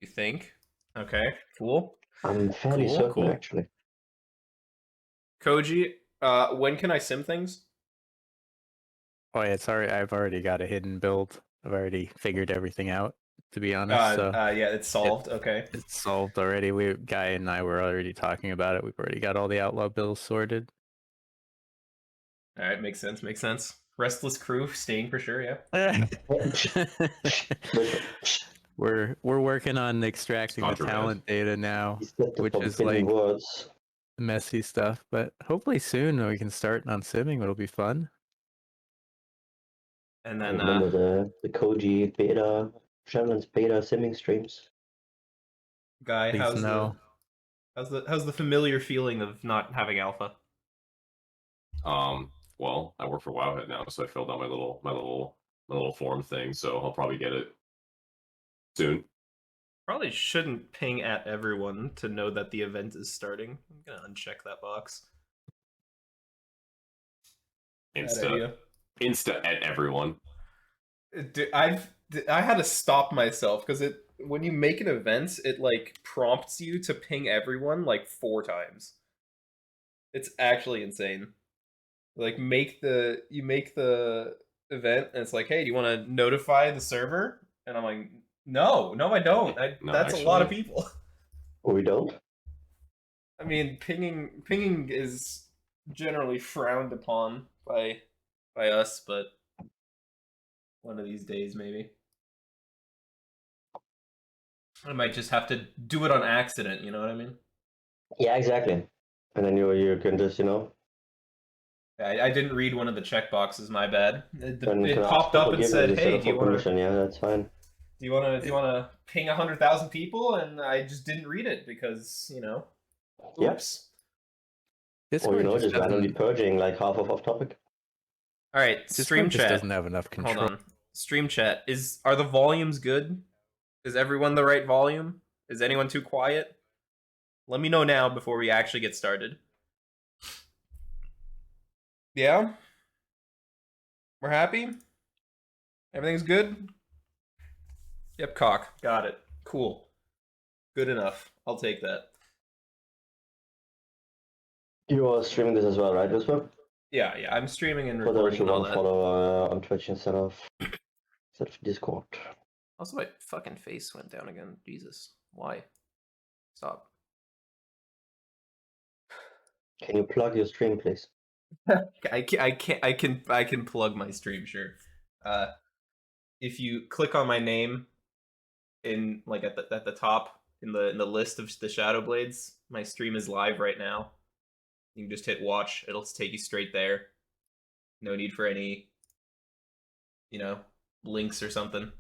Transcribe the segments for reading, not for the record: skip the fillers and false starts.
You think? Okay, cool. I'm fairly certain, Cool. actually. Koji, when can I sim things? Oh yeah, sorry, I've already got a hidden build. I've already figured everything out, to be honest. So Yeah, it's solved. Okay. it's solved already. Guy and I were already talking about it. We've already got all the outlaw bills sorted. All right, makes sense. Restless crew staying for sure. Yeah. We're working on extracting the talent data now, which is like messy stuff. But hopefully soon we can start on simming. It'll be fun. And then remember the Koji beta, Shadowlands beta simming streams. Guy, how's the familiar feeling of not having alpha? Well, I work for Wowhead now, so I filled out my little form thing, so I'll probably get it soon. Probably shouldn't ping at everyone to know that the event is starting. I'm gonna uncheck that box. Insta at everyone. I had to stop myself because when you make an event, it like prompts you to ping everyone like 4 times. It's actually insane. Like you make the event and it's like, hey, do you want to notify the server? And I'm like, no, I don't. That's actually a lot of people. We don't. I mean, pinging is generally frowned upon by us, but one of these days maybe I might just have to do it on accident. You know what I mean? Yeah, exactly. And then you can just I didn't read one of the checkboxes. My bad. It popped up and said, "Hey, do you want to?" Yeah, that's fine. Do you want to ping 100,000 people? And I just didn't read it because oops. Yes. Or just randomly purging like half of off topic. All right, stream chat doesn't have enough control. Hold on, stream chat are the volumes good? Is everyone the right volume? Is anyone too quiet? Let me know now before we actually get started. Yeah? We're happy? Everything's good? Yep, cock. Got it. Cool. Good enough. I'll take that. You are streaming this as well, right, Whispyr? Yeah, I'm streaming and recording. For those who want to follow on Twitch instead of Discord. Also, my fucking face went down again. Jesus. Why? Stop. Can you plug your stream, please? I can plug my stream, sure. If you click on my name in like at the top in the list of the Shadow Blades, my stream is live right now. You can just hit watch. It'll take you straight there. No need for any links or something.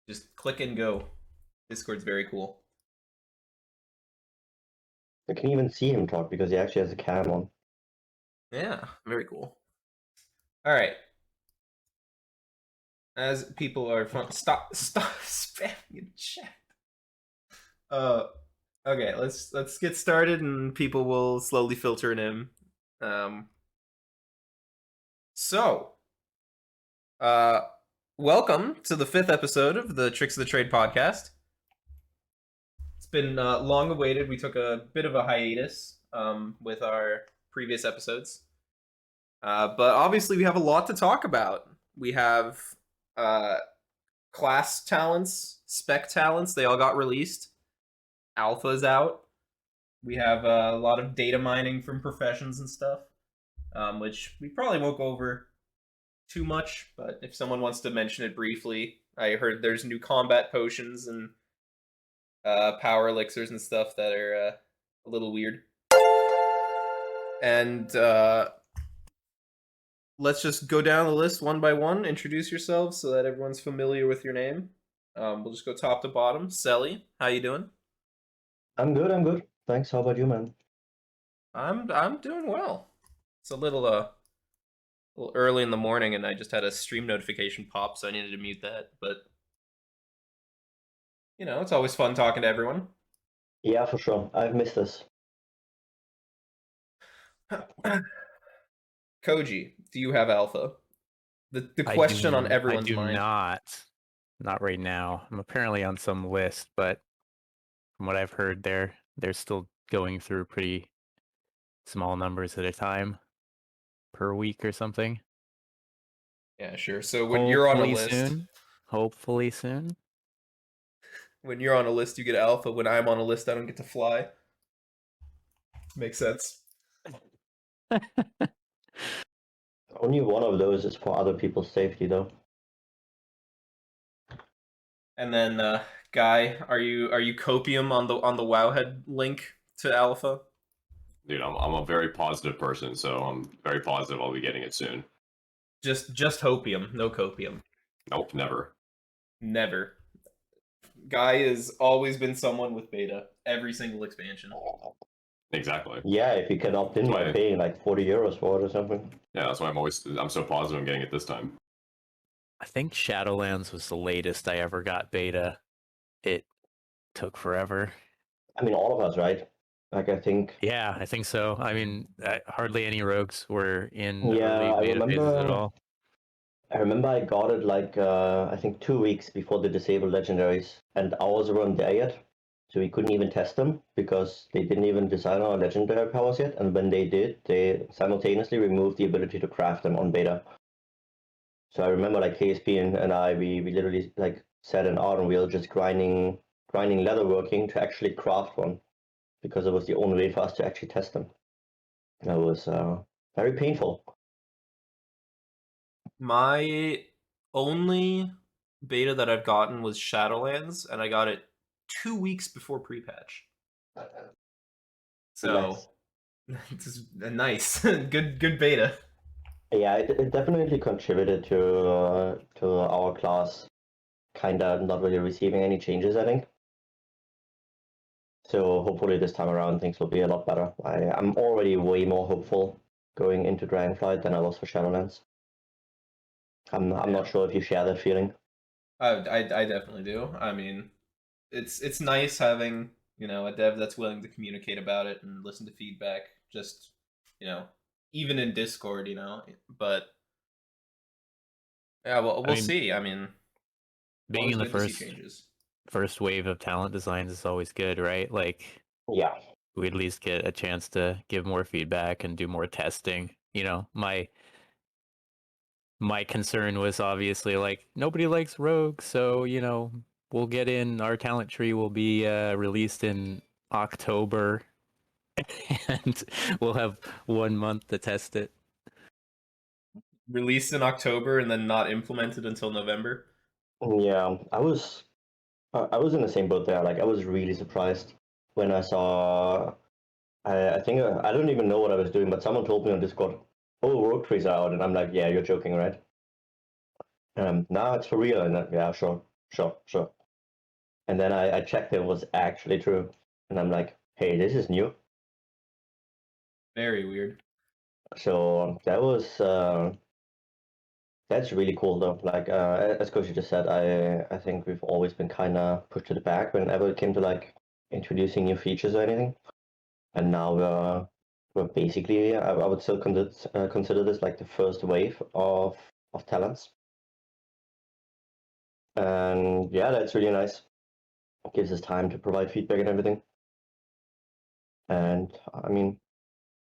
Just click and go. Discord's very cool. I can even see him talk because he actually has a cam on. Yeah, very cool. All right. As people are fun, stop spamming in chat. Okay, let's get started, and people will slowly filter in. Welcome to the 5th episode of the Tricks of the Trade podcast. It's been long awaited. We took a bit of a hiatus with our previous episodes. But obviously we have a lot to talk about. We have class talents, spec talents, they all got released. Alpha's out. We have a lot of data mining from professions and stuff, which we probably won't go over too much, but if someone wants to mention it briefly, I heard there's new combat potions and power elixirs and stuff that are a little weird. And let's just go down the list one by one. Introduce yourselves so that everyone's familiar with your name. We'll just go top to bottom. Selly, how you doing? I'm good. Thanks. How about you, man? I'm doing well. It's a little early in the morning, and I just had a stream notification pop, so I needed to mute that. But it's always fun talking to everyone. Yeah, for sure. I've missed this. Koji, do you have alpha? The question on everyone's mind. I do not. not right now. I'm apparently on some list, but from what I've heard, they're still going through pretty small numbers at a time per week or something. Yeah, sure. So when you're on a list, hopefully soon. When you're on a list, you get alpha. When I'm on a list, I don't get to fly. Makes sense. Only one of those is for other people's safety, though. And then, Guy, are you copium on the Wowhead link to alpha? Dude, I'm a very positive person, so I'm very positive I'll be getting it soon. Just hopium, no copium. Nope, never. Never. Guy has always been someone with beta every single expansion. Exactly. Yeah, if you can opt in by paying like 40 euros for it or something. Yeah, that's why I'm so positive I'm getting it this time. I think Shadowlands was the latest I ever got beta. It took forever. I mean, all of us, right? Like, I think. Yeah, I think so. I mean, hardly any rogues were in Yeah, early beta phases at all. I remember I got it like, I think 2 weeks before the disabled legendaries, and ours weren't there yet. So we couldn't even test them because they didn't even design our legendary powers yet. And when they did, they simultaneously removed the ability to craft them on beta. So I remember like KSP and I, we literally like sat in art and wheel just grinding leatherworking to actually craft one because it was the only way for us to actually test them. That was very painful. My only beta that I've gotten was Shadowlands, and I got it 2 weeks before pre-patch. So, it's nice, good beta. Yeah, it definitely contributed to our class kind of not really receiving any changes, I think. So hopefully this time around things will be a lot better. I'm already way more hopeful going into Dragonflight than I was for Shadowlands. I'm not sure if you share that feeling. I definitely do. I mean, it's nice having, a dev that's willing to communicate about it and listen to feedback. Just, even in Discord, But yeah, well, we'll see. I mean, being in the first wave of talent designs is always good, right? Like, yeah, we at least get a chance to give more feedback and do more testing. My concern was obviously like nobody likes rogue, so we'll get in. Our talent tree will be released in October, and we'll have 1 month to test it. Released in October and then not implemented until November. Yeah, I was in the same boat there. Like, I was really surprised when I saw. I think I don't even know what I was doing, but someone told me on Discord, "Oh, rogue trees are out," and I'm like, "Yeah, you're joking, right?" No, it's for real, and then, yeah, sure. And then I checked it was actually true, and I'm like, "Hey, this is new." Very weird. So that was that's really cool though. Like as Koji just said, I think we've always been kind of pushed to the back whenever it came to like introducing new features or anything, and now we're basically I would still consider this like the first wave of talents, and yeah, that's really nice. It gives us time to provide feedback and everything, and I mean,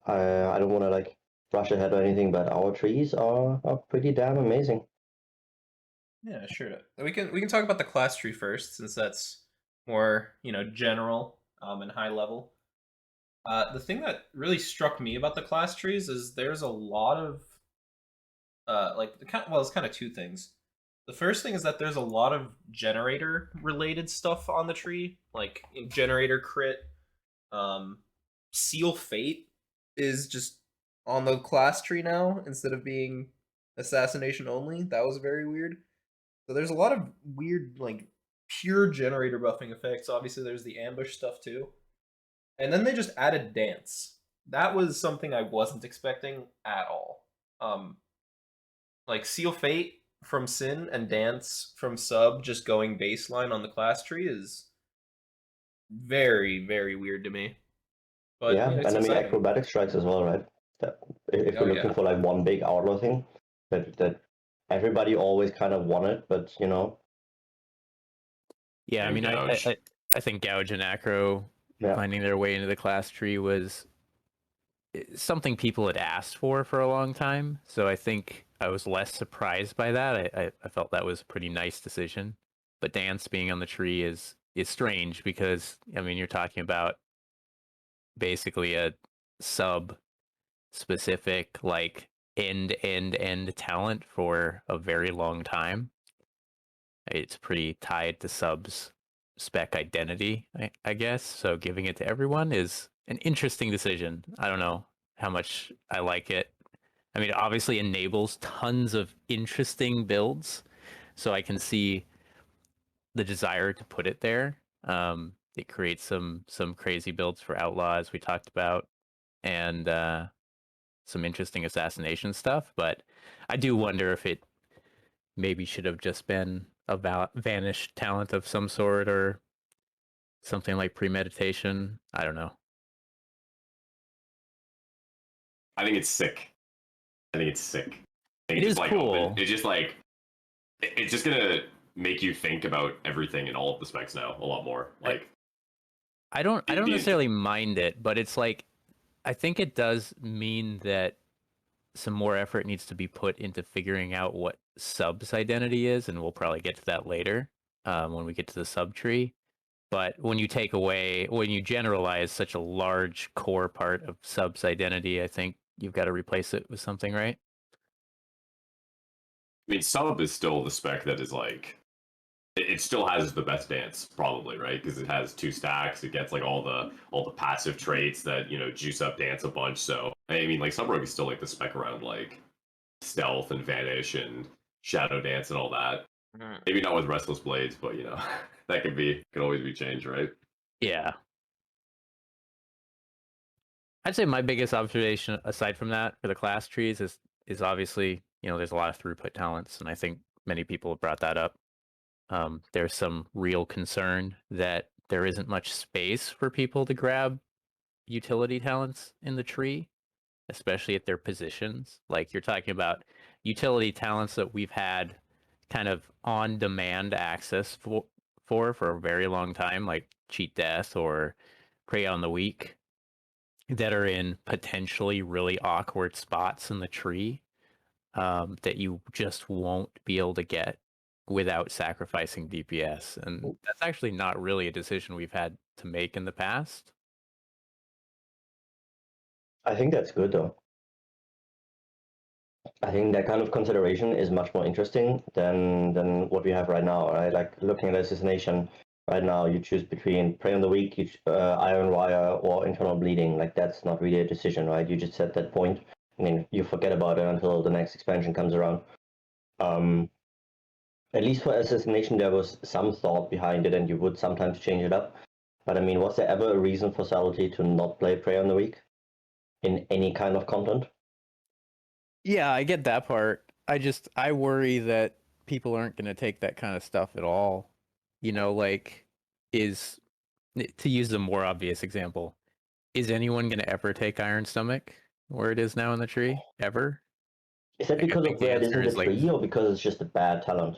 I don't want to like rush ahead or anything, but our trees are pretty damn amazing. Yeah, sure. We can talk about the class tree first, since that's more general and high level. The thing that really struck me about the class trees is there's a lot of it's kind of two things. The first thing is that there's a lot of generator related stuff on the tree, like generator crit. Seal Fate is just on the class tree now instead of being assassination only. That was very weird. So there's a lot of weird, like, pure generator buffing effects. Obviously, there's the ambush stuff too. And then they just added dance. That was something I wasn't expecting at all. Like, Seal Fate from Sin and Dance from Sub just going baseline on the class tree is very, very weird to me. But, yeah, and I mean acrobatic strikes as well, right? If you're looking for like one big outlaw thing that everybody always kind of wanted, but Yeah, I And mean, Gouge. I think Gouge and Acro Yeah. finding their way into the class tree was something people had asked for a long time. So I think I was less surprised by that. I felt that was a pretty nice decision. But Dance being on the tree is strange because I mean you're talking about basically a sub specific like end talent for a very long time. It's pretty tied to subs spec identity, I guess. So giving it to everyone is an interesting decision. I don't know how much I like it. I mean, it obviously enables tons of interesting builds, so I can see the desire to put it there. It creates some crazy builds for Outlaw, as we talked about, and some interesting assassination stuff. But I do wonder if it maybe should have just been a vanished talent of some sort or something like premeditation. I don't know. I think it's sick. I think it's sick. I think It it's is like cool. It's just like it's just gonna make you think about everything in all of the specs now a lot more. Like I don't the- necessarily mind it, but it's like I think it does mean that some more effort needs to be put into figuring out what sub's identity is, and we'll probably get to that later when we get to the sub tree. But when you generalize such a large core part of sub's identity, I think you've got to replace it with something, right? I mean, sub is still the spec that is like it still has the best dance probably, right? Because it has 2 stacks. It gets like all the passive traits that juice up dance a bunch. So I mean, like Sub Rogue is still like the spec around like stealth and vanish and shadow dance and all that. Maybe not with restless blades, but that could always be changed, right? Yeah. I'd say my biggest observation aside from that for the class trees is obviously, there's a lot of throughput talents, and I think many people have brought that up. There's some real concern that there isn't much space for people to grab utility talents in the tree, especially at their positions. Like you're talking about utility talents that we've had kind of on demand access for a very long time, like Cheat Death or Prey on the Weak, that are in potentially really awkward spots in the tree that you just won't be able to get without sacrificing DPS. And that's actually not really a decision we've had to make in the past. I think that's good though. I think that kind of consideration is much more interesting than what we have right now, right? Like looking at assassination right now, you choose between Prey on the Weak, Iron Wire, or Internal Bleeding. Like that's not really a decision, right? You just set that point, and then you forget about it until the next expansion comes around. At least for assassination, there was some thought behind it, and you would sometimes change it up. But I mean, was there ever a reason for Subtlety to not play Prey on the Weak in any kind of content? Yeah, I get that part. I worry that people aren't going to take that kind of stuff at all. Like, to use the more obvious example, is anyone going to ever take Iron Stomach where it is now in the tree? Ever? Is that Like, I because think of the where it is answer in the is, like, tree, or because it's just a bad talent?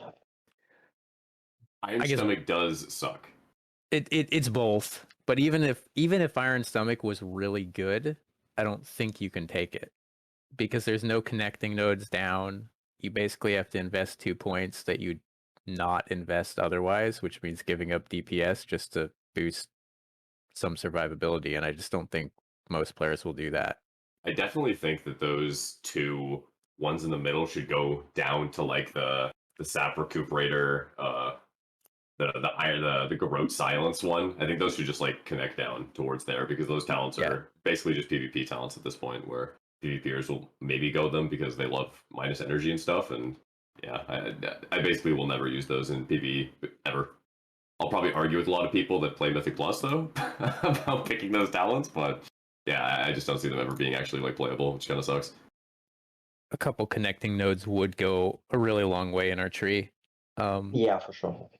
Iron I guess Stomach does suck. it's both. But even if Iron Stomach was really good, I don't think you can take it because there's no connecting nodes down. You basically have to invest 2 points that you'd not invest otherwise, which means giving up DPS just to boost some survivability. And I just don't think most players will do that. I definitely think that those 2 ones in the middle should go down to like the sap recuperator, the Garrote silence one. I think those should just like connect down towards there because those talents are basically just PvP talents at this point, where PvPers will maybe go them because they love minus energy and stuff. And yeah, I basically will never use those in PvE ever. I'll probably argue with a lot of people that play Mythic Plus though about picking those talents, but yeah, I just don't see them ever being actually like playable, which kind of sucks. A couple connecting nodes would go a really long way in our tree. Yeah, for sure.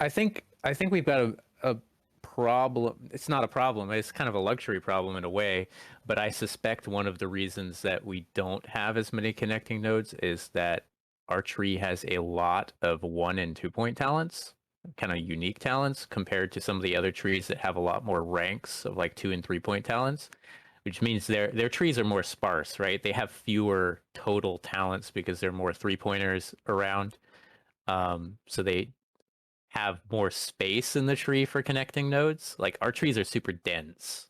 I think we've got a problem. It's not a problem. It's kind of a luxury problem in a way. But I suspect one of the reasons that we don't have as many connecting nodes is that our tree has a lot of 1 and 2 point talents. kind of unique talents compared to some of the other trees that have a lot more ranks of like 2 and 3 point talents, which means their trees are more sparse, right? They have fewer total talents because there are more 3-pointers around. So they have more space in the tree for connecting nodes. Like our trees are super dense.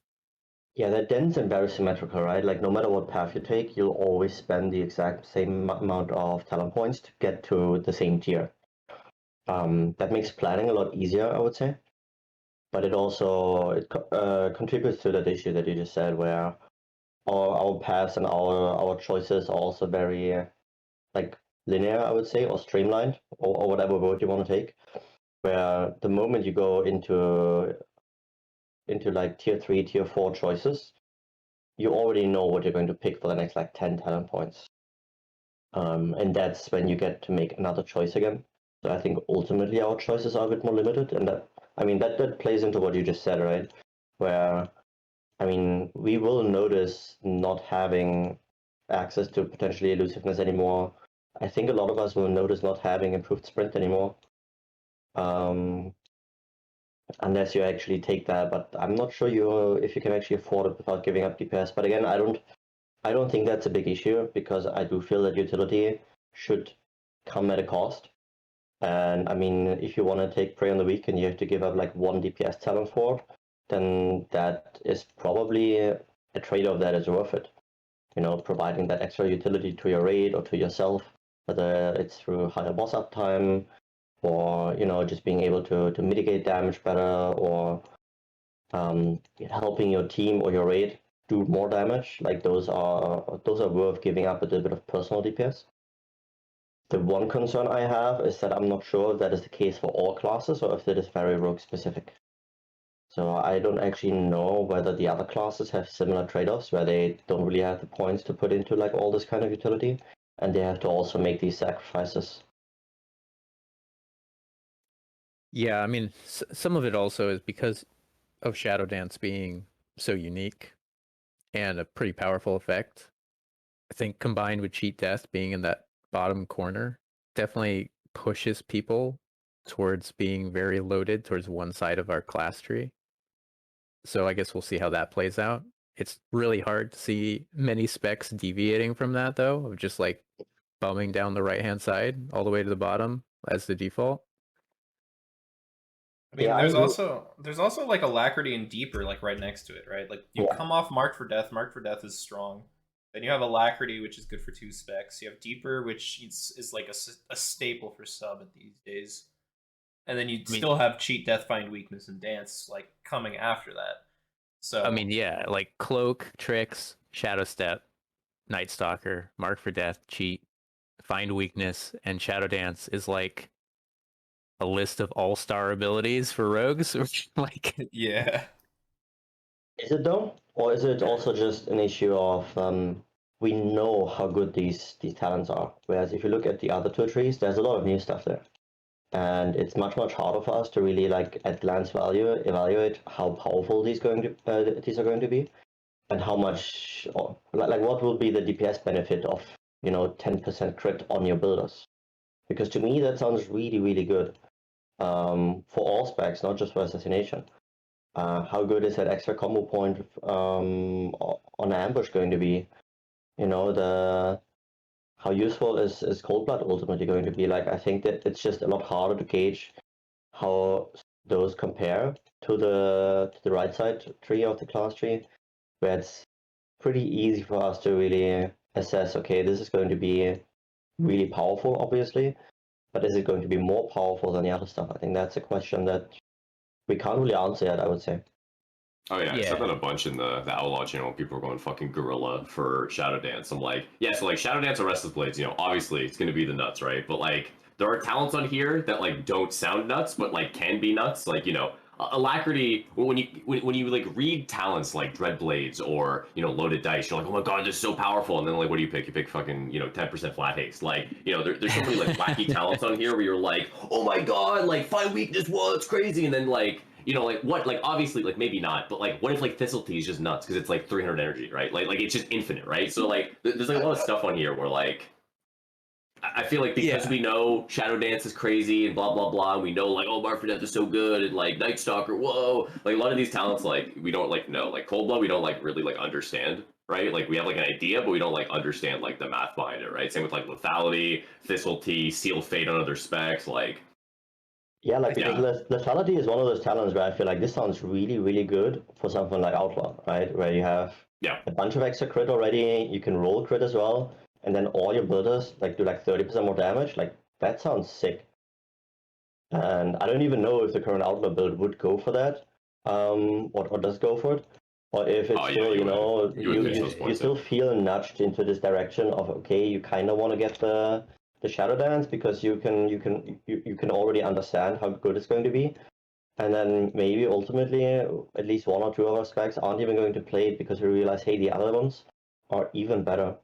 Yeah, they're dense and very symmetrical, right? Like no matter what path you take, you'll always spend the exact same amount of talent points to get to the same tier. That makes planning a lot easier, I would say. But it also contributes to that issue that you just said, where our paths and our choices are also very like linear, I would say, or streamlined, or whatever word you want to take. Where the moment you go into like tier 3, tier 4 choices, you already know what you're going to pick for the next like 10 talent points. And that's when you get to make another choice again. So I think ultimately our choices are a bit more limited, and that plays into what you just said, right? Where we will notice not having access to potentially elusiveness anymore. I think a lot of us will notice not having improved sprint anymore. Unless you actually take that, but I'm not sure if you can actually afford it without giving up DPS. But again, I don't think that's a big issue, because I do feel that utility should come at a cost. And if you want to take Prey on the Weak and you have to give up like 1 DPS talent for it, then that is probably a trade-off that is worth it. Providing that extra utility to your raid or to yourself, whether it's through higher boss uptime, or just being able to mitigate damage better, or helping your team or your raid do more damage. Like those are worth giving up a little bit of personal DPS. The one concern I have is that I'm not sure if that is the case for all classes, or if that is very rogue specific. So I don't actually know whether the other classes have similar trade-offs, where they don't really have the points to put into like all this kind of utility, and they have to also make these sacrifices. Yeah, some of it also is because of Shadow Dance being so unique and a pretty powerful effect. I think combined with Cheat Death being in that bottom corner definitely pushes people towards being very loaded towards one side of our class tree. So I guess we'll see how that plays out. It's really hard to see many specs deviating from that, though, of just like bumming down the right-hand side all the way to the bottom as the default. There's also like Alacrity and Deeper like right next to it, right? Like you come off Marked for Death. Marked for Death is strong. Then you have Alacrity, which is good for 2 specs. You have Deeper, which is like a staple for sub at these days. And then you still have Cheat, Death, Find Weakness, and Dance like coming after that. So like Cloak, Tricks, Shadow Step, Night Stalker, Mark for Death, Cheat, Find Weakness, and Shadow Dance is like a list of all-star abilities for rogues. Like, yeah. Is it though, or is it also just an issue of we know how good these talents are? Whereas if you look at the other 2 trees, there's a lot of new stuff there, and it's much harder for us to really like at glance evaluate how powerful these are going to be, and how much like what will be the DPS benefit of 10% crit on your builders. Because to me that sounds really good for all specs, not just for assassination. How good is that extra combo point on ambush going to be? How useful is Cold Blood ultimately going to be? Like, I think that it's just a lot harder to gauge how those compare to the right side tree of the class tree, where it's pretty easy for us to really assess, okay, this is going to be really powerful, obviously, but is it going to be more powerful than the other stuff? I think that's a question that we can't really answer yet, I would say. Oh yeah, I said that a bunch in the Outlaw channel. People are going fucking gorilla for Shadow Dance. I'm like, yeah, so like Shadow Dance or Restless Blades, obviously it's gonna be the nuts, right? But like there are talents on here that like don't sound nuts, but like can be nuts. Like Alacrity. When you like read talents like Dread Blades or Loaded Dice, you're like, oh my god, this is so powerful. And then like, what do you pick? You pick fucking 10% flat haste. Like there's so many like wacky talents on here where you're like, oh my god, like Find Weakness, whoa, it's crazy. And then like like what, like obviously like maybe not, but like what if like Thistletea is just nuts because it's like 300 energy, right? Like it's just infinite, right? So like there's like a lot of stuff on here where like I feel like because we know Shadow Dance is crazy and blah blah blah, and we know like, oh, Mark for Death is so good, and like Night Stalker, whoa, like a lot of these talents like we don't like know, like Cold Blood we don't like really like understand, right? Like we have like an idea, but we don't like understand like the math behind it, right? Same with like Lethality, Thistlety, Seal Fate on other specs, like. Yeah, like because lethality is one of those talents where I feel like this sounds really, really good for something like Outlaw, right? Where you have a bunch of extra crit already, you can roll crit as well, and then all your builders like do like 30% more damage. Like that sounds sick. And I don't even know if the current Outlaw build would go for that, or does go for it, or if it's still, you still feel nudged into this direction of okay, you kind of want to get the Shadow Dance because you can already understand how good it's going to be, and then maybe ultimately at least one or two of our specs aren't even going to play it because we realize, hey, the other ones are even better.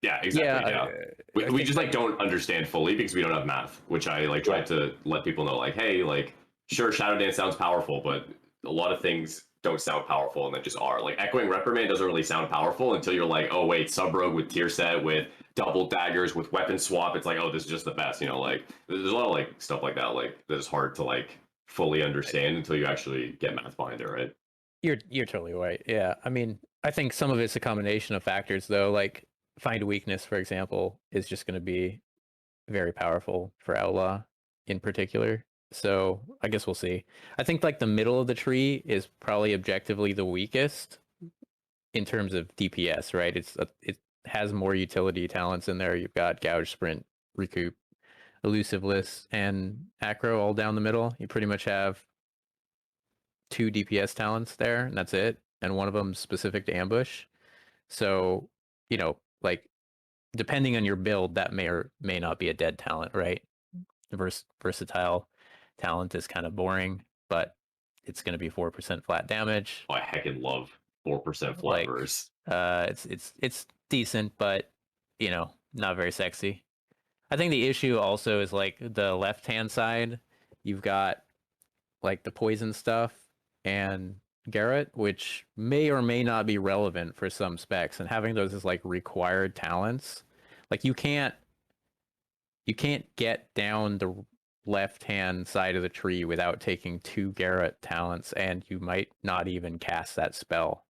Yeah, exactly. Yeah, we just like don't understand fully because we don't have math, which I like tried to let people know. Like, hey, like sure, Shadow Dance sounds powerful, but a lot of things don't sound powerful and then just are. Like Echoing Reprimand doesn't really sound powerful until you're like, oh wait, Sub Rogue with tier set with double daggers with weapon swap. It's like, oh, this is just the best. You know, like there's a lot of like stuff like that. Like that is hard to like fully understand until you actually get math behind it, right? You're totally right. Yeah, I mean, I think some of it's a combination of factors, though. Like Find Weakness, for example, is just going to be very powerful for Outlaw in particular. So I guess we'll see. I think like the middle of the tree is probably objectively the weakest in terms of DPS, right? It has more utility talents in there. You've got Gouge, Sprint, Recoup, Elusiveless, and Acro all down the middle. You pretty much have 2 DPS talents there, and that's it. And one of them specific to ambush. So, like depending on your build, that may or may not be a dead talent, right? Versatile talent is kind of boring, but it's going to be 4% flat damage. Oh, I heckin' love 4% flat verse. It's decent, but not very sexy. I think the issue also is like the left hand side. You've got like the poison stuff and Garrett, which may or may not be relevant for some specs, and having those as like required talents, like you can't get down the left hand side of the tree without taking 2 Garrett talents, and you might not even cast that spell.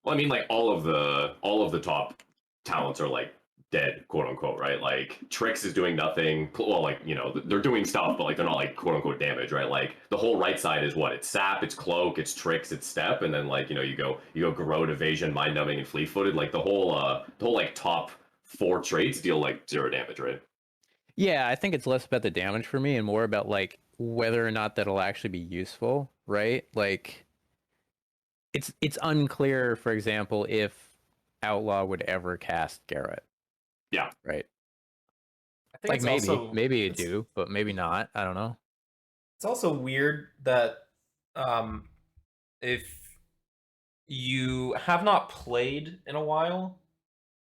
Well, I mean, like all of the top talents are like dead, quote unquote, right? Like Trix is doing nothing. Well, like they're doing stuff, but like they're not like quote unquote damage, right? Like the whole right side is what? It's Sap, it's Cloak, it's Trix, it's Step, and then like you go Garrote, Evasion, Mind Numbing, and Fleet Footed. Like the whole like top 4 traits deal like 0 damage, right? Yeah, I think it's less about the damage for me and more about like whether or not that'll actually be useful, right? Like it's unclear, for example, if Outlaw would ever cast Garrett. Yeah. Right. I think like maybe you do, but maybe not. I don't know. It's also weird that if you have not played in a while,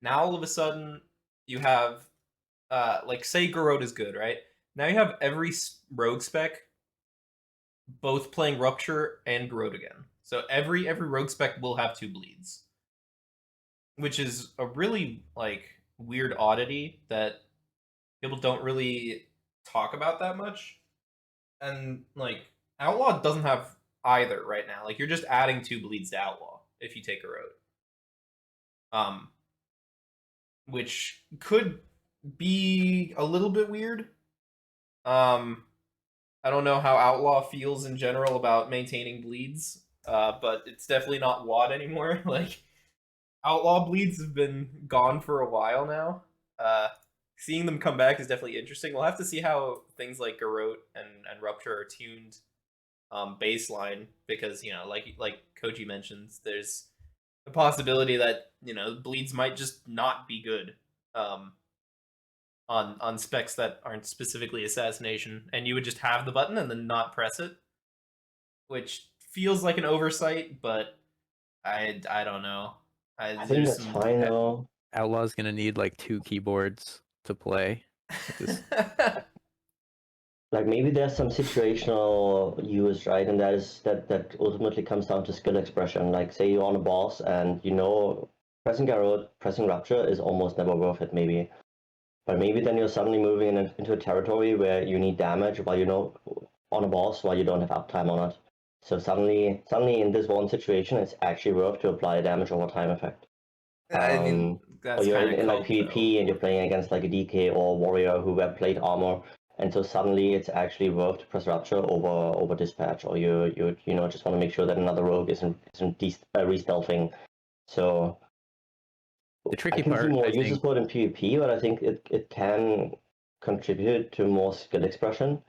now all of a sudden you have like say Garrote is good, right? Now you have every rogue spec both playing Rupture and Garrote again. So every rogue spec will have 2 bleeds, which is a really like weird oddity that people don't really talk about that much. And like Outlaw doesn't have either right now. Like you're just adding 2 bleeds to Outlaw if you take Garrote. Which could be a little bit weird. I don't know how Outlaw feels in general about maintaining bleeds, but it's definitely not WoD anymore. Like Outlaw bleeds have been gone for a while now. Seeing them come back is definitely interesting. We'll have to see how things like Garrote and Rupture are tuned baseline, because like Koji mentions, there's a possibility that bleeds might just not be good on specs that aren't specifically assassination, and you would just have the button and then not press it, which feels like an oversight, but I don't know. I think that's fine though. Outlaw's gonna need like 2 keyboards to play. Like maybe there's some situational use, right? And that ultimately comes down to skill expression. Like say you're on a boss and pressing Garrote, pressing Rupture is almost never worth it, maybe. But maybe then you're suddenly moving into a territory where you need damage while on a boss while you don't have uptime on it. So suddenly in this one situation, it's actually worth to apply a damage over time effect. I mean, that's or you're kind of in like PvP and you're playing against like a DK or warrior who wear plate armor, and so suddenly it's actually worth to press Rupture over Dispatch, or you just want to make sure that another rogue isn't re-stealthing. So The tricky I can part, see more I uses think, for it in PvP, but I think it can contribute to more skill expression.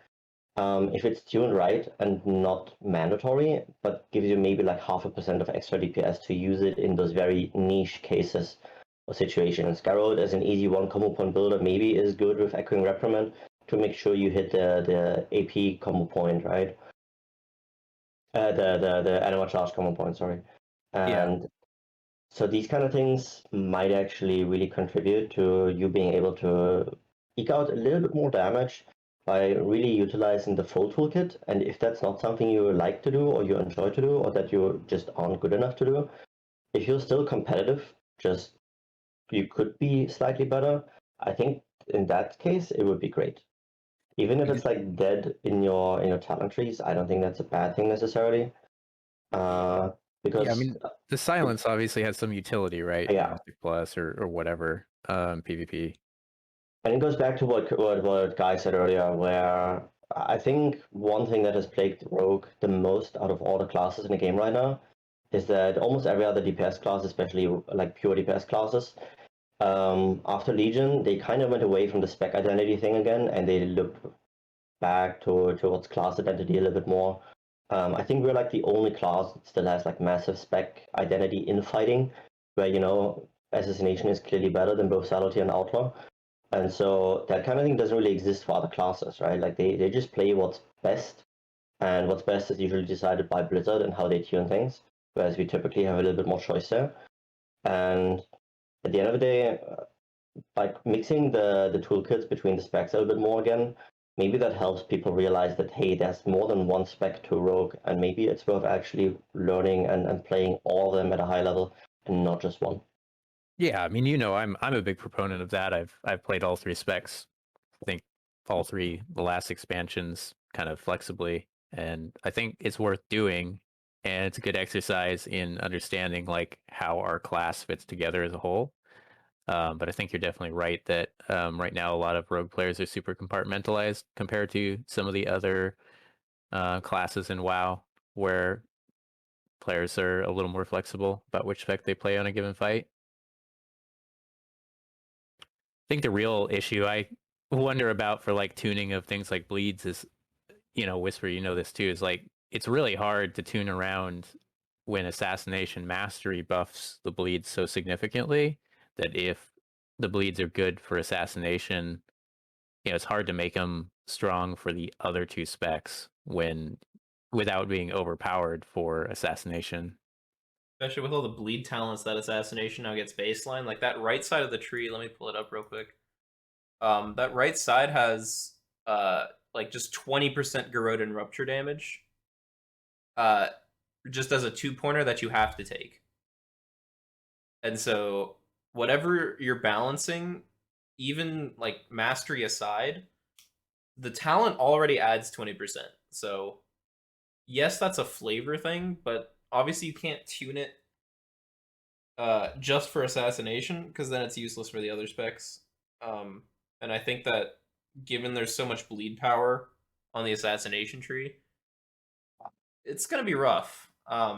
If it's tuned right and not mandatory, but gives you maybe like 0.5% of extra DPS to use it in those very niche cases or situations. Garrote as an easy one combo point builder maybe is good with Echoing Reprimand to make sure you hit the AP combo point, right? The animal charge combo point, sorry. And so these kind of things might actually really contribute to you being able to eke out a little bit more damage by really utilizing the full toolkit. And if that's not something you like to do or you enjoy to do or that you just aren't good enough to do, if you're still competitive, just you could be slightly better. I think in that case it would be great. Even if it's like dead in your talent trees, I don't think that's a bad thing necessarily. Because I mean, the silence obviously has some utility, right? Yeah. Mystic Plus or whatever, PvP. And it goes back to what Guy said earlier, where I think one thing that has plagued Rogue the most out of all the classes in the game right now is that almost every other DPS class, especially like pure DPS classes, after Legion, they kind of went away from the spec identity thing again, and they looked back towards class identity a little bit more. I think we're like the only class that still has like massive spec identity in fighting, where assassination is clearly better than both Subtlety and Outlaw. And so that kind of thing doesn't really exist for other classes, right? Like they just play what's best, and what's best is usually decided by Blizzard and how they tune things, whereas we typically have a little bit more choice there. And at the end of the day, like mixing the toolkits between the specs a little bit more again, maybe that helps people realize that, hey, there's more than one spec to Rogue, and maybe it's worth actually learning and playing all of them at a high level and not just one. Yeah, I mean, I'm a big proponent of that. I've played all 3 specs. I think all 3 the last expansions kind of flexibly, and I think it's worth doing. And it's a good exercise in understanding like how our class fits together as a whole. But I think you're definitely right that right now a lot of rogue players are super compartmentalized compared to some of the other classes in WoW, where players are a little more flexible about which spec they play on a given fight. I think the real issue I wonder about for like tuning of things like bleeds is, Whispyr, this too, is like it's really hard to tune around when assassination mastery buffs the bleeds so significantly that if the bleeds are good for assassination, it's hard to make them strong for the other 2 specs without being overpowered for assassination. Especially with all the bleed talents that assassination now gets baseline. Like that right side of the tree, let me pull it up real quick. That right side has like just 20% Garrote and Rupture damage. Just as a 2-pointer that you have to take. And so whatever you're balancing, even like mastery aside, the talent already adds 20%. So yes, that's a flavor thing, but obviously you can't tune it just for assassination, because then it's useless for the other specs. And I think that given there's so much bleed power on the assassination tree, it's gonna be rough. I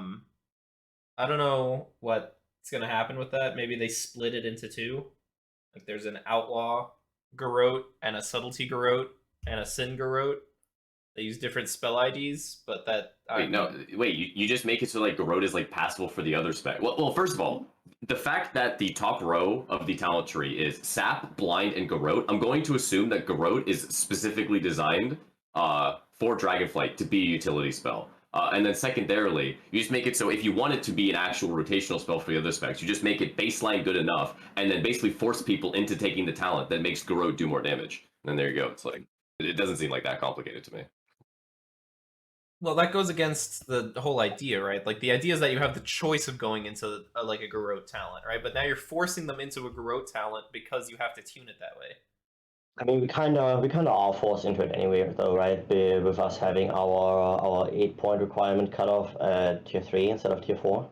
don't know what's gonna happen with that. Maybe they split it into 2. Like there's an outlaw Garrote and a subtlety Garrote and a sin Garrote. They use different spell IDs, but that you just make it so like Garrote is like passable for the other spec. Well, first of all, the fact that the top row of the talent tree is Sap, Blind, and Garrote, I'm going to assume that Garrote is specifically designed for Dragonflight to be a utility spell. And then secondarily, you just make it so if you want it to be an actual rotational spell for the other specs, you just make it baseline good enough, and then basically force people into taking the talent that makes Garrote do more damage. And then there you go. It's like, it doesn't seem like that complicated to me. Well, that goes against the whole idea, right? Like the idea is that you have the choice of going into like a Garrote talent, right? But now you're forcing them into a Garrote talent because you have to tune it that way. I mean, we kind of are forced into it anyway, though, right? With us having our 8-point requirement cut off at tier 3 instead of tier 4.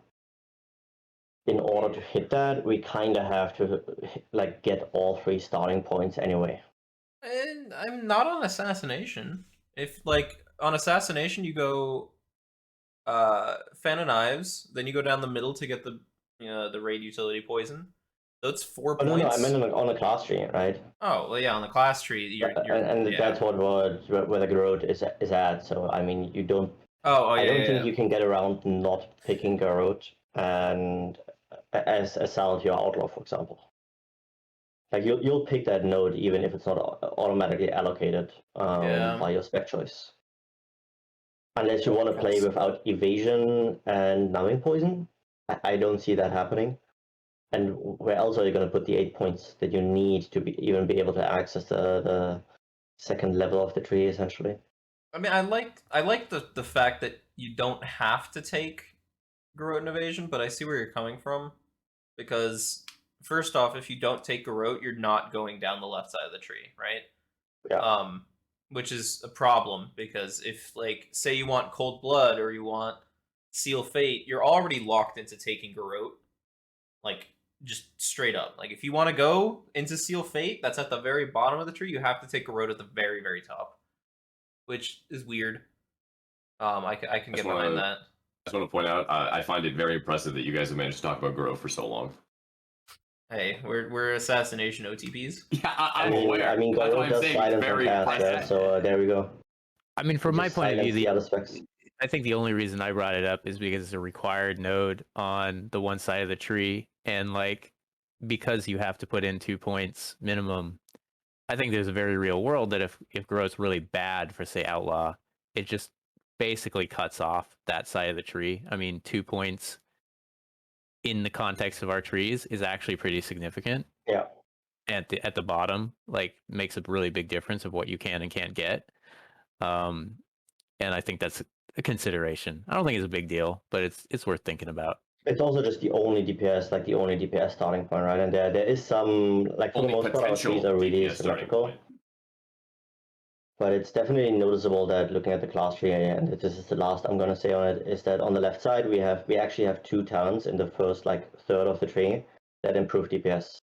In order to hit that, we kind of have to like get all 3 starting points anyway. And I'm not on assassination. If like on assassination you go fan of knives, then you go down the middle to get the raid utility poison. That's 4 Oh, no, I points. meant on the class tree, right? Oh well, yeah, on the class tree, And yeah. that's what where the Garrote is at. So I mean, you don't. Oh yeah. I don't yeah, think yeah. you can get around not picking Garrote and as a Salad or Outlaw, for example. Like you'll pick that node even if it's not automatically allocated Yeah. by your spec choice. Unless you want to play without evasion and numbing poison, I don't see that happening. And where else are you going to put the 8 points that you need to even be able to access the second level of the tree, essentially? I mean, I like the fact that you don't have to take Garrote Invasion, but I see where you're coming from. Because first off, if you don't take Garrote, you're not going down the left side of the tree, right? Yeah. Which is a problem because if like say you want Cold Blood or you want Seal Fate, you're already locked into taking Garrote. Like just straight up. Like if you want to go into Seal Fate, that's at the very bottom of the tree, you have to take Garrote at the very, very top. Which is weird. I can get behind that. I just want to point out, I find it very impressive that you guys have managed to talk about Grove for so long. Hey, we're assassination OTPs. Yeah, I'm aware. I mean, That's why Garrote I'm does saying it's silence very on cast, impressive. right? So there we go. I mean, from my Just point of view, silence the other specs. I think the only reason I brought it up is because it's a required node on the one side of the tree, and like because you have to put in 2 points minimum. I think there's a very real world that if Garrote's really bad for say Outlaw, it just basically cuts off that side of the tree. I mean, 2 points in the context of our trees is actually pretty significant. Yeah. At the bottom, like makes a really big difference of what you can and can't get. And I think that's a consideration. I don't think it's a big deal, but it's worth thinking about. It's also just the only DPS starting point, right? And there is some, like for the most part, our trees are really symmetrical. But it's definitely noticeable that looking at the class tree, and this is the last I'm gonna say on it, is that on the left side we actually have 2 talents in the first like third of the tree that improve DPS.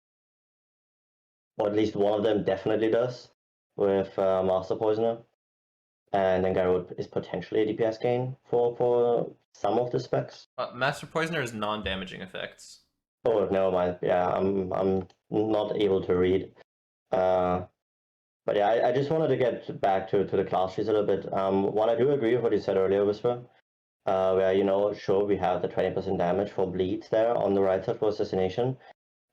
Or at least one of them definitely does with Master Poisoner. And then Garrote is potentially a DPS gain for some of the specs. Master Poisoner is non-damaging effects. Oh, never mind. Yeah, I'm not able to read. But yeah, I just wanted to get back to the class trees a little bit. One, I do agree with what you said earlier, Whispyr. Where, sure, we have the 20% damage for bleeds there on the right side for assassination.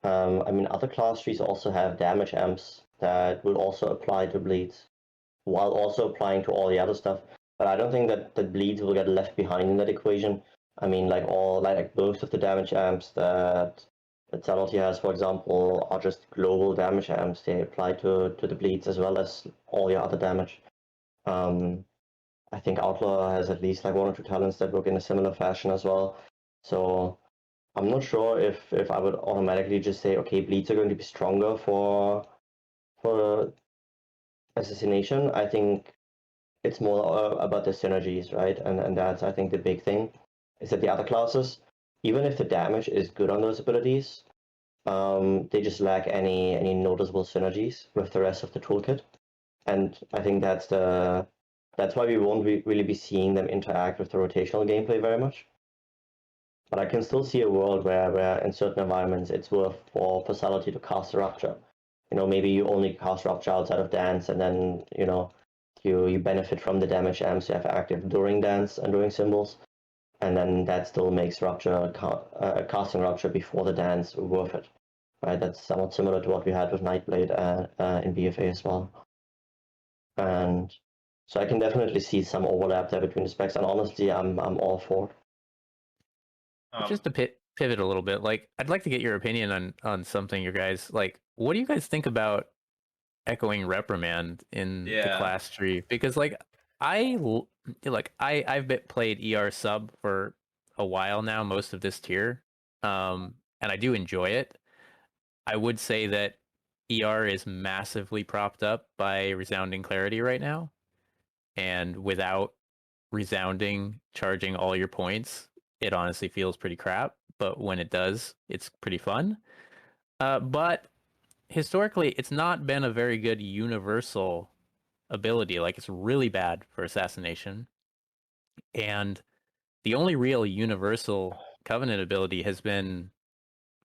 I mean, other class trees also have damage amps that will also apply to bleeds, while also applying to all the other stuff. But I don't think that the bleeds will get left behind in that equation. I mean, like most of the damage amps that Subtlety has, for example, are just global damage amps. They apply to the bleeds as well as all your other damage. I think Outlaw has at least like 1 or 2 talents that work in a similar fashion as well. So I'm not sure if I would automatically just say, okay, bleeds are going to be stronger for assassination. I think it's more about the synergies, right? And that's, I think, the big thing, is that the other classes, even if the damage is good on those abilities, they just lack any noticeable synergies with the rest of the toolkit. And I think that's why we won't really be seeing them interact with the rotational gameplay very much. But I can still see a world where in certain environments it's worth for Subtlety to cast a Rupture. Maybe you only cast Rupture outside of dance, and then, you benefit from the damage amps you have active during dance and during symbols. And then that still makes Rupture, casting Rupture before the dance worth it. Right? That's somewhat similar to what we had with Nightblade in BFA as well. And so I can definitely see some overlap there between the specs, and honestly, I'm all for it. Just to pivot a little bit, like I'd like to get your opinion on something, you guys. Like, what do you guys think about echoing Reprimand in the class tree? Because like I Look, I've played ER sub for a while now, most of this tier, and I do enjoy it. I would say that ER is massively propped up by Resounding Clarity right now, and without Resounding charging all your points, it honestly feels pretty crap. But when it does, it's pretty fun. But historically, it's not been a very good universal ability. Like, it's really bad for assassination. And the only real universal Covenant ability has been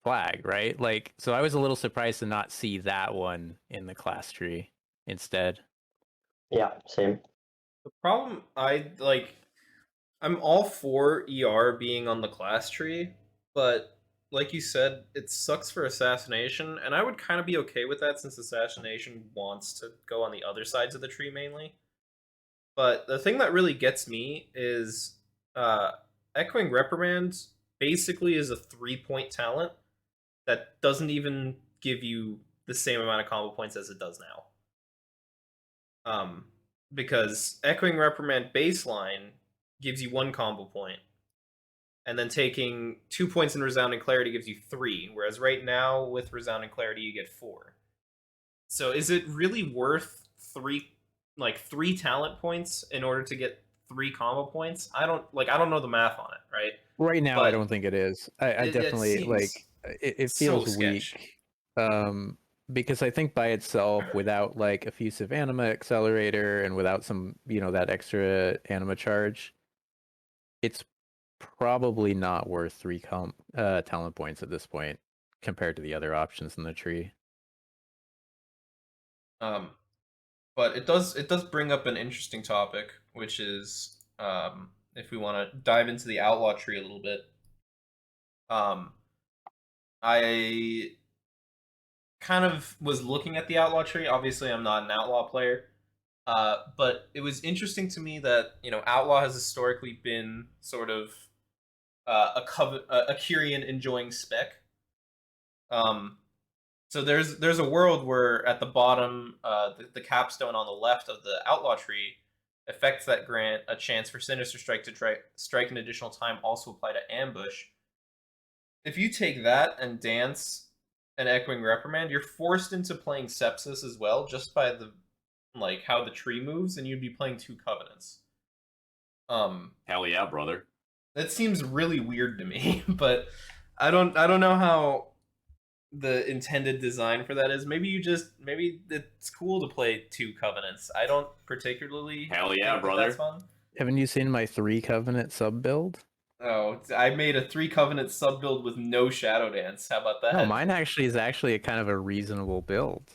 Flag, right? Like, so I was a little surprised to not see that one in the class tree instead. Yeah, same. The problem I'm all for ER being on the class tree, but like you said, it sucks for assassination, and I would kind of be okay with that since assassination wants to go on the other sides of the tree mainly. But the thing that really gets me is Echoing Reprimand basically is a 3-point talent that doesn't even give you the same amount of combo points as it does now. Because Echoing Reprimand baseline gives you 1 combo point, and then taking 2 points in Resounding Clarity gives you 3, whereas right now with Resounding Clarity you get 4. So is it really worth 3 talent points in order to get 3 combo points? I don't know the math on it, right? Right now, But I don't think it is. I definitely seems like it so feels sketch. weak. Because I think by itself, without like effusive anima accelerator and without some, that extra anima charge, it's probably not worth 3 talent points at this point compared to the other options in the tree. But it does bring up an interesting topic, which is if we want to dive into the Outlaw Tree a little bit. I kind of was looking at the Outlaw Tree. Obviously, I'm not an Outlaw player, but it was interesting to me that Outlaw has historically been sort of a Kyrian enjoying spec. So there's a world where at the bottom, the capstone on the left of the Outlaw Tree, effects that grant a chance for Sinister Strike to strike an additional time also apply to ambush. If you take that and dance an Echoing Reprimand, you're forced into playing Sepsis as well, just by the how the tree moves, and you'd be playing 2 Covenants. Hell yeah, brother. That seems really weird to me, but I don't know how the intended design for that is. Maybe it's cool to play 2 Covenants. I don't particularly Hell yeah, think brother. that's fun. Haven't you seen my 3 Covenant sub build? Oh, I made a 3 Covenant sub build with no Shadow Dance. How about that? No, mine is actually a kind of a reasonable build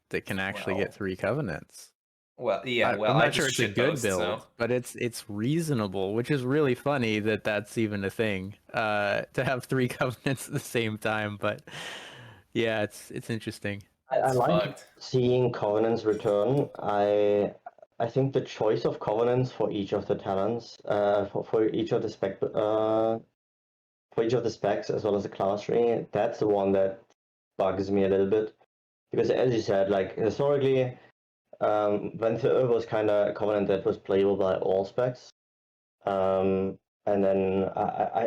that can actually get 3 Covenants. Well, yeah. I'm not sure it's a good build, but it's reasonable, which is really funny that that's even a thing. To have 3 Covenants at the same time, but yeah, it's interesting. I like seeing Covenants return. I think the choice of Covenants for each of the talents, for each of the for each of the specs as well as the class tree, that's the one that bugs me a little bit. Because as you said, like historically, Vendetta was kind of a Covenant that was playable by all specs. And then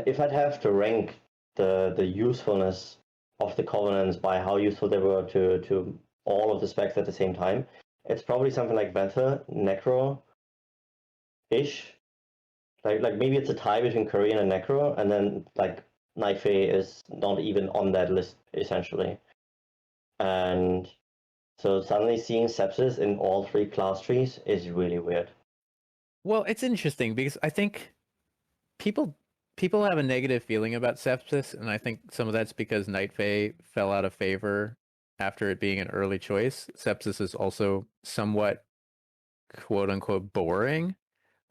if I'd have to rank the usefulness of the Covenants by how useful they were to all of the specs at the same time, it's probably something like Vendetta, Necro-ish. Like maybe it's a tie between Korean and Necro, and then like Night Fae is not even on that list essentially. And so suddenly seeing Sepsis in all 3 class trees is really weird. Well, it's interesting because I think people have a negative feeling about Sepsis, and I think some of that's because Night Fae fell out of favor after it being an early choice. Sepsis is also somewhat quote unquote boring.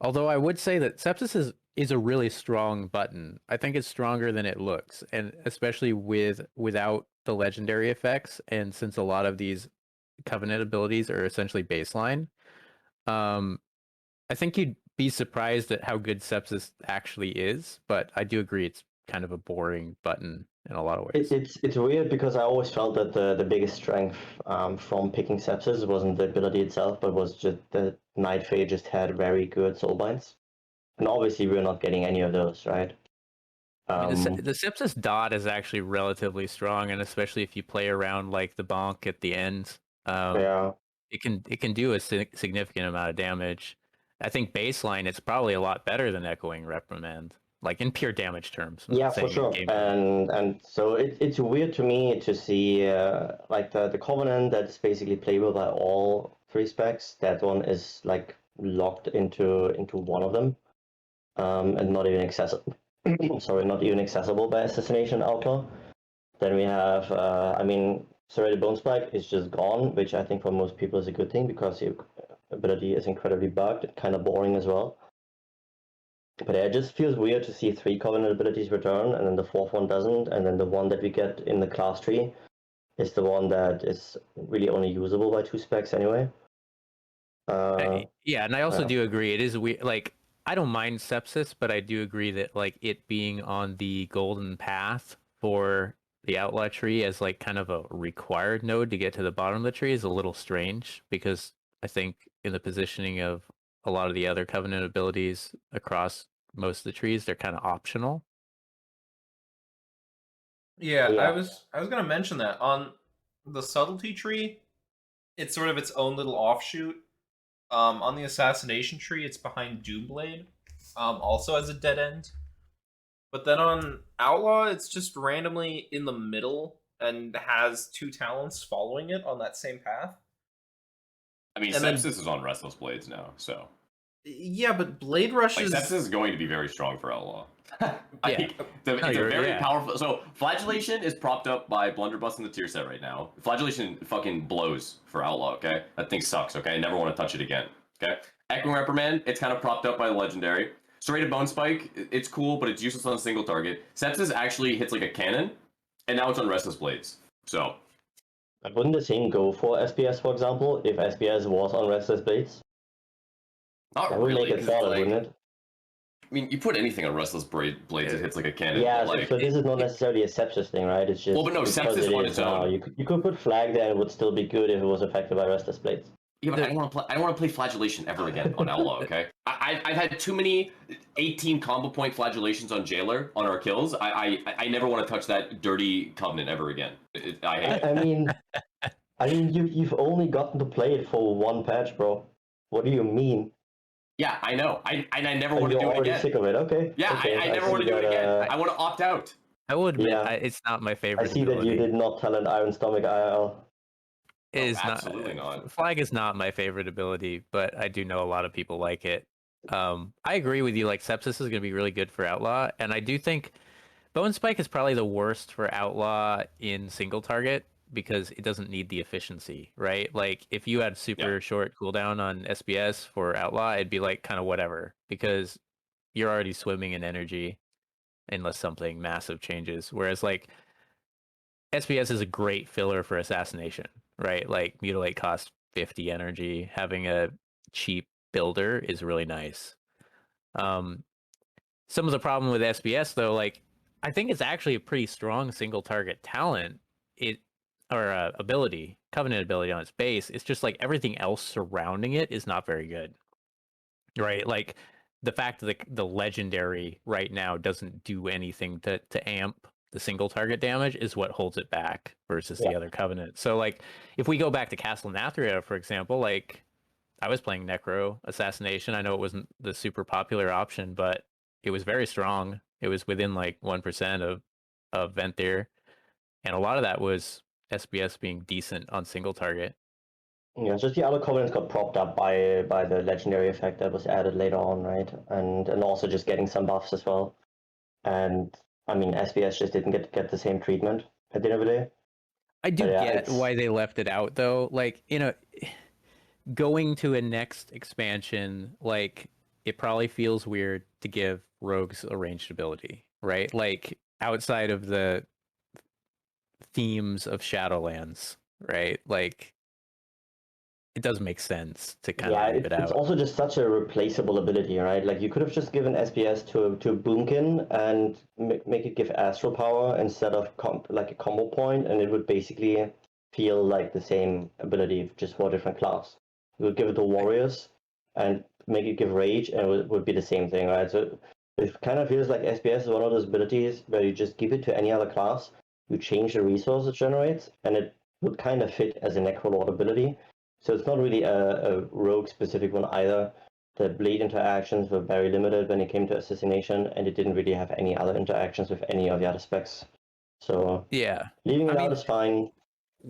Although I would say that Sepsis is a really strong button. I think it's stronger than it looks, and especially without the legendary effects, and since a lot of these Covenant abilities are essentially baseline, I think you'd be surprised at how good Sepsis actually is, but I do agree kind of a boring button in a lot of ways. It's weird because I always felt that the biggest strength from picking Sepsis wasn't the ability itself, but was just that Night Fae just had very good soulbinds. And obviously we're not getting any of those, right? I mean, the Sepsis dot is actually relatively strong, and especially if you play around like the bonk at the end, yeah. it can do a significant amount of damage. I think baseline it's probably a lot better than Echoing Reprimand, like in pure damage terms. I'm Yeah, not for saying in sure. gameplay. And so it's weird to me to see like the Covenant that's basically playable by all three specs. That one is like locked into one of them, and not even accessible. Sorry, not even accessible by Assassination Outlaw. Then we have, I mean, Serrated Bone Spike is just gone, which I think for most people is a good thing because your ability is incredibly bugged and kind of boring as well. But yeah, it just feels weird to see 3 Covenant abilities return, and then the 4th one doesn't, and then the one that we get in the class tree is the one that is really only usable by 2 specs anyway. Yeah, and I also yeah. do agree. It is weird. Like, I don't mind Sepsis, but I do agree that like it being on the golden path for the Outlaw Tree as like kind of a required node to get to the bottom of the tree is a little strange because I think in the positioning of a lot of the other Covenant abilities across most of the trees, they're kind of optional. Yeah, Yeah. I was gonna mention that on the subtlety tree, it's sort of its own little offshoot. On the assassination tree, it's behind Doomblade, also as a dead end. But then on Outlaw, it's just randomly in the middle and has 2 talents following it on that same path. I mean, And then- Sepsis is on Restless Blades now, so Yeah, but Blade Rush like is Sepsis is going to be very strong for Outlaw. It's a you're- very yeah. powerful. So Flagellation is propped up by Blunderbuss in the tier set right now. Flagellation fucking blows for Outlaw. Okay, that thing sucks. Okay, I never want to touch it again. Okay, Echoing Reprimand, it's kind of propped up by the Legendary. Serrated Bone Spike, it's cool, but it's useless on a single target. Sepsis actually hits like a cannon, and now it's on Restless Blades. So Wouldn't the same go for SPS, for example, if SPS was on Restless Blades? not That would really, make it 'cause, solid, like, wouldn't it? I mean, you put anything on Restless Blades, it hits like a cannon. Yeah, but, like, so this is not necessarily a Sepsis thing, right? It's just Well, but no, because Sepsis it on is its own. now. You could put Flag there and it would still be good if it was affected by Restless Blades. Yeah, but I don't want to play Flagellation ever again on Outlaw. Okay, I've had too many 18 combo point Flagellations on Jailer on our kills. I never want to touch that dirty Covenant ever again. I hate it. I mean, you've only gotten to play it for 1 patch, bro. What do you mean? Yeah, I know. I never And want to you're do it already again. sick of it? Okay. Yeah, okay. I never want to do it again. I want to opt out. I will admit Yeah. it's not my favorite. I see that you did not talent Iron Stomach IRL. It is absolutely not. Flag is not my favorite ability, but I do know a lot of people like it. I agree with you. Like Sepsis is going to be really good for Outlaw, and I do think Bone Spike is probably the worst for Outlaw in single target because it doesn't need the efficiency, right? Like if you had super short cooldown on SBS for Outlaw, it'd be like kind of whatever because you're already swimming in energy unless something massive changes. Whereas like SBS is a great filler for assassination, right? Like mutilate costs 50 energy. Having a cheap builder is really nice. Some of the problem with SBS though, like I think it's actually a pretty strong single target talent. Ability, Covenant ability on its base. It's just like everything else surrounding it is not very good, right? Like the fact that the legendary right now doesn't do anything to amp the single target damage is what holds it back versus the other Covenant. So like if we go back to Castle Nathria, for example, like I was playing Necro Assassination. I know it wasn't the super popular option, but it was very strong. It was within like 1% of Venthyr. And a lot of that was SBS being decent on single target. Yeah, just the other Covenants got propped up by the legendary effect that was added later on, right? And also just getting some buffs as well. And I mean, SBS just didn't get the same treatment at the end of the day. I do get why they left it out though. Like, you know, going to a next expansion, like it probably feels weird to give rogues a ranged ability, right? Like outside of the themes of Shadowlands, right? Like it does make sense to kind Yeah, of leave it it's out. also just such a replaceable ability, right? Like you could have just given SBS to Boomkin and make it give astral power instead of like a combo point, and it would basically feel like the same ability, just for a different class. You would give it to warriors and make it give rage, and it would be the same thing, right? So it kind of feels like SBS is one of those abilities where you just give it to any other class, you change the resource it generates, and it would kind of fit as a Necrolord ability. So it's not really a rogue specific one either. The blade interactions were very limited when it came to assassination, and it didn't really have any other interactions with any of the other specs. So Yeah. leaving it I out mean, is fine.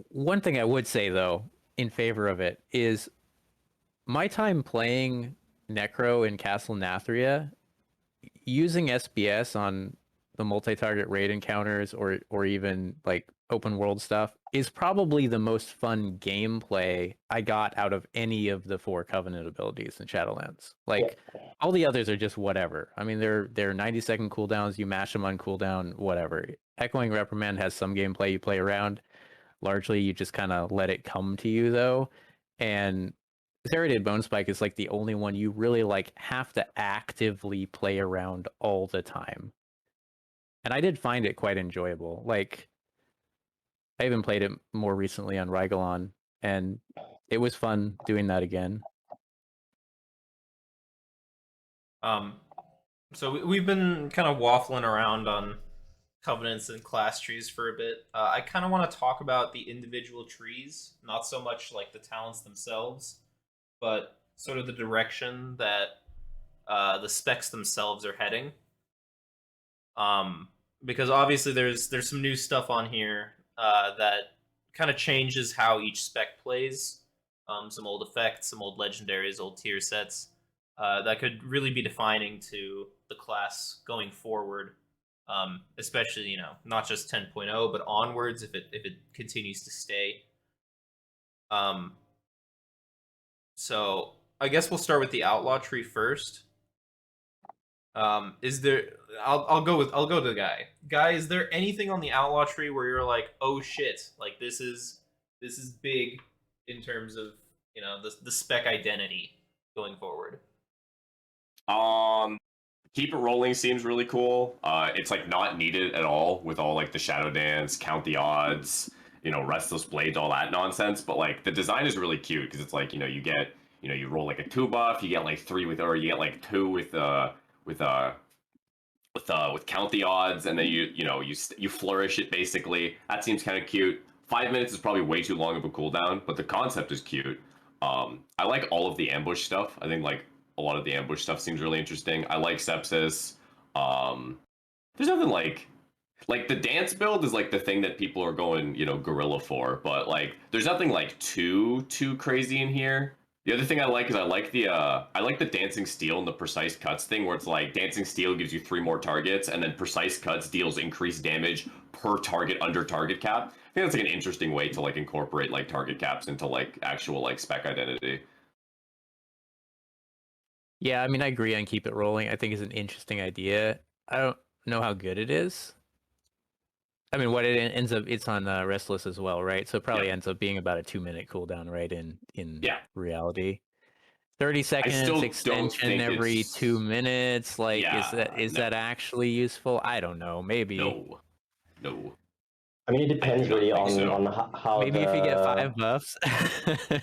one thing I would say though, in favor of it, is my time playing Necro in Castle Nathria, using SBS on the multi-target raid encounters or even like open world stuff is probably the most fun gameplay I got out of any of the 4 Covenant abilities in Shadowlands. Like all the others are just whatever. I mean, they're 90-second cooldowns. You mash them on cooldown, whatever. Echoing Reprimand has some gameplay you play around. Largely, you just kind of let it come to you though, and Serrated Bone Spike is like the only one you really like have to actively play around all the time. And I did find it quite enjoyable. Like I even played it more recently on Rygalon, and it was fun doing that again. So we've been kind of waffling around on covenants and class trees for a bit. I kind of want to talk about the individual trees, not so much like the talents themselves, but sort of the direction that the specs themselves are heading. Because obviously there's some new stuff on here that kind of changes how each spec plays. Some old effects, some old legendaries, old tier sets that could really be defining to the class going forward. Especially, not just 10.0, but onwards if it continues to stay. So I guess we'll start with the Outlaw Tree first. Is there? I'll go to the guy. Guy, is there anything on the Outlaw Tree where you're like, oh shit, like this is big in terms of the spec identity going forward? Keep it rolling seems really cool. It's like not needed at all with all like the shadow dance, count the odds, restless blades, all that nonsense. But like the design is really cute because it's like you get you roll like a 2 buff, you get like 3 with, or you get like 2 with count the odds, and then you flourish it basically. That seems kind of cute. 5 minutes is probably way too long of a cooldown, but the concept is cute. I like all of the ambush stuff. I think like a lot of the ambush stuff seems really interesting. I like sepsis. There's nothing like the dance build is like the thing that people are going gorilla for, but like there's nothing like too crazy in here. The other thing I like is I like the dancing steel and the precise cuts thing, where it's like dancing steel gives you 3 more targets, and then precise cuts deals increased damage per target under target cap. I think that's like an interesting way to like incorporate like target caps into like actual like spec identity. Yeah, I mean, I agree on keep it rolling. I think it's an interesting idea. I don't know how good it is. I mean, what it ends up, it's on Restless as well, right? So it probably ends up being about a 2-minute cooldown, right? In reality, 30 seconds extension every 2 minutes. Like, is that actually useful? I don't know. Maybe. No. I mean, it depends really on how. Maybe if you get 5 buffs.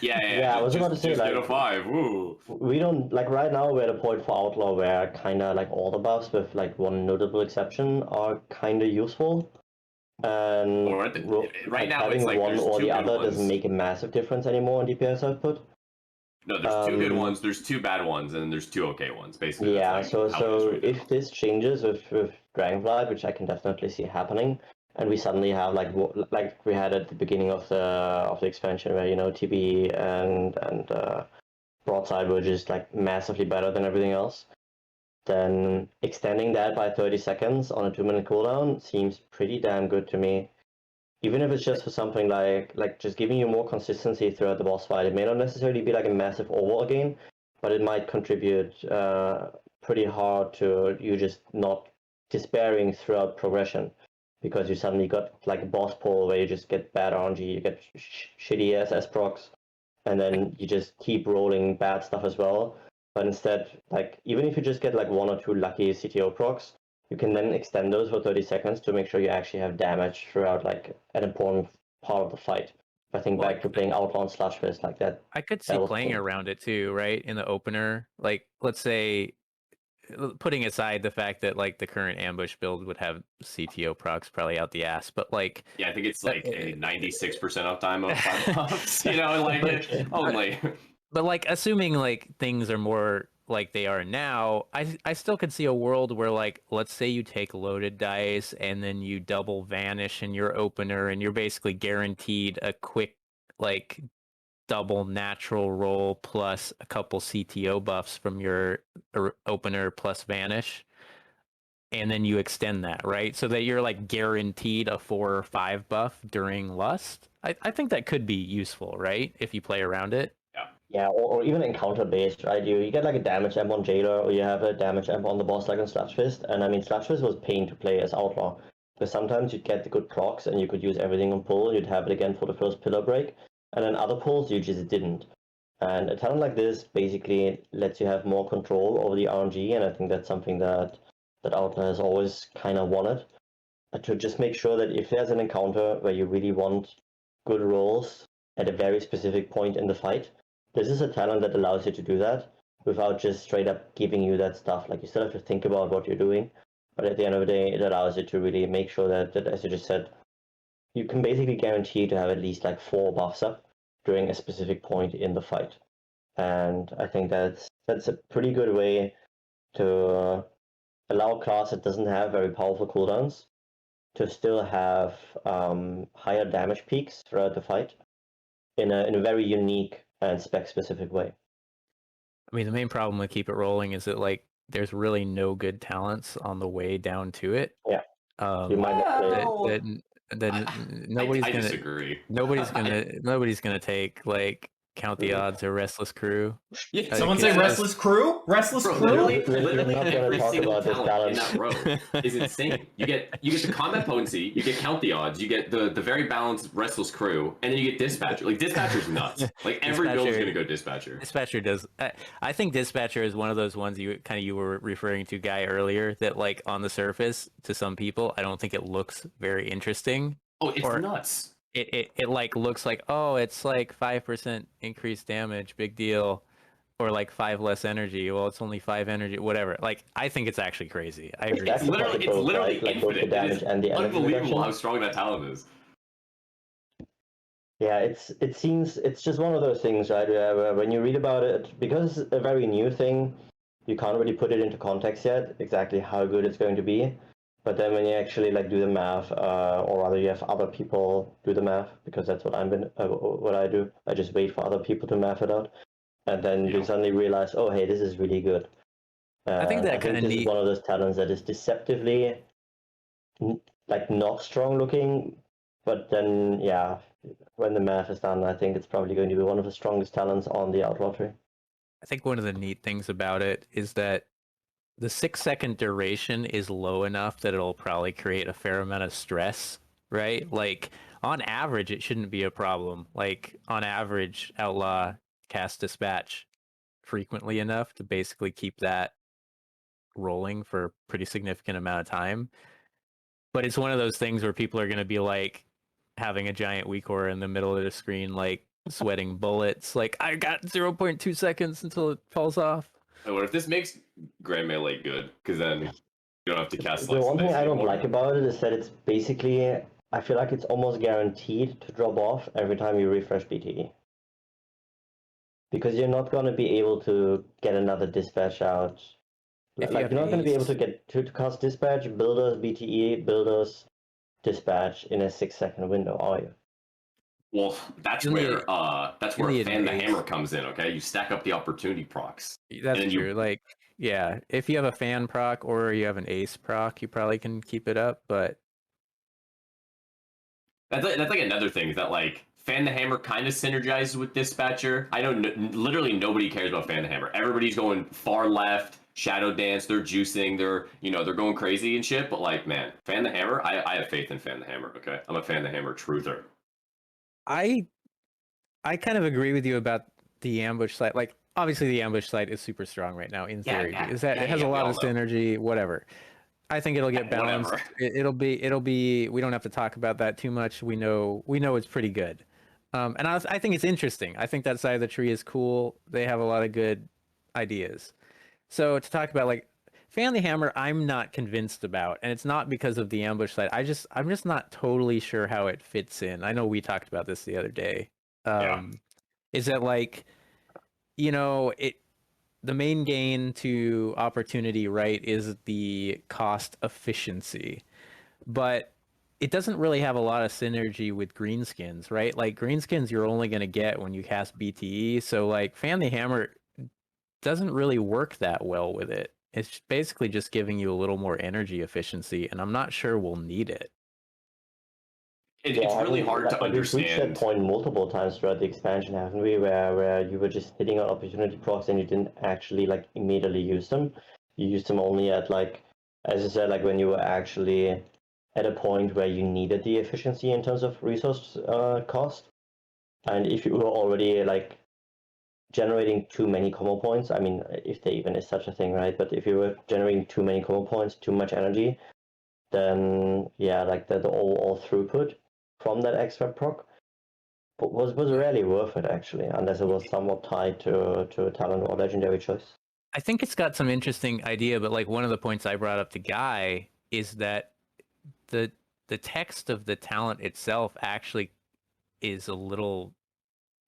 Yeah. I was about to say just like get a 5. Woo. We don't like right now. We're at a point for Outlaw where kind of like all the buffs, with like one notable exception, are kind of useful. And right now, having it's like one or the other doesn't ones. make a massive difference anymore on DPS output. No, there's 2 good ones, there's 2 bad ones, and there's 2 okay ones, basically. Yeah, like so right if this changes with Dragonflight, which I can definitely see happening, and we suddenly have like we had at the beginning of the expansion, where TB and Broadside were just like massively better than everything else, then extending that by 30 seconds on a 2-minute cooldown seems pretty damn good to me. Even if it's just for something like just giving you more consistency throughout the boss fight. It may not necessarily be like a massive overall gain, but it might contribute pretty hard to you just not despairing throughout progression, because you suddenly got like a boss pull where you just get bad RNG, you get shitty SS procs, and then you just keep rolling bad stuff as well. But instead, like even if you just get like 1 or 2 lucky CTO procs, you can then extend those for 30 seconds to make sure you actually have damage throughout like an important part of the fight. If I think back to playing Outlaw and Sludgefist like that. I could see was playing cool. around it too, right? In the opener, like let's say, putting aside the fact that like the current ambush build would have CTO procs probably out the ass, but like Yeah, I think it's like a 96% uptime of 5 buffs, you know, like only. But like assuming like things are more like they are now, I still could see a world where like let's say you take loaded dice and then you double vanish in your opener and you're basically guaranteed a quick like double natural roll plus a couple CTO buffs from your opener plus vanish. And then you extend that, right? So that you're like guaranteed a 4 or 5 buff during Lust. I think that could be useful, right? If you play around it. Yeah, or even encounter based, right? You get like a damage amp on Jailer, or you have a damage amp on the boss like on Sludgefist. And I mean, Sludgefist was pain to play as Outlaw. Because sometimes you'd get the good procs and you could use everything on pull, you'd have it again for the first pillar break. And then other pulls you just didn't. And a talent like this basically lets you have more control over the RNG, and I think that's something that Outlaw has always kind of wanted. To just make sure that if there's an encounter where you really want good rolls at a very specific point in the fight, this is a talent that allows you to do that without just straight up giving you that stuff. Like you still have to think about what you're doing, but at the end of the day, it allows you to really make sure that as you just said, you can basically guarantee to have at least like 4 buffs up during a specific point in the fight. And I think that's a pretty good way to allow a class that doesn't have very powerful cooldowns to still have higher damage peaks throughout the fight in a very unique and spec-specific way. I mean, the main problem with Keep It Rolling is that like there's really no good talents on the way down to it. Yeah. You might nobody's I gonna disagree. nobody's gonna take like Count the Odds or Restless Crew. Yeah, Someone say Restless Crew? Restless Bro, Crew? literally not gonna every talk single about this talent in that balance. row is insane. You get the combat potency, you get Count the Odds, you get the very balanced Restless Crew, and then you get Dispatcher. Like Dispatcher's nuts. Like every build is gonna go Dispatcher. Dispatcher does. I think Dispatcher is one of those ones you were referring to, Guy, earlier. That like on the surface, to some people, I don't think it looks very interesting. Oh, it's nuts. It like looks like, oh, it's like 5% increased damage, big deal, or like 5 less energy. Well, it's only 5 energy, whatever. Like I think it's actually crazy. I agree. It's literally right? Like both the infinite. damage and the energy unbelievable reduction. how strong that talent is. Yeah, it seems it's just one of those things, right? Where when you read about it, because it's a very new thing, you can't really put it into context yet exactly how good it's going to be. But then when you actually like do the math, or rather you have other people do the math, because that's what what I do. I just wait for other people to math it out, and then you suddenly realize, oh hey, this is really good. I think that kind of this is one of those talents that is deceptively like not strong looking, but then when the math is done, I think it's probably going to be one of the strongest talents on the Outlaw Tree. I think one of the neat things about it is that the 6-second duration is low enough that it'll probably create a fair amount of stress, right? Like on average, it shouldn't be a problem. Like on average, Outlaw cast Dispatch frequently enough to basically keep that rolling for a pretty significant amount of time. But it's one of those things where people are going to be like having a giant weak aura in the middle of the screen, like sweating bullets. Like I got 0.2 seconds until it falls off. What if this makes Grand Melee good? Because then you don't have to cast. The one thing I don't like about it is that it's basically, I feel like it's almost guaranteed to drop off every time you refresh BTE. Because you're not going to be able to get another dispatch out. Like you're not going to be able to get to cast dispatch, builders, BTE, builders, dispatch in a 6-second window, are you? Well, that's where Fan the Hammer comes in. Okay, you stack up the opportunity procs. That's true. Like, yeah, if you have a fan proc or you have an ace proc, you probably can keep it up. But that's like another thing is that like Fan the Hammer kind of synergizes with Dispatcher. I know literally nobody cares about Fan the Hammer. Everybody's going far left, Shadow Dance. They're juicing. They're going crazy and shit. But like, man, Fan the Hammer. I have faith in Fan the Hammer. Okay, I'm a Fan the Hammer truther. I I kind of agree with you about the ambush site. Like, obviously, the ambush site is super strong right now in theory. Is that it has a lot of synergy, whatever. I think it'll get balanced. It'll be. We don't have to talk about that too much. We know it's pretty good. And I think it's interesting. I think that side of the tree is cool. They have a lot of good ideas. So to talk about like Fan the Hammer, I'm not convinced about, and it's not because of the ambush site. I'm just not totally sure how it fits in. I know we talked about this the other day. Is that like, the main gain to opportunity, right, is the cost efficiency, but it doesn't really have a lot of synergy with greenskins, right? Like greenskins you're only going to get when you cast BTE, so like Fan the Hammer doesn't really work that well with it. It's basically just giving you a little more energy efficiency, and I'm not sure we'll need it. It's really hard to understand. We've reached that point multiple times throughout the expansion, haven't we? Where you were just hitting on opportunity procs and you didn't actually like immediately use them. You used them only at like, as I said, like when you were actually at a point where you needed the efficiency in terms of resource cost. And if you were already like generating too many combo points, I mean, if there even is such a thing, right? But if you were generating too many combo points, too much energy, then yeah, like the all throughput from that extra proc was rarely worth it, actually, unless it was somewhat tied to a talent or legendary choice. I think it's got some interesting idea, but like one of the points I brought up to Guy is that the text of the talent itself actually is a little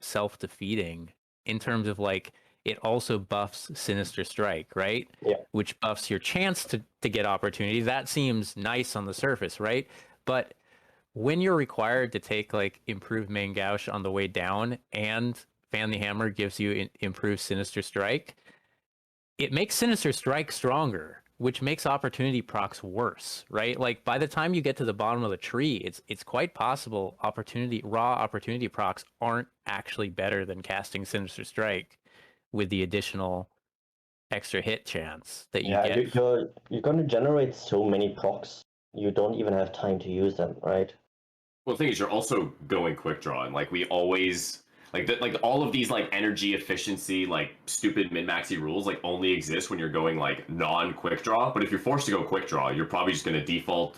self-defeating in terms of like it also buffs Sinister Strike, right? Yeah. Which buffs your chance to get opportunity. That seems nice on the surface, right? But when you're required to take like improved main gouge on the way down and Fan the Hammer gives you improved Sinister Strike, it makes Sinister Strike stronger, which makes opportunity procs worse, right? Like by the time you get to the bottom of the tree, it's quite possible raw opportunity procs aren't actually better than casting Sinister Strike with the additional extra hit chance that you get. You're going to generate so many procs, you don't even have time to use them, right? Well, the thing is, you're also going quick draw, and like we always like all of these like energy efficiency, like stupid min-maxy rules, like only exist when you're going like non-quick draw. But if you're forced to go quick draw, you're probably just going to default,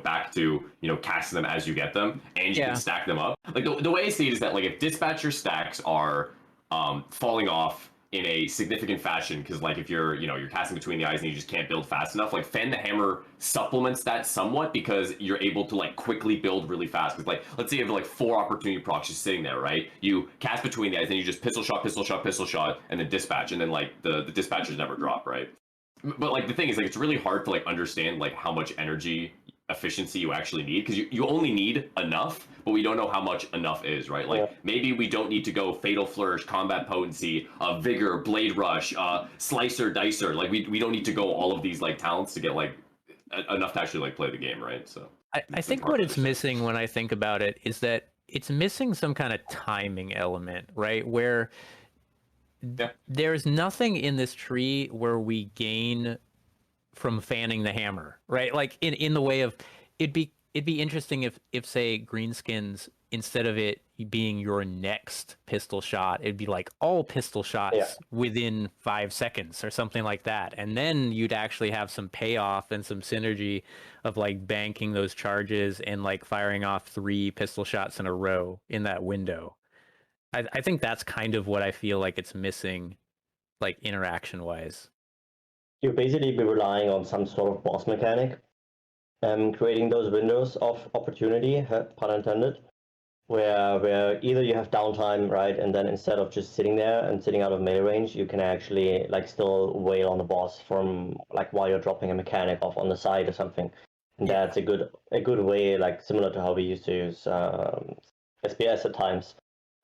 back to casting them as you get them, and you can stack them up. Like the way I see it is that like if dispatcher stacks are falling off in a significant fashion, because like if you're casting between the eyes and you just can't build fast enough, like Fan the Hammer supplements that somewhat because you're able to like quickly build really fast. Because like let's say you have like 4 opportunity procs just sitting there, right? You cast between the eyes and you just pistol shot, and then dispatch, and then like the dispatchers never drop, right? But like the thing is like it's really hard to like understand like how much energy efficiency you actually need, because you only need enough, but we don't know how much enough is, right? Like maybe we don't need to go Fatal Flourish, Combat Potency, Vigor, Blade Rush, Slicer, Dicer. Like we don't need to go all of these like talents to get like enough to actually like play the game, right? So I think what it's missing when I think about it is that it's missing some kind of timing element, right? Where there's nothing in this tree where we gain from fanning the hammer, right? Like in the way of it'd be interesting if say greenskins, instead of it being your next pistol shot, it'd be like all pistol shots within 5 seconds or something like that, and then you'd actually have some payoff and some synergy of like banking those charges and like firing off 3 pistol shots in a row in that window. I think that's kind of what I feel like it's missing, like interaction wise. You'll basically be relying on some sort of boss mechanic, creating those windows of opportunity, pun intended, where either you have downtime, right, and then instead of just sitting there and sitting out of melee range, you can actually like still wail on the boss from like while you're dropping a mechanic off on the side or something. And that's a good way, like similar to how we used to use SBS at times,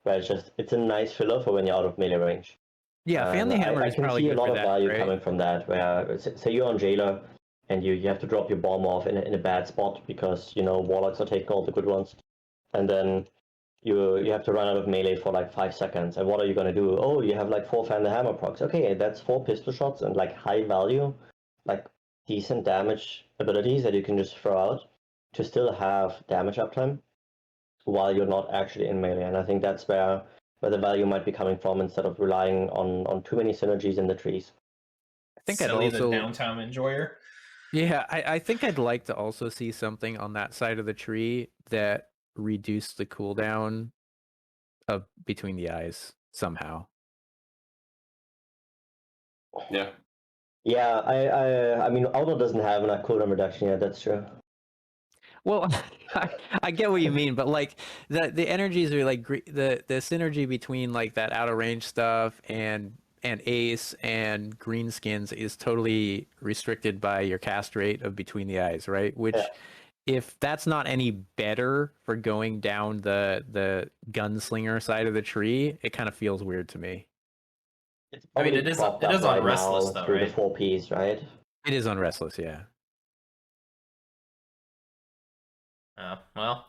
where it's a nice filler for when you're out of melee range. Yeah, Fan the Hammer is probably good for that. I can see a lot of value coming from that, where say you're on Jailer and you have to drop your bomb off in a bad spot because Warlocks are taking all the good ones, and then you have to run out of melee for like 5 seconds, and what are you going to do? Oh, you have like 4 Fan the Hammer procs. Okay, that's 4 pistol shots and like high value, like decent damage abilities that you can just throw out to still have damage uptime while you're not actually in melee. And I think that's where where the value might be coming from instead of relying on too many synergies in the trees. I think I'd Selly, the also downtown enjoyer. Yeah, I think I'd like to also see something on that side of the tree that reduced the cooldown of between the eyes somehow. Yeah. Yeah, I mean, Outlaw doesn't have an cooldown reduction yet. That's true. Well, I get what you mean, but like the energies are like the synergy between like that out of range stuff and Ace and Greenskins is totally restricted by your cast rate of between the eyes, right? Which Yeah. if that's not any better for going down the gunslinger side of the tree, it kind of feels weird to me. It's I mean, probably it propped is up on right Restless now though, through right? the 4Ps, right? It is on Restless, yeah. Well,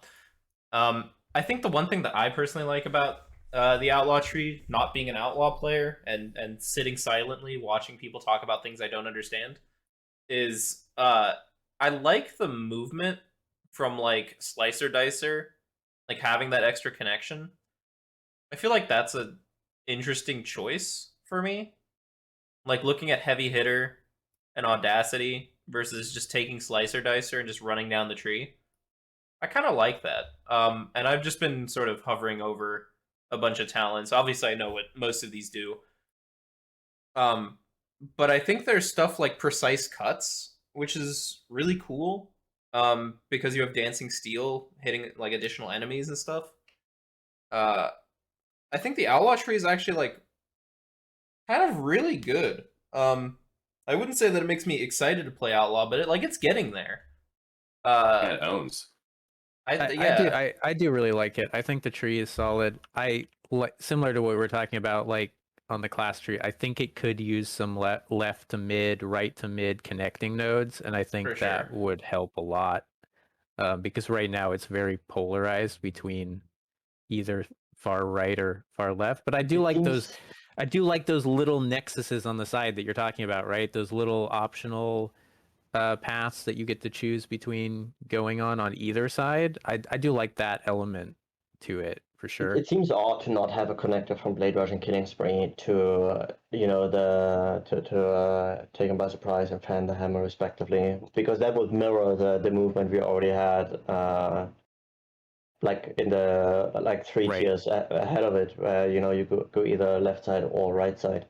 I think the one thing that I personally like about the Outlaw Tree, not being an Outlaw player and sitting silently watching people talk about things I don't understand, is I like the movement from like Slicer Dicer, like having that extra connection. I feel like that's a interesting choice for me. Like looking at Heavy Hitter and Audacity versus just taking Slicer Dicer and just running down the tree. I kind of like that. And I've just been sort of hovering over a bunch of talents. Obviously, I know what most of these do. Um, but I think there's stuff like Precise Cuts, which is really cool. Because you have Dancing Steel hitting like additional enemies and stuff. Uh, I think the Outlaw Tree is actually like kind of really good. I wouldn't say that it makes me excited to play Outlaw, but it's getting there. Yeah, it owns. I do really like it. I think the tree is solid. I like similar to what we were talking about, like on the class tree. I think it could use some left to mid, right to mid connecting nodes, and I think For that sure. would help a lot. Because right now it's very polarized between either far right or far left. But I do It like those. seems I do like those little nexuses on the side that you're talking about, right? Those little optional paths that you get to choose between going on either side. I do like that element to it for sure. it seems odd to not have a connector from Blade Rush and Killing Spree to Take 'Em by Surprise and Fan the Hammer respectively, because that would mirror the movement we already had like in the like three Right. tiers ahead of it, where you go either left side or right side.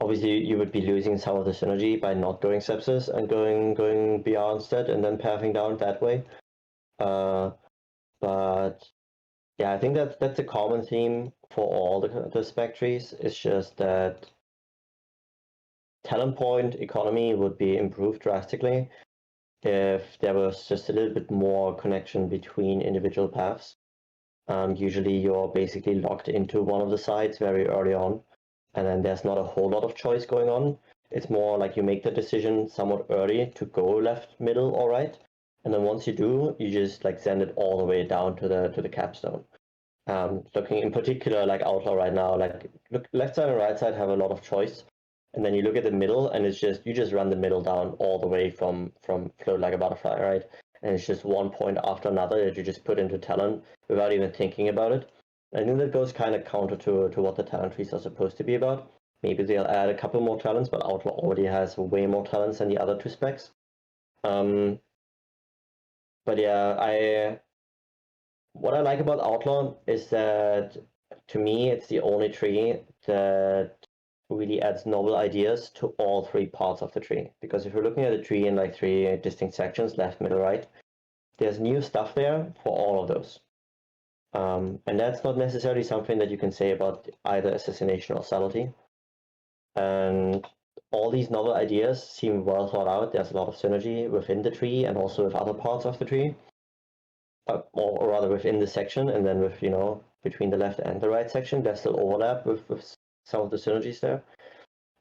Obviously, you would be losing some of the synergy by not going sepsis and going beyond that and then pathing down that way. But yeah, I think that's a common theme for all the spec trees. It's just that talent point economy would be improved drastically if there was just a little bit more connection between individual paths. Usually you're basically locked into one of the sides very early on, and then there's not a whole lot of choice going on. It's more like you make the decision somewhat early to go left, middle, or right, and then once you do, you just like send it all the way down to the capstone. Looking in particular like Outlaw right now, like look left side and right side have a lot of choice, and then you look at the middle, and it's just you just run the middle down all the way from Float Like a Butterfly, right? And it's just one point after another that you just put into talent without even thinking about it. I think that goes kind of counter to what the talent trees are supposed to be about. Maybe they'll add a couple more talents, but Outlaw already has way more talents than the other two specs. But yeah, what I like about Outlaw is that to me it's the only tree that really adds novel ideas to all three parts of the tree. Because if you're looking at the tree in like three distinct sections, left, middle, right, there's new stuff there for all of those. And that's not necessarily something that you can say about either assassination or subtlety. And all these novel ideas seem well thought out. There's a lot of synergy within the tree and also with other parts of the tree. Or rather within the section, and then with, between the left and the right section, there's still overlap with some of the synergies there.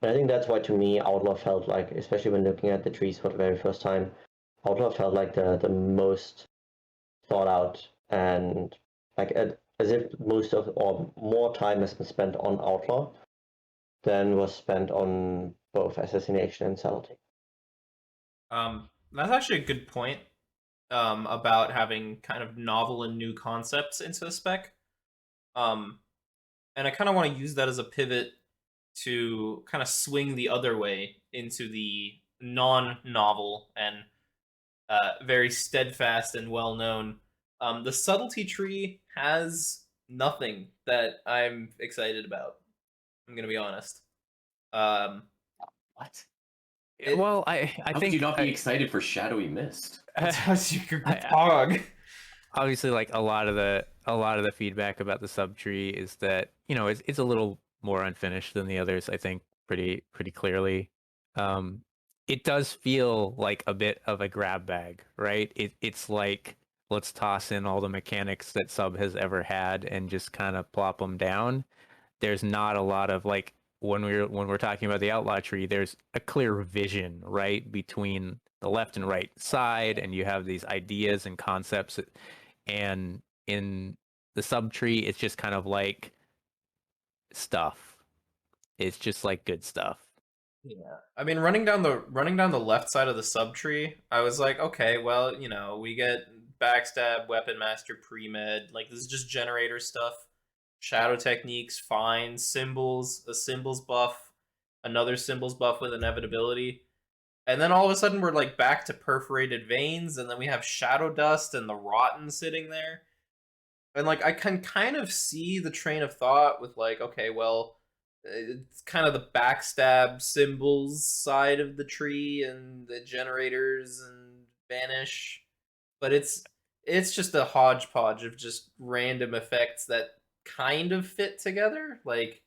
And I think that's why, to me, Outlaw felt like, especially when looking at the trees for the very first time, Outlaw felt like the most thought out, and like as if most of or more time has been spent on Outlaw than was spent on both assassination and subtlety. That's actually a good point. About having kind of novel and new concepts into the spec. And I kind of want to use that as a pivot to kind of swing the other way into the non-novel and very steadfast and well-known. The subtlety tree has nothing that I'm excited about. I'm gonna be honest. What? Well, I How think could you not be excited for Shadowy Mist? Because you could I- pog. obviously like a lot of the feedback about the subtree is that it's a little more unfinished than the others. I think pretty clearly. Um, it does feel like a bit of a grab bag, right? It's like let's toss in all the mechanics that sub has ever had and just kind of plop them down. There's not a lot of like when we're talking about the outlaw tree, there's a clear vision, right, between the left and right side, and you have these ideas and concepts. And in the subtree, it's just kind of like stuff. It's just like good stuff. Yeah, I mean, running down the left side of the subtree, I was like, okay, well, we get backstab, weapon master, pre-med, like this is just generator stuff. Shadow techniques, fine. Symbols, a symbols buff, another symbols buff with inevitability. And then all of a sudden we're like back to perforated veins, and then we have shadow dust and the rotten sitting there. And like I can kind of see the train of thought with like, okay, well, it's kind of the backstab symbols side of the tree and the generators and vanish. But it's just a hodgepodge of just random effects that kind of fit together. Like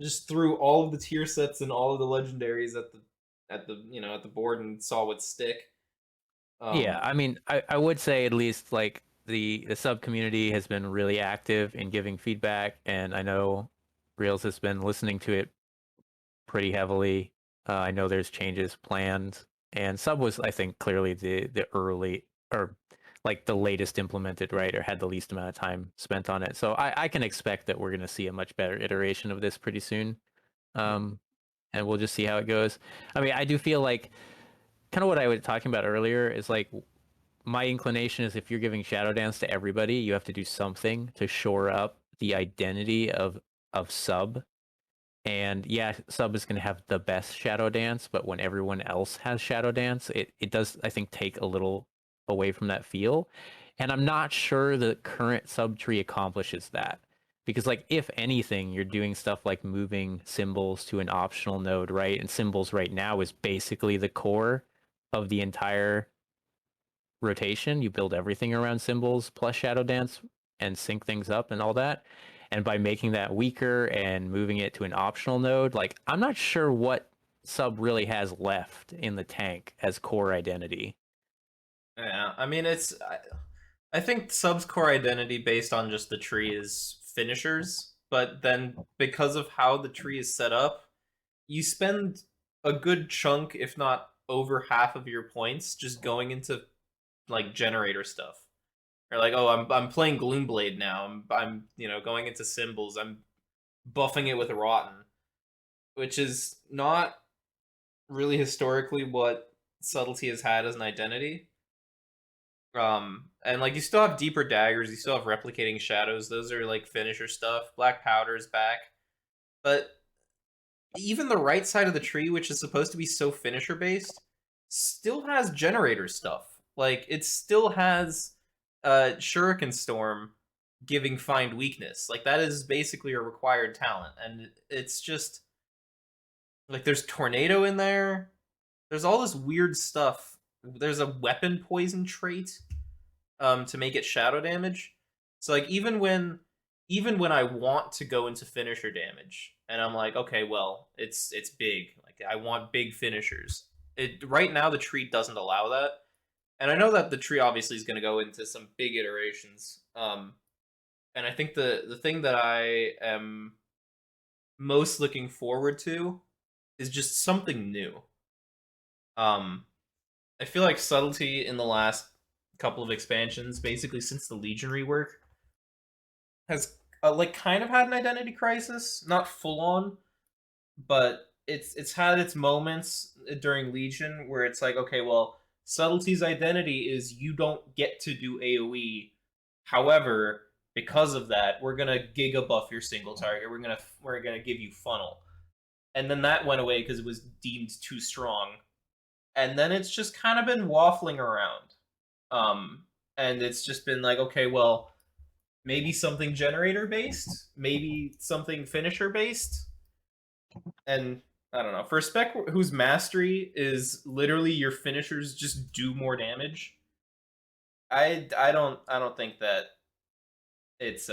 just threw all of the tier sets and all of the legendaries at the board and saw what stick. Yeah, I mean, I would say at least like the sub community has been really active in giving feedback, and I know Reels has been listening to it pretty heavily. I know there's changes planned, and sub was, I think, clearly the early or like the latest implemented, right, or had the least amount of time spent on it. So I can expect that we're going to see a much better iteration of this pretty soon, and we'll just see how it goes. I mean, I do feel like kind of what I was talking about earlier is like my inclination is if you're giving Shadow Dance to everybody, you have to do something to shore up the identity of sub. And yeah, sub is going to have the best Shadow Dance, but when everyone else has Shadow Dance, it does, I think, take a little away from that feel. And I'm not sure the current sub tree accomplishes that. Because like if anything, you're doing stuff like moving symbols to an optional node, right? And symbols right now is basically the core of the entire rotation. You build everything around symbols plus Shadow Dance and sync things up and all that. And by making that weaker and moving it to an optional node, like I'm not sure what sub really has left in the tank as core identity. Yeah, I mean I think sub's core identity based on just the tree is finishers, but then because of how the tree is set up, you spend a good chunk, if not over half of your points, just going into like generator stuff. Or like, oh, I'm playing Gloomblade now. I'm going into symbols. I'm buffing it with Rotten, which is not really historically what subtlety has had as an identity. And like you still have deeper daggers, you still have replicating shadows. Those are like finisher stuff. Black powder is back, but even the right side of the tree, which is supposed to be so finisher based, still has generator stuff. Like it still has Shuriken Storm giving find weakness. Like that is basically a required talent, and it's just like there's tornado in there. There's all this weird stuff. There's a weapon poison trait to make it shadow damage. So like even when I want to go into finisher damage and I'm like, okay, well, it's big. Like I want big finishers. It right now the tree doesn't allow that. And I know that the tree obviously is going to go into some big iterations. And I think the thing that I am most looking forward to is just something new. I feel like subtlety in the last couple of expansions, basically since the Legion rework, has like kind of had an identity crisis. Not full on, but it's had its moments during Legion where it's like, okay, well, subtlety's identity is you don't get to do AoE. However, because of that, we're gonna giga buff your single target. We're gonna give you funnel, and then that went away because it was deemed too strong. And then it's just kind of been waffling around, and it's just been like, okay, well, maybe something generator based, maybe something finisher based, and I don't know. For a spec whose mastery is literally your finishers just do more damage, I don't think that it's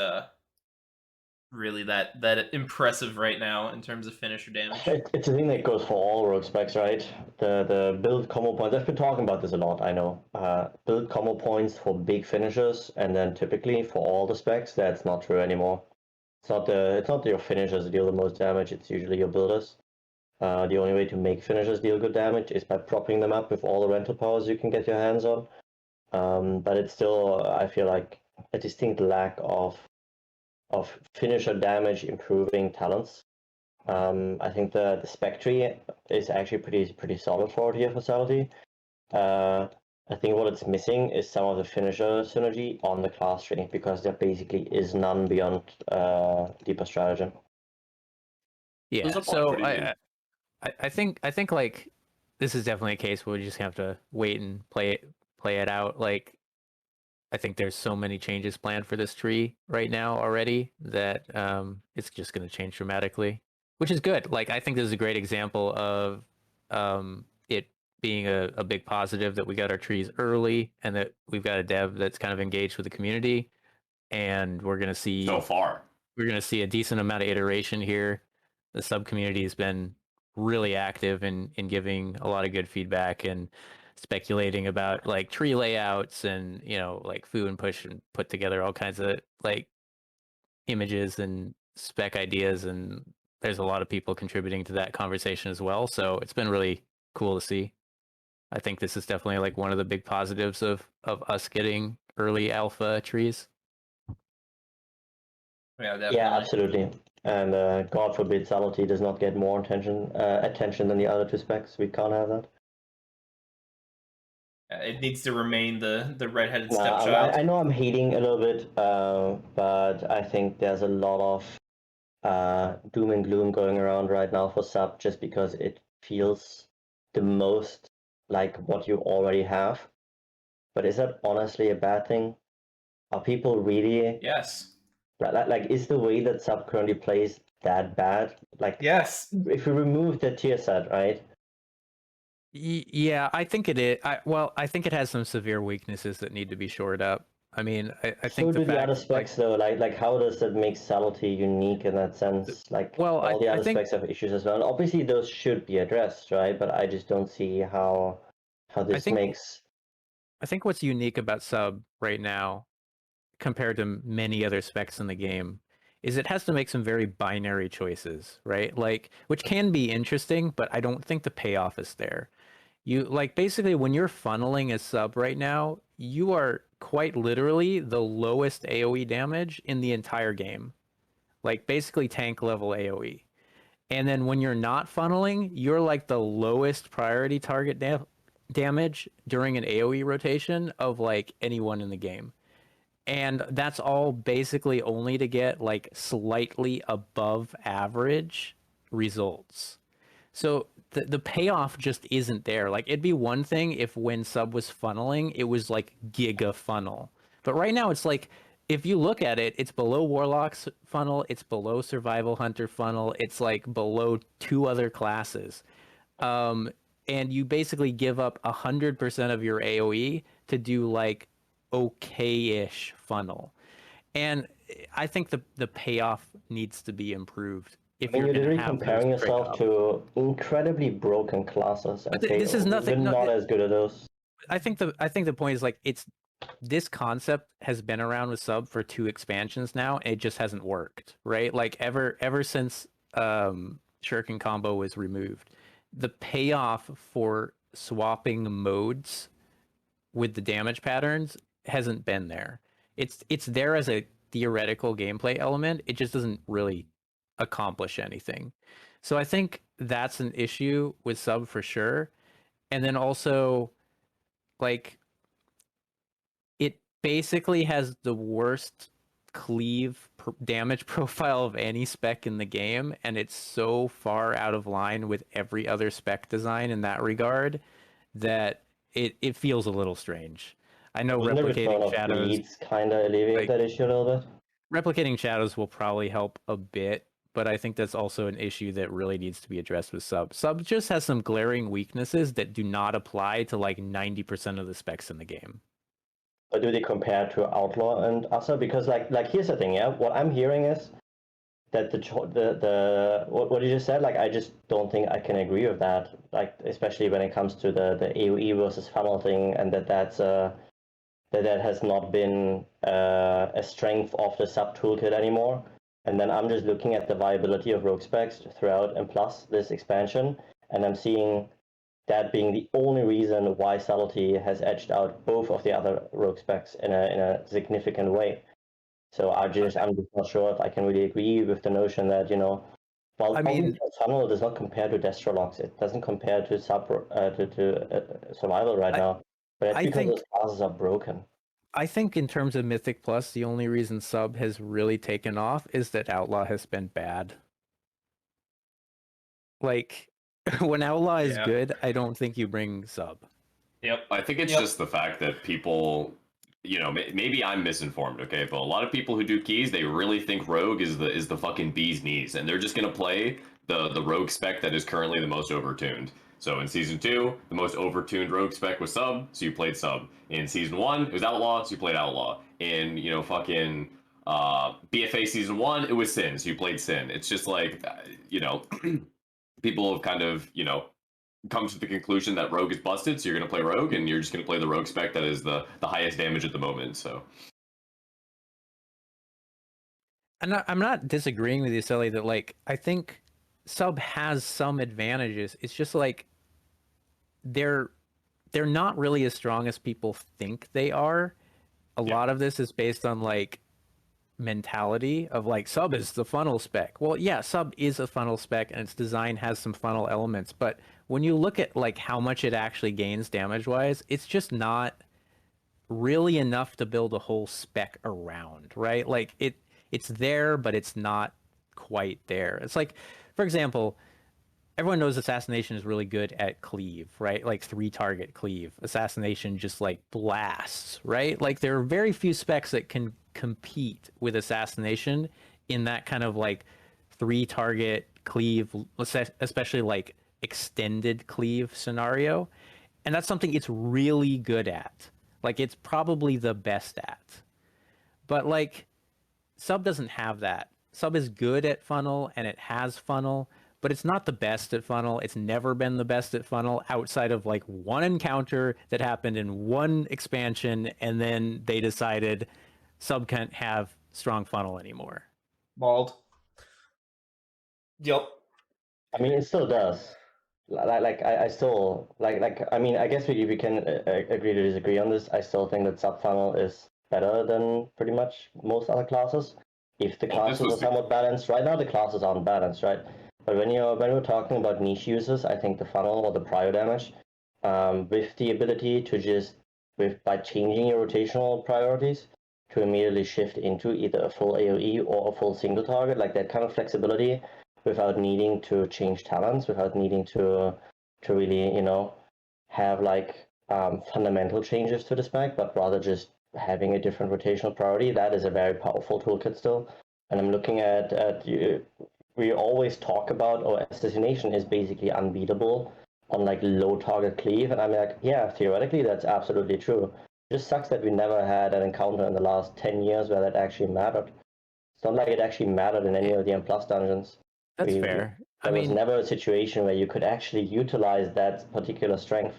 really that impressive right now in terms of finisher damage. It's a thing that goes for all rogue specs, right? The build combo points. I've been talking about this a lot. I know. Build combo points for big finishers, and then typically for all the specs, that's not true anymore. It's not your finishers that deal the most damage. It's usually your builders. The only way to make finishers deal good damage is by propping them up with all the rental powers you can get your hands on. But it's still, I feel like, a distinct lack of finisher damage improving talents. I think the spec tree is actually pretty solid for it here for subtlety. I think what it's missing is some of the finisher synergy on the class tree, because there basically is none beyond deeper stratagem. Yeah, There's a so bunch, what do you mean? I think like this is definitely a case where we just have to wait and play it out. Like, I think there's so many changes planned for this tree right now already that it's just going to change dramatically, which is good. Like, I think this is a great example of it being a big positive that we got our trees early and that we've got a dev that's kind of engaged with the community, and we're going to see So far. a decent amount of iteration here. The sub community has been really active in giving a lot of good feedback and speculating about like tree layouts and, you know, like Foo and Push and put together all kinds of like images and spec ideas, and there's a lot of people contributing to that conversation as well. So it's been really cool to see. I think this is definitely like one of the big positives of us getting early alpha trees. Yeah, definitely. Yeah, absolutely. And God forbid subtlety does not get more attention than the other two specs. We can't have that. It needs to remain the redheaded Nah, stepchild. I know I'm hating a little bit, but I think there's a lot of doom and gloom going around right now for sub, just because it feels the most like what you already have. But is that honestly a bad thing? Are people really Yes. like, is the way that sub currently plays that bad? Like, Yes. if we remove the tier set, right? Yeah, I think it is. I think it has some severe weaknesses that need to be shored up. I mean, I think So the do the fact, other specs though. Like how does that make subtlety unique in that sense? Like well, all the I other think specs have issues as well. And obviously those should be addressed, right? But I just don't see how this think makes. I think what's unique about sub right now compared to many other specs in the game is it has to make some very binary choices, right? Like, which can be interesting, but I don't think the payoff is there. You like basically when you're funneling a sub right now, you are quite literally the lowest AoE damage in the entire game. Like basically tank level AoE. And then when you're not funneling, you're like the lowest priority target damage during an AoE rotation of like anyone in the game. And that's all basically only to get like slightly above average results. So the payoff just isn't there. Like, it'd be one thing if when sub was funneling, it was like giga funnel. But right now it's like, if you look at it, it's below Warlock's funnel, it's below Survival Hunter funnel, it's like below two other classes. And you basically give up 100% of your AoE to do like okay-ish funnel. And I think the payoff needs to be improved I if mean, you're you're going to literally have those comparing yourself trade-offs. to incredibly broken classes, and This is we're nothing. No, not as good at those. I think the point is like this concept has been around with sub for 2 expansions now. And it just hasn't worked, right? Like ever since Shuriken combo was removed, the payoff for swapping modes with the damage patterns hasn't been there. It's there as a theoretical gameplay element. It just doesn't really accomplish anything. So I think that's an issue with sub for sure. And then also, like, it basically has the worst cleave damage profile of any spec in the game, and it's so far out of line with every other spec design in that regard that it feels a little strange. I know Wouldn't the return replicating of shadows, bleeds kind of alleviate like, that issue a little bit? replicating shadows will probably help a bit, but I think that's also an issue that really needs to be addressed with sub. Sub just has some glaring weaknesses that do not apply to like 90% of the specs in the game. But do they compare to Outlaw and Asa? Because like here's the thing, yeah. What I'm hearing is that the what you just said, like I just don't think I can agree with that. Like especially when it comes to the AOE versus funnel thing, and that has not been a strength of the sub toolkit anymore. And then I'm just looking at the viability of rogue specs throughout and plus this expansion, and I'm seeing that being the only reason why subtlety has edged out both of the other rogue specs in a significant way. So I'm just not sure if I can really agree with the notion that, you know, while I mean, funnel does not compare to Destrolox, it doesn't compare to survival right now. But it's because those classes are broken. I think in terms of Mythic Plus, the only reason sub has really taken off is that Outlaw has been bad. Like, when Outlaw is good, I don't think you bring sub. Yep. I think it's just the fact that people, you know, maybe I'm misinformed, okay? But a lot of people who do keys, they really think Rogue is the fucking bee's knees, and they're just gonna play the Rogue spec that is currently the most overtuned. So in Season 2, the most overtuned Rogue spec was Sub, so you played Sub. In Season 1, it was Outlaw, so you played Outlaw. In, you know, fucking BFA Season 1, it was Sin, so you played Sin. It's just like, you know, people have kind of, you know, come to the conclusion that Rogue is busted, so you're going to play Rogue, and you're just going to play the Rogue spec that is the highest damage at the moment, so... I'm not disagreeing with you, Sully, that, like, I think sub has some advantages. It's just, like, they're not really as strong as people think they are. A lot of this is based on, like, mentality of, like, sub is the funnel spec. Well, yeah, sub is a funnel spec, and its design has some funnel elements, but when you look at, like, how much it actually gains damage-wise, it's just not really enough to build a whole spec around, right? Like, it's there, but it's not quite there. It's like, for example, everyone knows assassination is really good at cleave, right? Like 3-target cleave. Assassination just like blasts, right? Like there are very few specs that can compete with assassination in that kind of like 3-target cleave, especially like extended cleave scenario. And that's something it's really good at. Like it's probably the best at. But like sub doesn't have that. Sub is good at funnel and it has funnel, but it's not the best at funnel. It's never been the best at funnel outside of like one encounter that happened in one expansion, and then they decided sub can't have strong funnel anymore. Bald. Yep. I mean, it still does. I still I mean, I guess we can agree to disagree on this. I still think that sub funnel is better than pretty much most other classes. If the classes are somewhat balanced, right now the classes aren't balanced, right? But when we're talking about niche users, I think the funnel or the prio damage, with the ability to just by changing your rotational priorities to immediately shift into either a full AOE or a full single target, like that kind of flexibility, without needing to change talents, without needing to really, you know, have like fundamental changes to the spec, but rather just having a different rotational priority. That is a very powerful toolkit still. And I'm looking at we always talk about, oh, assassination is basically unbeatable on like low target cleave, and I'm like, yeah, theoretically that's absolutely true. It just sucks that we never had an encounter in the last 10 years where that actually mattered. It's not like it actually mattered in any of the M+ dungeons. That's fair. There was never a situation where you could actually utilize that particular strength.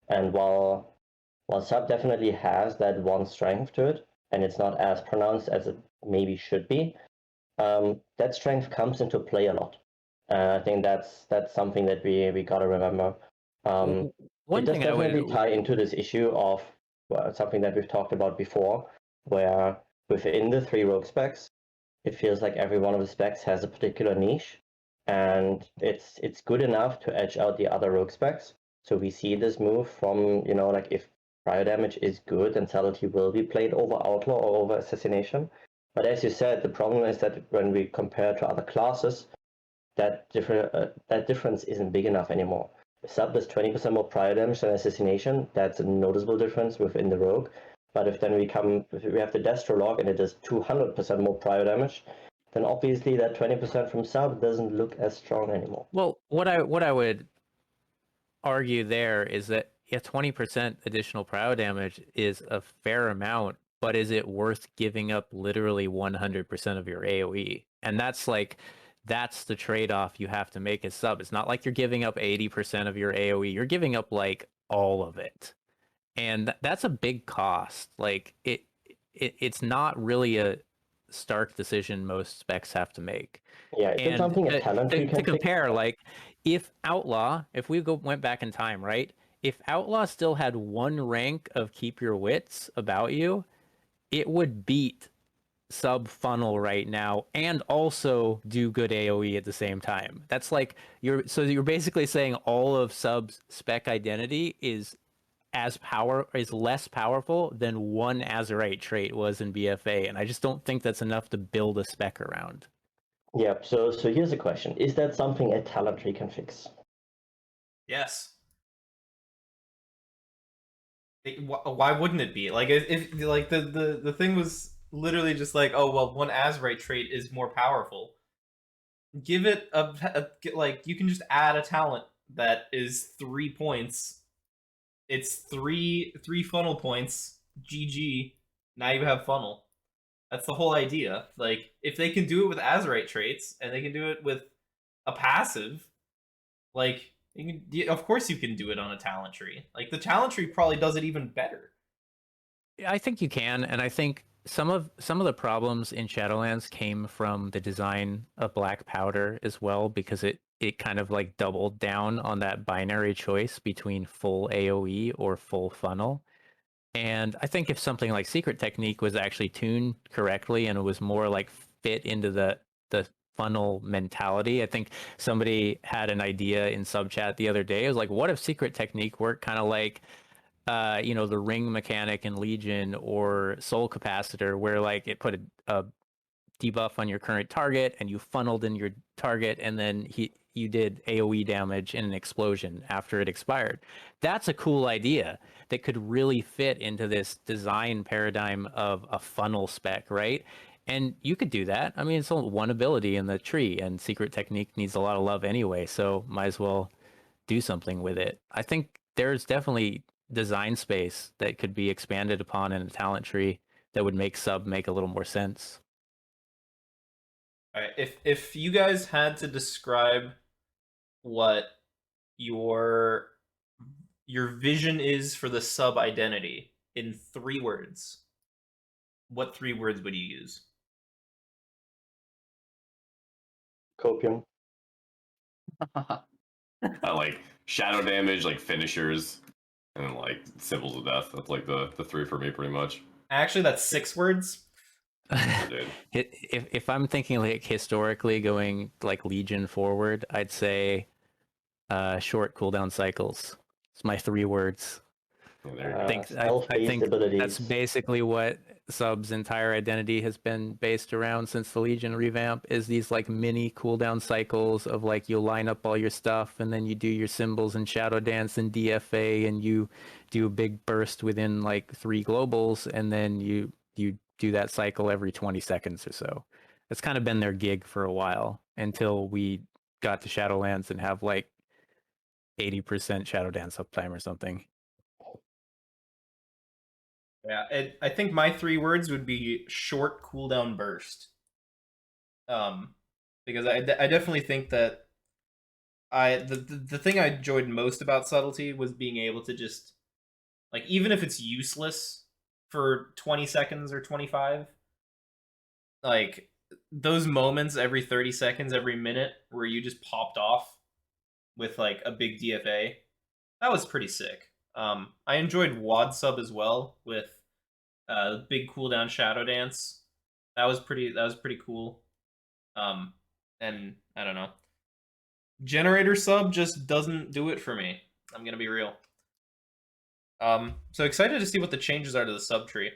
And while sub definitely has that one strength to it, and it's not as pronounced as it maybe should be, that strength comes into play a lot. I think that's something that we gotta remember. One it does thing definitely tie into this issue of something that we've talked about before, where within the 3 rogue specs, it feels like every one of the specs has a particular niche, and it's good enough to edge out the other rogue specs. So we see this move from, you know, like if prio damage is good, then subtlety will be played over Outlaw or over Assassination. But as you said, the problem is that when we compare to other classes, that difference isn't big enough anymore. Sub is 20% more prior damage than assassination. That's a noticeable difference within the rogue. But if we have the Destrolog and it is 200% more prior damage, then obviously that 20% from sub doesn't look as strong anymore. Well, what I would argue there is that 20% additional prior damage is a fair amount, but is it worth giving up literally 100% of your AoE? And that's the trade-off you have to make as sub. It's not like you're giving up 80% of your AoE. You're giving up like all of it. And that's a big cost. Like it's not really a stark decision most specs have to make. Yeah, it's something a talent to compare, like if we went back in time, right? If Outlaw still had one rank of keep your wits about you, it would beat sub funnel right now and also do good AoE at the same time. That's like you're basically saying all of sub's spec identity is less powerful than one Azerite trait was in BFA, and I just don't think that's enough to build a spec around. Yeah, so here's a question. Is that something a talent tree can fix? Yes. Why wouldn't it be? Like, if like the thing was literally just like, oh, well, one Azerite trait is more powerful. Give it like, you can just add a talent that is 3 points. It's three funnel points. GG. Now you have funnel. That's the whole idea. Like, if they can do it with Azerite traits and they can do it with a passive, like, of course you can do it on a talent tree. Like, the talent tree probably does it even better. I think you can, and I think some of the problems in Shadowlands came from the design of Black Powder as well, because it kind of like doubled down on that binary choice between full AoE or full funnel. And I think if something like Secret Technique was actually tuned correctly and it was more like fit into the funnel mentality, I think somebody had an idea in sub chat the other day. It was like, what if Secret Technique worked kind of like the ring mechanic in Legion or Soul Capacitor, where like it put a debuff on your current target and you funneled in your target, and then you did AoE damage in an explosion after it expired. That's a cool idea that could really fit into this design paradigm of a funnel spec, right? And you could do that. I mean, it's only one ability in the tree, and Secret Technique needs a lot of love anyway, so might as well do something with it. I think there's definitely design space that could be expanded upon in a talent tree that would make sub make a little more sense. All right, if you guys had to describe what your vision is for the sub identity in 3 words, what 3 words would you use? Copium. I like shadow damage, like finishers, and like symbols of death. That's like the 3 for me, pretty much. Actually, that's 6 words. Dude. If I'm thinking like historically going like Legion forward, I'd say short cooldown cycles. It's my 3 words. I think that's basically what sub's entire identity has been based around since the Legion revamp, is these like mini cooldown cycles of like, you'll line up all your stuff and then you do your symbols and shadow dance and DFA, and you do a big burst within like 3 globals, and then you do that cycle every 20 seconds or so. It's kind of been their gig for a while, until we got to Shadowlands and have like 80% shadow dance uptime or something. Yeah, I think my 3 words would be short cooldown burst. Because I definitely think that the thing I enjoyed most about subtlety was being able to just, like, even if it's useless for 20 seconds or 25, like, those moments every 30 seconds, every minute, where you just popped off with like a big DFA, that was pretty sick. I enjoyed WAD sub as well, with big cooldown shadow dance. That was pretty cool. And I don't know. Generator sub just doesn't do it for me. I'm gonna be real. So excited to see what the changes are to the sub tree.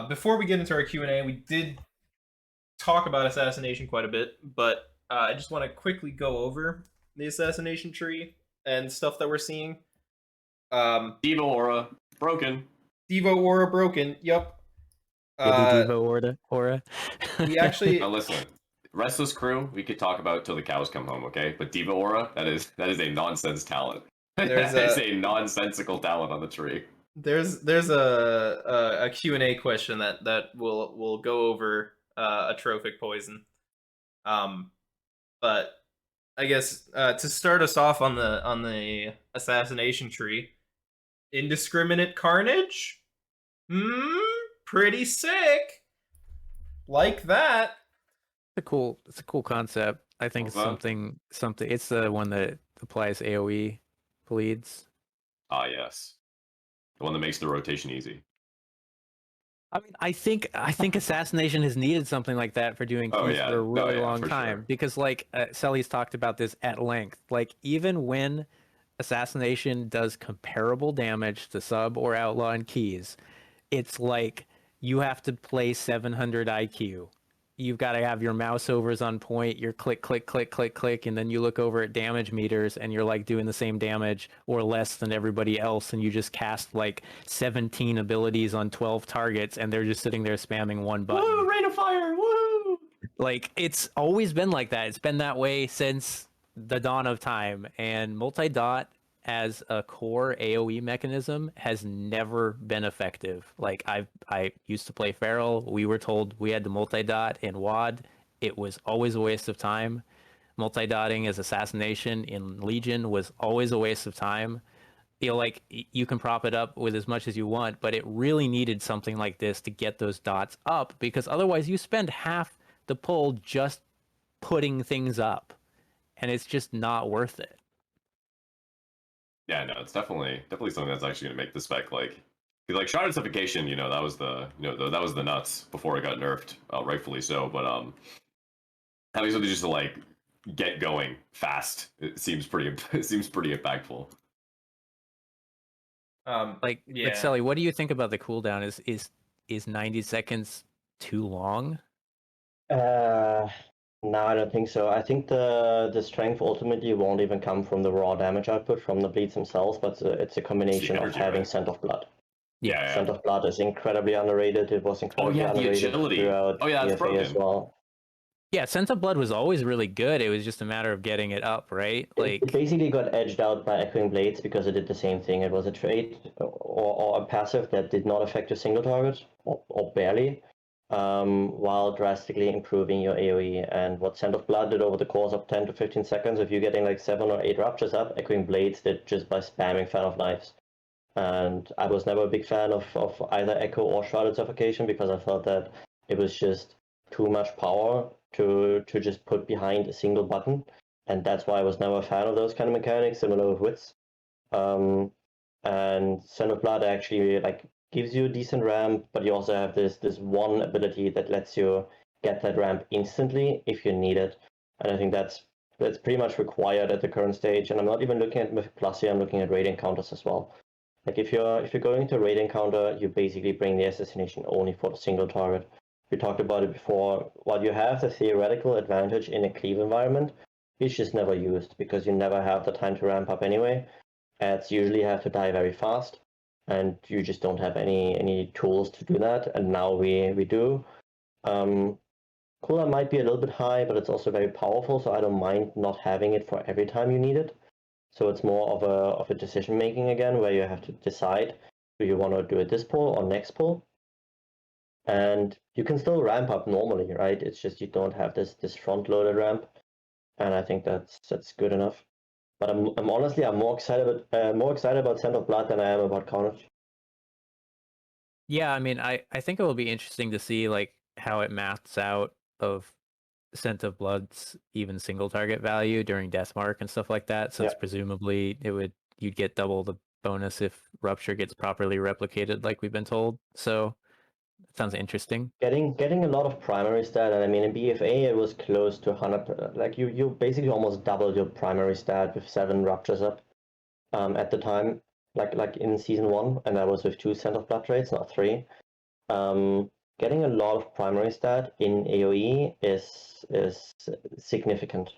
Before we get into our Q&A, we did talk about assassination quite a bit, but I just want to quickly go over the assassination tree and stuff that we're seeing. Diva aura broken. Devo aura broken. Yep. Illy Devo aura. We actually Now listen, Restless Crew we could talk about till the cows come home, okay? But Diva aura, that is a nonsense talent. There's That is a nonsensical talent on the tree. there's a Q&A question that will go over atrophic poison. But I guess to start us off on the assassination tree, Indiscriminate Carnage? Pretty sick. Like that. It's a cool concept. I think it's something. It's the one that applies AoE bleeds. Ah, yes, the one that makes the rotation easy. I mean, I think assassination has needed something like that for doing keys for a really long time because, like, Selly's talked about this at length. Like, even when assassination does comparable damage to sub or outlaw and keys, it's like you have to play 700 IQ. You've got to have your mouse overs on point, your click, click, click, click, click, and then you look over at damage meters and you're like doing the same damage or less than everybody else, and you just cast like 17 abilities on 12 targets and they're just sitting there spamming one button. Woo, Rain of Fire, woo! Like, it's always been like that. It's been that way since the dawn of time, and multi-dot as a core AoE mechanism has never been effective. Like, I used to play Feral. We were told we had to multi-dot in WoD. It was always a waste of time. Multi-dotting as assassination in Legion was always a waste of time. You know, like, you can prop it up with as much as you want, but it really needed something like this to get those dots up, because otherwise you spend half the pull just putting things up, and it's just not worth it. Yeah, no, it's definitely something that's actually going to make the spec like Shrouded Suffocation. You know, that was that was the nuts before it got nerfed, rightfully so. But having something just to like get going fast, it seems pretty impactful. Like Sally, what do you think about the cooldown? Is 90 seconds too long? No, I don't think so. I think the strength ultimately won't even come from the raw damage output from the bleeds themselves, but it's a combination of having Scent of Blood. Yeah. Scent of Blood is incredibly underrated. It was incredibly underrated throughout BFA as well. Yeah, Scent of Blood was always really good. It was just a matter of getting it up, right? Like, it basically got edged out by Echoing Blades because it did the same thing. It was a trait or a passive that did not affect a single target, or barely. While drastically improving your AoE. And what Scent of Blood did over the course of 10 to 15 seconds, if you're getting like 7 or 8 ruptures up, Echoing Blades did just by spamming Fan of Knives. And I was never a big fan of either Echo or Shrouded Suffocation because I felt that it was just too much power to just put behind a single button. And that's why I was never a fan of those kind of mechanics, similar with Wits. And Scent of Blood actually like gives you a decent ramp, but you also have this one ability that lets you get that ramp instantly if you need it. And I think that's pretty much required at the current stage. And I'm not even looking at Mythic Plus here, I'm looking at raid encounters as well. Like, if you're going into a raid encounter, you basically bring the assassination only for the single target. We talked about it before. While you have the theoretical advantage in a cleave environment, it's just never used because you never have the time to ramp up anyway. Ads usually have to die very fast, and you just don't have any tools to do that, and now we do. Cooldown might be a little bit high, but it's also very powerful, so I don't mind not having it for every time you need it. So it's more of a decision making again, where you have to decide, do you want to do it this pull or next pull? And you can still ramp up normally, right? It's just you don't have this front loaded ramp, and I think that's good enough. But I'm honestly more excited about Scent of Blood than I am about Carnage. Yeah, I mean, I think it will be interesting to see like how it maths out of Scent of Blood's even single target value during Deathmark and stuff like that. Since presumably you'd get double the bonus if Rupture gets properly replicated, like we've been told. So it sounds interesting. Getting a lot of primary stat, and I mean in BFA it was close to 100. Like you basically almost doubled your primary stat with 7 Ruptures up at the time, like in season 1, and that was with 2 Scent of Blood traits, not 3. Getting a lot of primary stat in AoE is significant.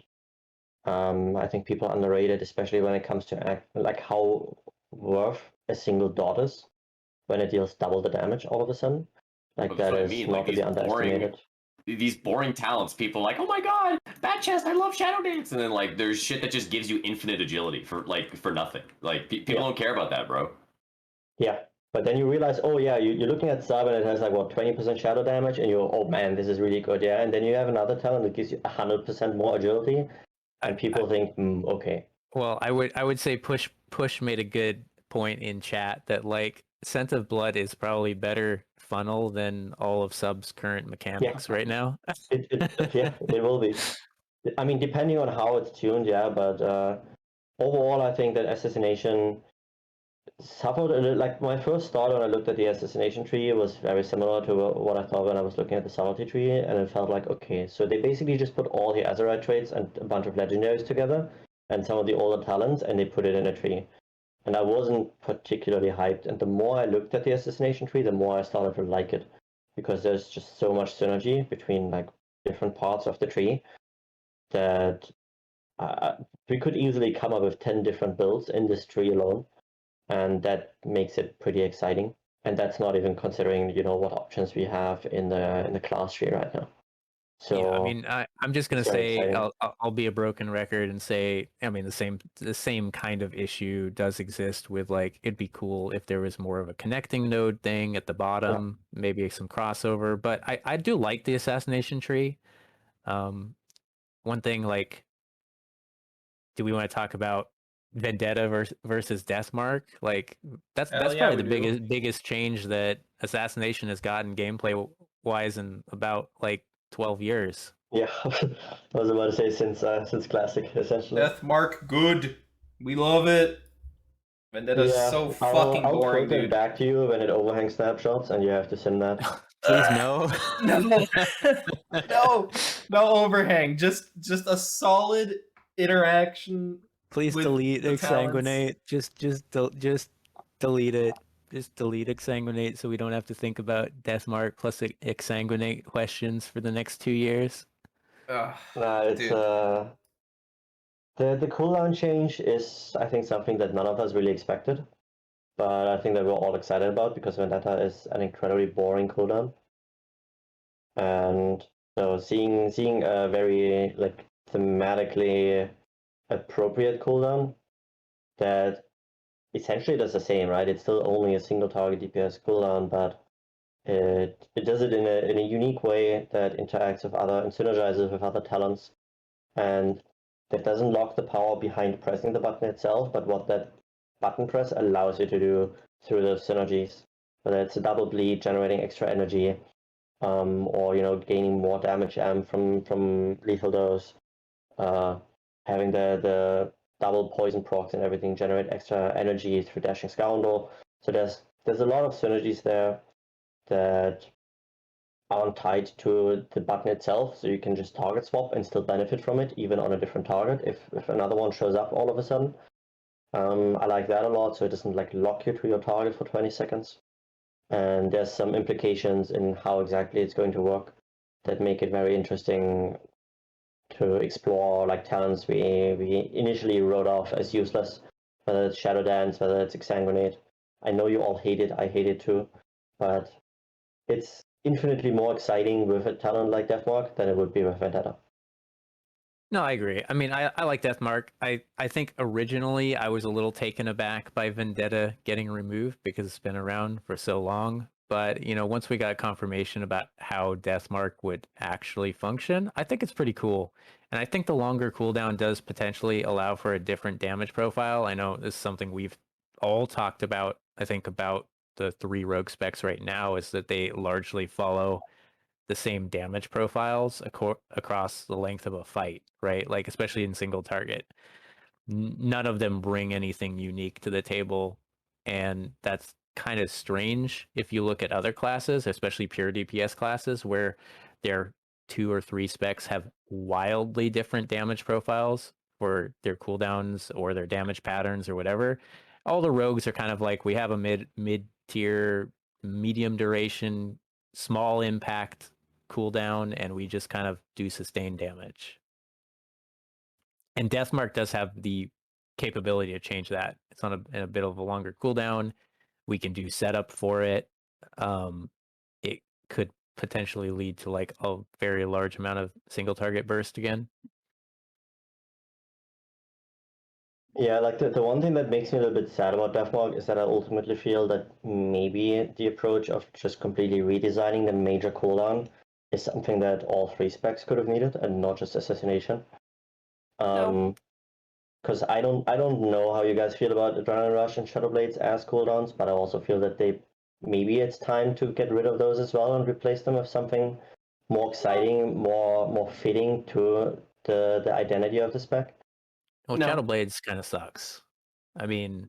I think people underrate it, especially when it comes to like how worth a single dot is when it deals double the damage all of a sudden. Like But that's that what I is mean. not Like to be underestimated. these boring talents, people like, oh my god, that chest, I love Shadow Dance, and then like there's shit that just gives you infinite agility for nothing. Like people don't care about that, bro. Yeah. But then you realize, oh yeah, you're looking at sub and it has like what 20% shadow damage, and you're, oh man, this is really good, yeah. And then you have another talent that gives you 100% more agility, and people think, okay. Well, I would say push made a good point in chat that like Scent of Blood is probably better funnel than all of sub's current mechanics right now. Yeah, it will be. I mean, depending on how it's tuned, yeah. But overall, I think that assassination suffered a little. Like my first thought when I looked at the assassination tree was very similar to what I thought when I was looking at the subtlety tree, and it felt like, okay, so they basically just put all the Azerite traits and a bunch of legendaries together, and some of the older talents, and they put it in a tree. And I wasn't particularly hyped. And the more I looked at the assassination tree, the more I started to like it, because there's just so much synergy between like different parts of the tree that we could easily come up with 10 different builds in this tree alone, and that makes it pretty exciting. And that's not even considering, what options we have in the class tree right now. So yeah, I mean, I'm just gonna it's very say exciting. I'll be a broken record and say, I mean, the same kind of issue does exist with like it'd be cool if there was more of a connecting node thing at the bottom, maybe some crossover. But I do like the assassination tree. One thing like, do we want to talk about Vendetta versus Deathmark? Like that's Yeah, probably we the do. biggest change that assassination has gotten gameplay wise in about like 12 years. Yeah, I was about to say since classic essentially. Deathmark, good. We love it. Vendetta's Yeah, so I'll fucking I'll boring, quote it dude. back to you when it overhangs snapshots, and you have to send that. Please no. No, no, no overhang. Just a solid interaction Please with delete the talents. exsanguinate. Just delete it. Just delete exsanguinate so we don't have to think about Deathmark plus exsanguinate questions for the next 2 years. Ugh, Nah, it's dude. the cooldown change is, I think, something that none of us really expected, but I think that we're all excited about because Vendetta is an incredibly boring cooldown, and so seeing a very like thematically appropriate cooldown that essentially does the same, right? It's still only a single target DPS cooldown, but it does it in a unique way that interacts with other and synergizes with other talents, and that doesn't lock the power behind pressing the button itself, but what that button press allows you to do through those synergies. Whether it's a double bleed, generating extra energy, or gaining more damage from lethal dose, uh, having the double poison procs and everything generate extra energy through dashing scoundrel. So there's a lot of synergies there that aren't tied to the button itself, so you can just target swap and still benefit from it, even on a different target if another one shows up all of a sudden. I like that a lot, so it doesn't like lock you to your target for 20 seconds. And there's some implications in how exactly it's going to work that make it very interesting to explore, like talents we initially wrote off as useless, whether it's Shadow Dance, whether it's Exsanguinate. I know you all hate it, I hate it too, but it's infinitely more exciting with a talent like Deathmark than it would be with Vendetta. No, I agree. I mean, I like Deathmark. I think originally I was a little taken aback by Vendetta getting removed because it's been around for so long. But, once we got confirmation about how Deathmark would actually function, I think it's pretty cool. And I think the longer cooldown does potentially allow for a different damage profile. I know this is something we've all talked about, I think, about the 3 rogue specs right now, is that they largely follow the same damage profiles across the length of a fight, right? Like, especially in single target. None of them bring anything unique to the table. And that's kind of strange if you look at other classes, especially pure DPS classes, where their 2 or 3 specs have wildly different damage profiles for their cooldowns or their damage patterns or whatever. All the rogues are kind of like, we have a mid tier medium duration, small impact cooldown, and we just kind of do sustained damage. And Deathmark does have the capability to change that. It's on a bit of a longer cooldown. We can do setup for it. It could potentially lead to like a very large amount of single target burst again. Yeah, like the one thing that makes me a little bit sad about Deathmark is that I ultimately feel that maybe the approach of just completely redesigning the major cooldown is something that all 3 specs could have needed and not just assassination. Because I don't know how you guys feel about Adrenaline Rush and Shadow Blades as cooldowns, but I also feel that maybe it's time to get rid of those as well and replace them with something more exciting, more fitting to the identity of the spec. Well, No. Shadow Blades kind of sucks. I mean,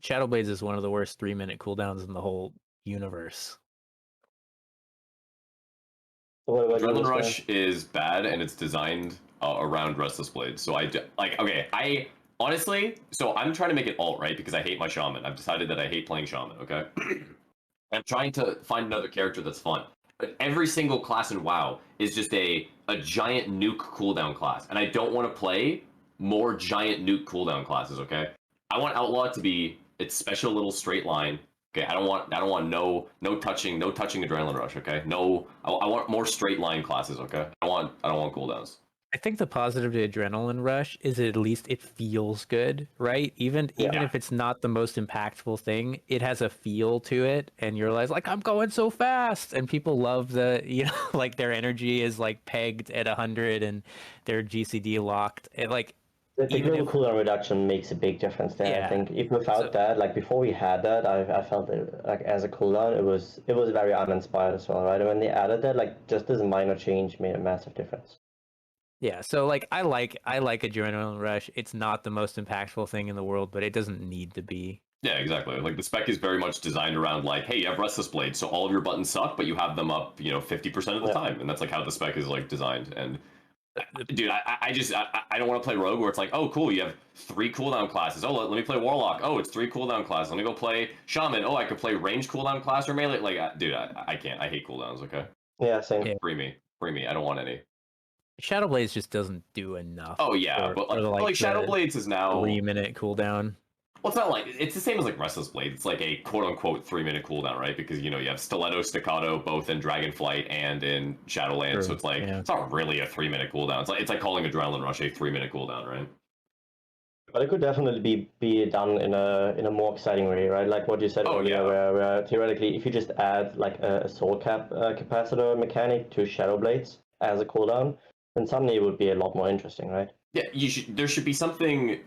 Shadow Blades is one of the worst 3-minute cooldowns in the whole universe. What about you, Adrenaline Whispyr? Rush is bad, and it's designed around Restless Blade. So I honestly, so I'm trying to make it alt, right? Because I hate my Shaman. I've decided that I hate playing Shaman, okay? I'm trying to find another character that's fun. But every single class in WoW is just a giant nuke cooldown class. And I don't want to play more giant nuke cooldown classes, okay? I want Outlaw to be its special little straight line. Okay, I don't want no touching Adrenaline Rush, okay? No, I want more straight line classes, okay? I don't want cooldowns. I think the positive to Adrenaline Rush is at least it feels good, right? Even if it's not the most impactful thing, it has a feel to it, and you're like I'm going so fast, and people love like their energy is like pegged at 100 and their GCD locked. The global cooldown reduction makes a big difference there. Yeah. I think if without that, like before we had that, I felt that like as a cooldown, it was very uninspired as well, right? And when they added that, like just this minor change made a massive difference. Yeah, so like I like Adrenaline Rush. It's not the most impactful thing in the world, but it doesn't need to be. Yeah, exactly. Like the spec is very much designed around like, hey, you have Restless Blade, so all of your buttons suck, but you have them up, 50% of the time, and that's like how the spec is like designed. And dude, I don't want to play Rogue where it's like, oh, cool, you have 3 cooldown classes. Oh, let me play Warlock. Oh, it's 3 cooldown classes. Let me go play Shaman. Oh, I could play range cooldown class or melee. Like, dude, I can't. I hate cooldowns. Okay. Yeah, same. Yeah. Free me. I don't want any. Shadow Blades just doesn't do enough. Oh yeah, but like Shadow Blades is now 3-minute cooldown. Well, it's not like it's the same as like Restless Blade. It's like a quote unquote 3-minute cooldown, right? Because you have Stiletto, Staccato, both in Dragonflight and in Shadowlands. True. So it's like It's not really a 3-minute cooldown. It's like calling Adrenaline Rush a 3-minute cooldown, right? But it could definitely be done in a more exciting way, right? Like what you said earlier, where theoretically, if you just add like a soul cap capacitor mechanic to Shadow Blades as a cooldown, then suddenly it would be a lot more interesting, right? Yeah, there should be something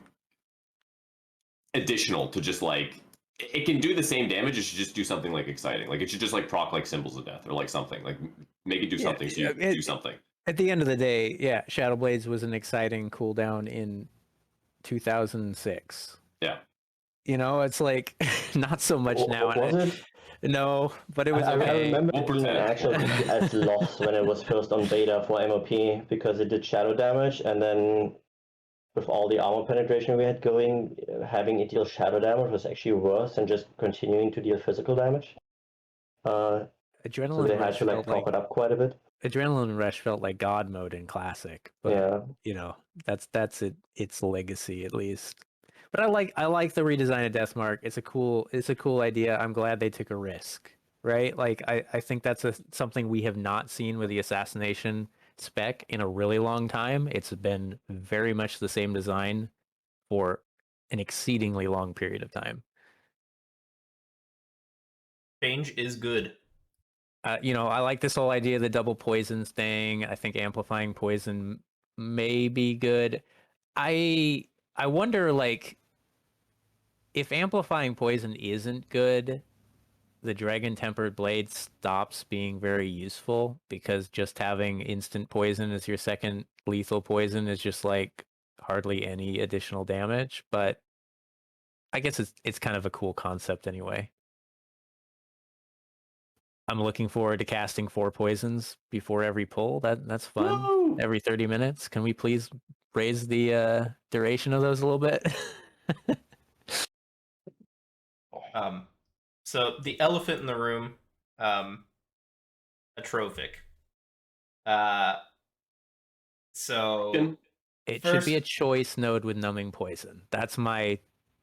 additional to just like it can do the same damage. It should just do something like exciting. Like it should just like proc like Symbols of Death or like something like make it do something. So you do something. At the end of the day, yeah, Shadow Blades was an exciting cooldown in 2006. Yeah. It's like not so much now. Was it? No, but it was. I remember it being actually as lost when it was first on beta for MOP because it did shadow damage, and then with all the armor penetration we had going, having it deal shadow damage was actually worse than just continuing to deal physical damage. So they had to like top it up quite a bit. Adrenaline Rush felt like God mode in Classic, but that's its legacy at least. But I like the redesign of Deathmark. It's a cool idea. I'm glad they took a risk, right? Like I think that's something we have not seen with the assassination spec in a really long time. It's been very much the same design for an exceedingly long period of time. Change is good. I like this whole idea of the double poisons thing. I think amplifying poison may be good. I wonder, like, if amplifying poison isn't good, the Dragon Tempered Blade stops being very useful because just having instant poison as your second lethal poison is just like hardly any additional damage. But I guess it's kind of a cool concept anyway. I'm looking forward to casting 4 poisons before every pull. That's fun. Woo! Every 30 minutes. Can we please raise the duration of those a little bit? So the elephant in the room, atrophic. Uh, so It should first, be a choice node with numbing poison. That's my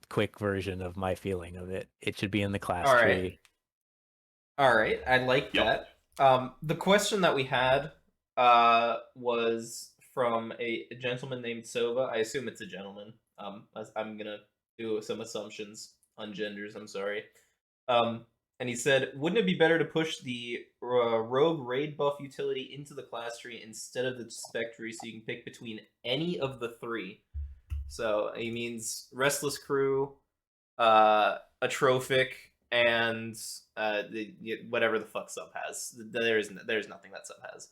quick version of my feeling of it. It should be in the class all right, tree. all right, I like Yep. that. The question that we had was from a gentleman named Sova. I assume it's a gentleman. I'm gonna do some assumptions on genders. I'm sorry. And he said, wouldn't it be better to push the rogue raid buff utility into the class tree instead of the spec tree, so you can pick between any of the three? So he means restless crew, atrophic, and whatever the fuck sub has. There's nothing that sub has.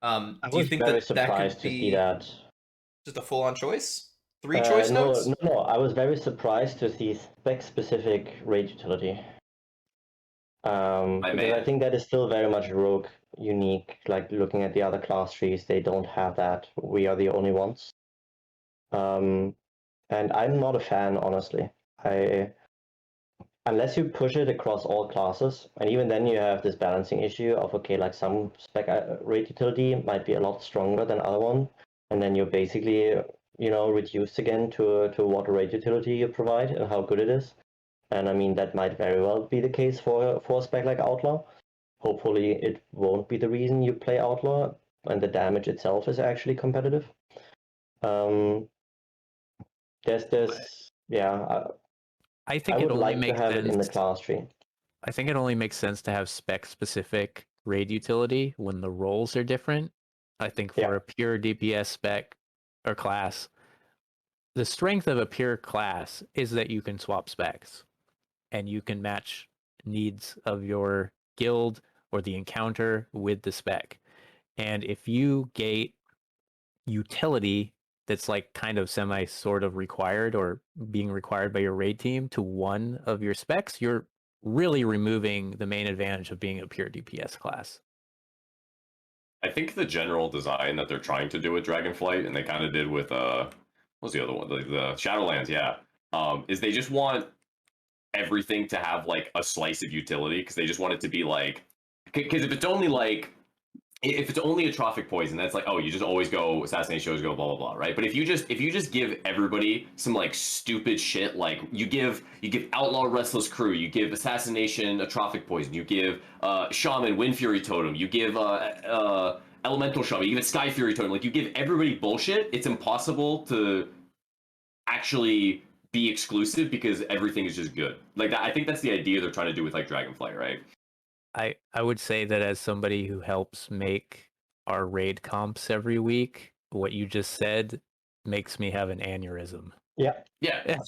I Do you was think very that that could surprised to see be that. just a full on choice? Three choice No, notes? no, I was very surprised to see spec-specific raid utility. My Because man. I think that is still very much rogue unique. Like looking at the other class trees, they don't have that. We are the only ones. And I'm not a fan, honestly. Unless you push it across all classes, and even then you have this balancing issue of okay, like some spec raid utility might be a lot stronger than other one, and then you're basically reduced again to what raid utility you provide and how good it is. And I mean that might very well be the case for a spec like Outlaw. Hopefully it won't be the reason you play Outlaw, and the damage itself is actually competitive. There's yeah. I I think it would only like to makes have it in the sense. class tree. I think it only makes sense to have spec specific raid utility when the roles are different. I think for Yeah. a pure DPS spec or class, the strength of a pure class is that you can swap specs and you can match needs of your guild or the encounter with the spec. And if you gate utility that's like kind of semi sort of required or being required by your raid team to one of your specs, you're really removing the main advantage of being a pure DPS class. I think the general design that they're trying to do with Dragonflight, and they kind of did with what was the other one? The Shadowlands, yeah. Is they just want everything to have like a slice of utility because they just want it to be like because if it's only a trophic poison, that's like, oh, you just always go assassination, always go blah blah blah, right? But if you just give everybody some like stupid shit, like you give outlaw restless crew, you give assassination a trophic poison, you give shaman wind fury totem, you give elemental shaman, you give it sky fury totem, like you give everybody bullshit. It's impossible to actually be exclusive because everything is just good. Like that, I think that's the idea they're trying to do with like Dragonflight, right? I would say that as somebody who helps make our raid comps every week, what you just said makes me have an aneurysm. Yeah. Yeah.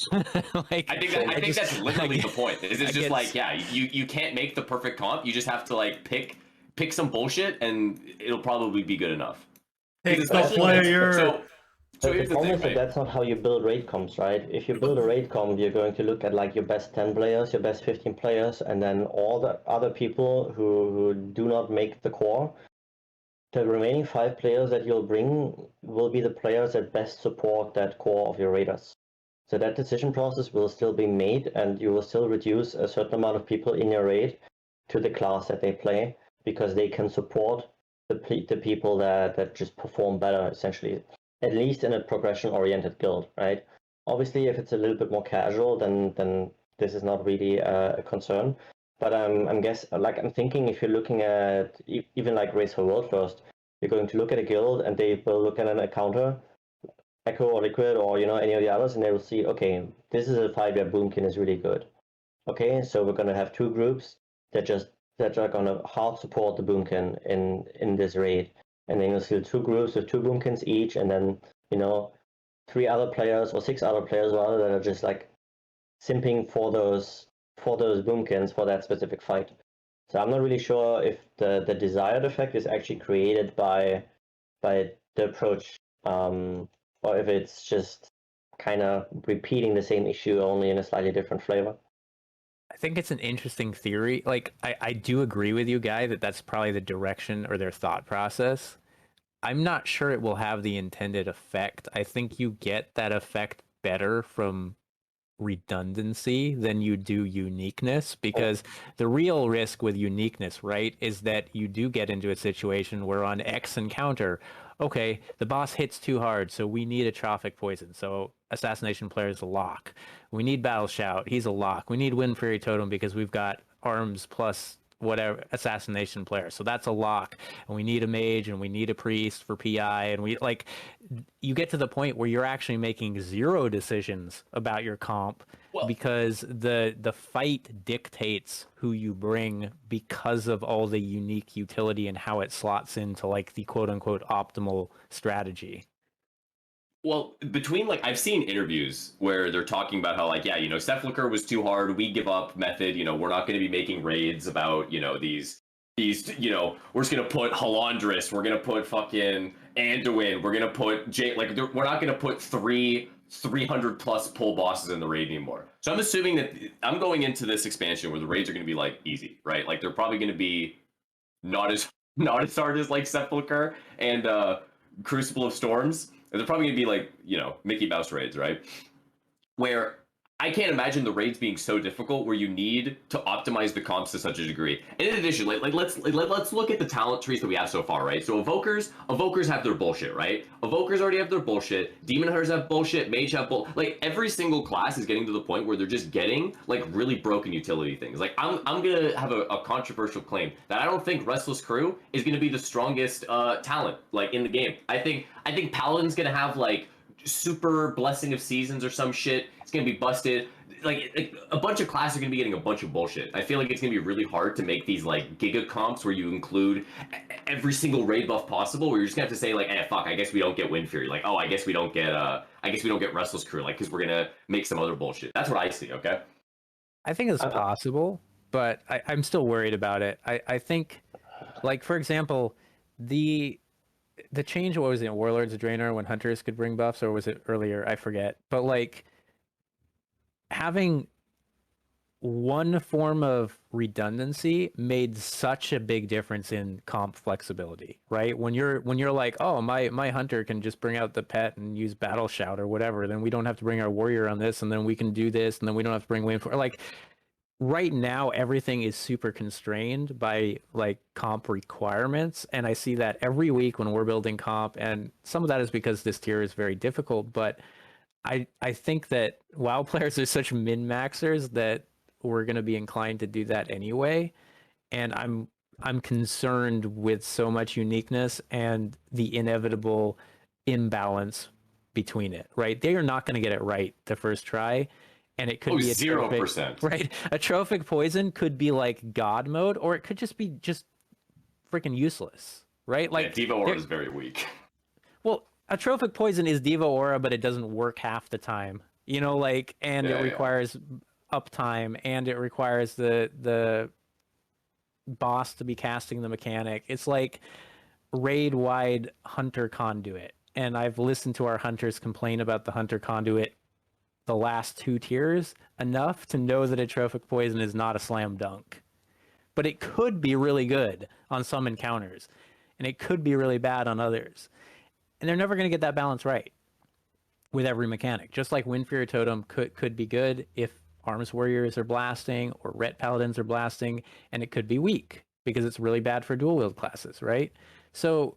Like, I think that's literally the point. Is it's just like, yeah, you can't make the perfect comp. You just have to like pick some bullshit and it'll probably be good enough. Pick the Especially player. So But the here's the problem thing, is that right? that's not how you build raid comps, right? If you build a raid comp, you're going to look at like your best 10 players, your best 15 players, and then all the other people who do not make the core. The remaining 5 players that you'll bring will be the players that best support that core of your raiders. So that decision process will still be made, and you will still reduce a certain amount of people in your raid to the class that they play, because they can support the people that just perform better, essentially. At least in a progression-oriented guild, right? Obviously, if it's a little bit more casual, then this is not really a concern. But I'm thinking if you're looking at even like Race for World First, you're going to look at a guild and they will look at an encounter, Echo or Liquid or any of the others, and they will see, okay, this is a 5-year boomkin is really good. Okay, so we're gonna have 2 groups that are gonna hard support the boomkin in this raid, and then you'll see 2 groups with 2 boomkins each, and then 3 other players or 6 other players rather that are just like simping for those boomkins for that specific fight. So I'm not really sure if the desired effect is actually created by the approach, or if it's just kind of repeating the same issue only in a slightly different flavor. I think it's an interesting theory. Like, I do agree with you, Guy, that that's probably the direction or their thought process. I'm not sure it will have the intended effect. I think you get that effect better from redundancy than you do uniqueness, because the real risk with uniqueness, right, is that you do get into a situation where on X encounter, okay, the boss hits too hard, so we need a Trophic Poison, so assassination player is a lock. We need Battle Shout, he's a lock. We need Wind Fury Totem because we've got arms plus whatever assassination player, so that's a lock. And we need a mage and we need a priest for PI, and we like, you get to the point where you're actually making zero decisions about your comp because the fight dictates who you bring because of all the unique utility and how it slots into like the quote unquote optimal strategy. Well, between like I've seen interviews where they're talking about how like, yeah, Sepulchre was too hard, we give up method, we're not going to be making raids about, these we're just going to put Halandris, we're going to put fucking Anduin, we're going to put we're not going to put 300 plus pull bosses in the raid anymore. So I'm assuming that I'm going into this expansion where the raids are going to be like easy, right? Like they're probably going to be not as hard as like Sepulchre and Crucible of Storms. They're probably going to be like, Mickey Mouse raids, right? Where I can't imagine the raids being so difficult where you need to optimize the comps to such a degree. And in addition, let's look at the talent trees that we have so far, right? So evokers have their bullshit, right? Evokers already have their bullshit. Demon Hunters have bullshit. Mage have bullshit. Like every single class is getting to the point where they're just getting like really broken utility things. Like I'm gonna have a controversial claim that I don't think Restless Crew is gonna be the strongest talent like in the game. I think Paladin's gonna have like super Blessing of Seasons or some shit. It's gonna be busted. Like a bunch of classes are gonna be getting a bunch of bullshit. I feel like it's gonna be really hard to make these like giga comps where you include every single raid buff possible. Where you're just gonna have to say like, fuck, I guess we don't get Wind Fury. Like, oh, I guess we don't get Restless Crew. Like, because we're gonna make some other bullshit. That's what I see. Okay. I think it's possible, but I'm still worried about it. I think, like for example, the change, what was it, Warlords of Draenor, when hunters could bring buffs, or was it earlier? I forget. But like having one form of redundancy made such a big difference in comp flexibility, right? When you're like, oh, my hunter can just bring out the pet and use Battle Shout or whatever, then we don't have to bring our warrior on this, and then we can do this, and then we don't have to bring Wind for like. Right now, everything is super constrained by like comp requirements, and I see that every week when we're building comp, and some of that is because this tier is very difficult, but I think that WoW players are such min-maxers that we're going to be inclined to do that anyway, and I'm concerned with so much uniqueness and the inevitable imbalance between it, right? They are not going to get it right the first try. And it could be 0%. Right? A Trophic Poison could be like God mode, or it could just be freaking useless, right? Like Devo Aura is very weak. Well, a Trophic Poison is Devo Aura, but it doesn't work half the time. And it requires uptime, and it requires the boss to be casting the mechanic. It's like raid-wide Hunter Conduit. And I've listened to our hunters complain about the Hunter Conduit the last two tiers enough to know that a Trophic Poison is not a slam dunk. But it could be really good on some encounters, and it could be really bad on others. And they're never going to get that balance right with every mechanic. Just like Wind Fury Totem could be good if Arms Warriors are blasting or Ret Paladins are blasting, and it could be weak because it's really bad for dual wield classes, right? So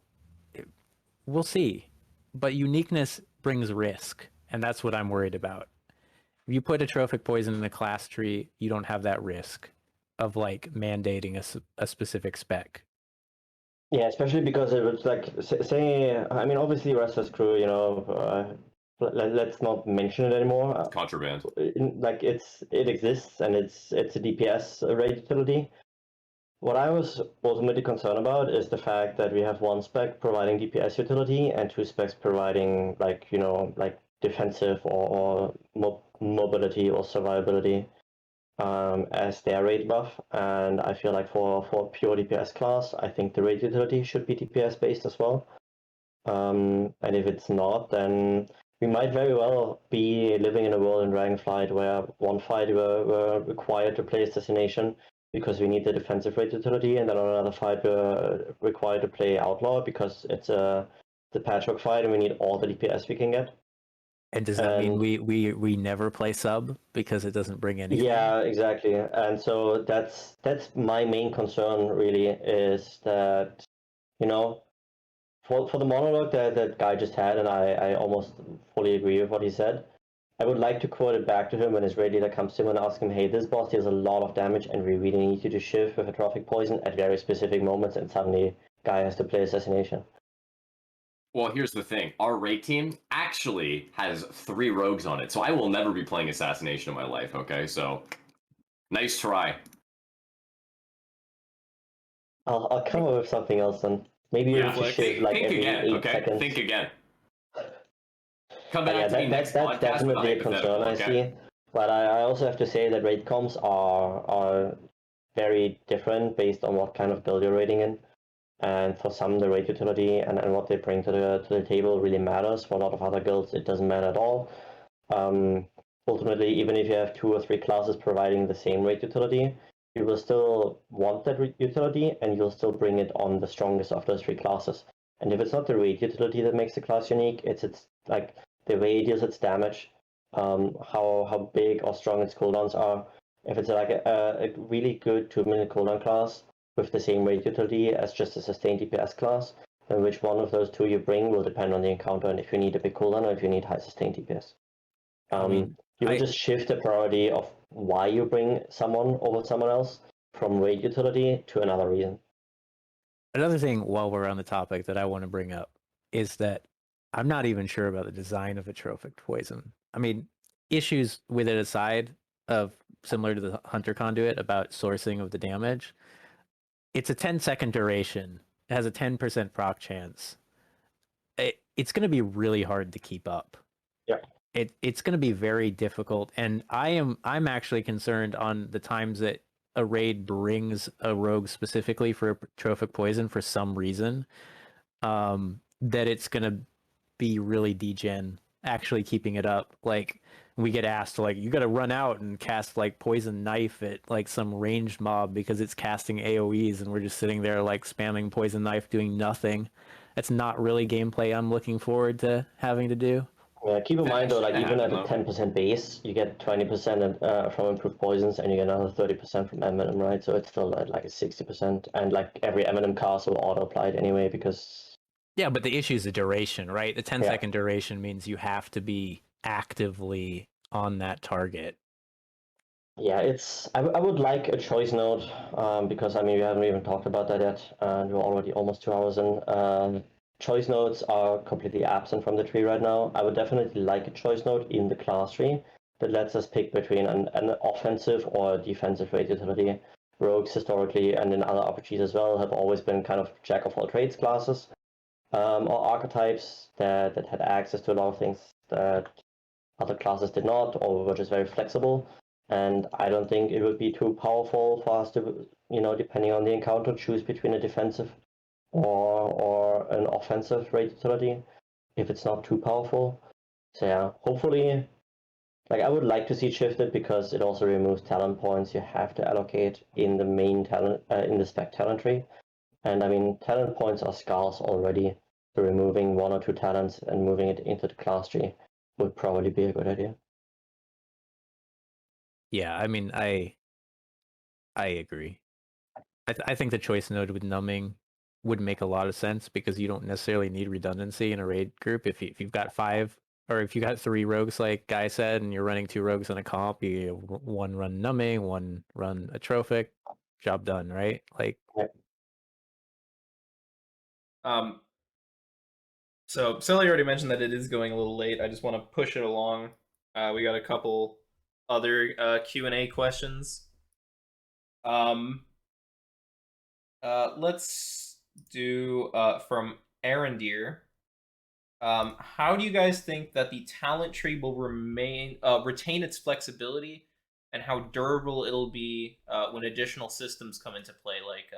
we'll see. But uniqueness brings risk, and that's what I'm worried about. If you put a Trophic Poison in a class tree, you don't have that risk of like mandating a specific spec. Yeah, especially because it was like, obviously Restless Crew, let's not mention it anymore. Contraband. Like it exists, and it's a DPS raid utility. What I was ultimately concerned about is the fact that we have one spec providing DPS utility and two specs providing like defensive or mobility or survivability as their raid buff. And I feel like for pure DPS class, I think the raid utility should be DPS based as well. And if it's not, then we might very well be living in a world in Dragonflight where one fight we're required to play assassination because we need the defensive raid utility, and then on another fight we're required to play Outlaw because it's a patchwork fight and we need all the DPS we can get. And does that mean we never play sub because it doesn't bring anything? Yeah, exactly. And so that's my main concern really, is that, you know, for the monologue that guy just had, and I almost fully agree with what he said. I would like to quote it back to him when his raid leader comes to him and asks him, hey, this boss deals a lot of damage and we really need you to shift with a trophic poison at very specific moments, and suddenly guy has to play assassination. Well, here's the thing. Our raid team actually has 3 rogues on it, so I will never be playing assassination in my life, okay? So, nice try. I'll come up with something else then. Maybe you have to shift like think every again, 8 okay? seconds. Think again. Come But back yeah, to me next that's podcast with definitely a hypothetical, concern I okay? see. But I also have to say that raid comps are very different based on what kind of build you're raiding in. And for some, the raid utility and what they bring to the table really matters. For a lot of other guilds, it doesn't matter at all. Ultimately, even if you have 2 or 3 classes providing the same raid utility, you will still want that utility, and you'll still bring it on the strongest of those 3 classes. And if it's not the raid utility that makes the class unique, it's like the way it deals its damage, how big or strong its cooldowns are. If it's like a really good 2-minute cooldown class with the same raid utility as just a sustained DPS class, then which one of those 2 you bring will depend on the encounter and if you need a big cooldown or if you need high sustained DPS. You will just shift the priority of why you bring someone over someone else from raid utility to another reason. Another thing while we're on the topic that I want to bring up is that I'm not even sure about the design of a trophic poison. I mean, issues with it aside, of similar to the Hunter Conduit about sourcing of the damage, it's a 10-second duration. It has a 10% proc chance. It's going to be really hard to keep up. Yeah. It's going to be very difficult, and I'm actually concerned on the times that a raid brings a rogue specifically for a trophic poison for some reason, that it's going to be really degen actually keeping it up. Like, we get asked, like, you got to run out and cast like poison knife at like some ranged mob because it's casting AoEs, and we're just sitting there like spamming poison knife doing nothing. That's not really gameplay I'm looking forward to having to do. Yeah, keep in mind though, like even at a happen, 10% base, you get 20% from improved poisons, and you get another 30% from M&M, right? So it's still at like a 60%, and like every M&M cast will auto apply it anyway because. Yeah, but the issue is the duration, right? The 10-second duration means you have to be actively on that target. Yeah, I would like a choice node, because I mean we haven't even talked about that yet, and we're already almost 2 hours in. Choice nodes are completely absent from the tree right now. I would definitely like a choice node in the class tree that lets us pick between an offensive or defensive raid utility. Rogues historically and in other RPGs as well have always been kind of jack of all trades classes, or archetypes that had access to a lot of things that other classes did not, or were just very flexible. And I don't think it would be too powerful for us to, depending on the encounter, choose between a defensive or an offensive raid utility if it's not too powerful. So yeah, hopefully, like I would like to see it shifted because it also removes talent points you have to allocate in the main talent in the spec talent tree. And I mean, talent points are scarce already, so removing 1 or 2 talents and moving it into the class tree would probably be a good idea. Yeah, I mean, I agree. I think the choice node with numbing would make a lot of sense because you don't necessarily need redundancy in a raid group. If you've got 5, or if you got 3 rogues, like Guy said, and you're running 2 rogues in a comp, you 1 run numbing, 1 run a trophic, job done, right? Like, So Sully already mentioned that it is going a little late. I just want to push it along. We got a couple other Q&A questions. Let's do from Arendeer. How do you guys think that the talent tree will retain its flexibility, and how durable it'll be when additional systems come into play, like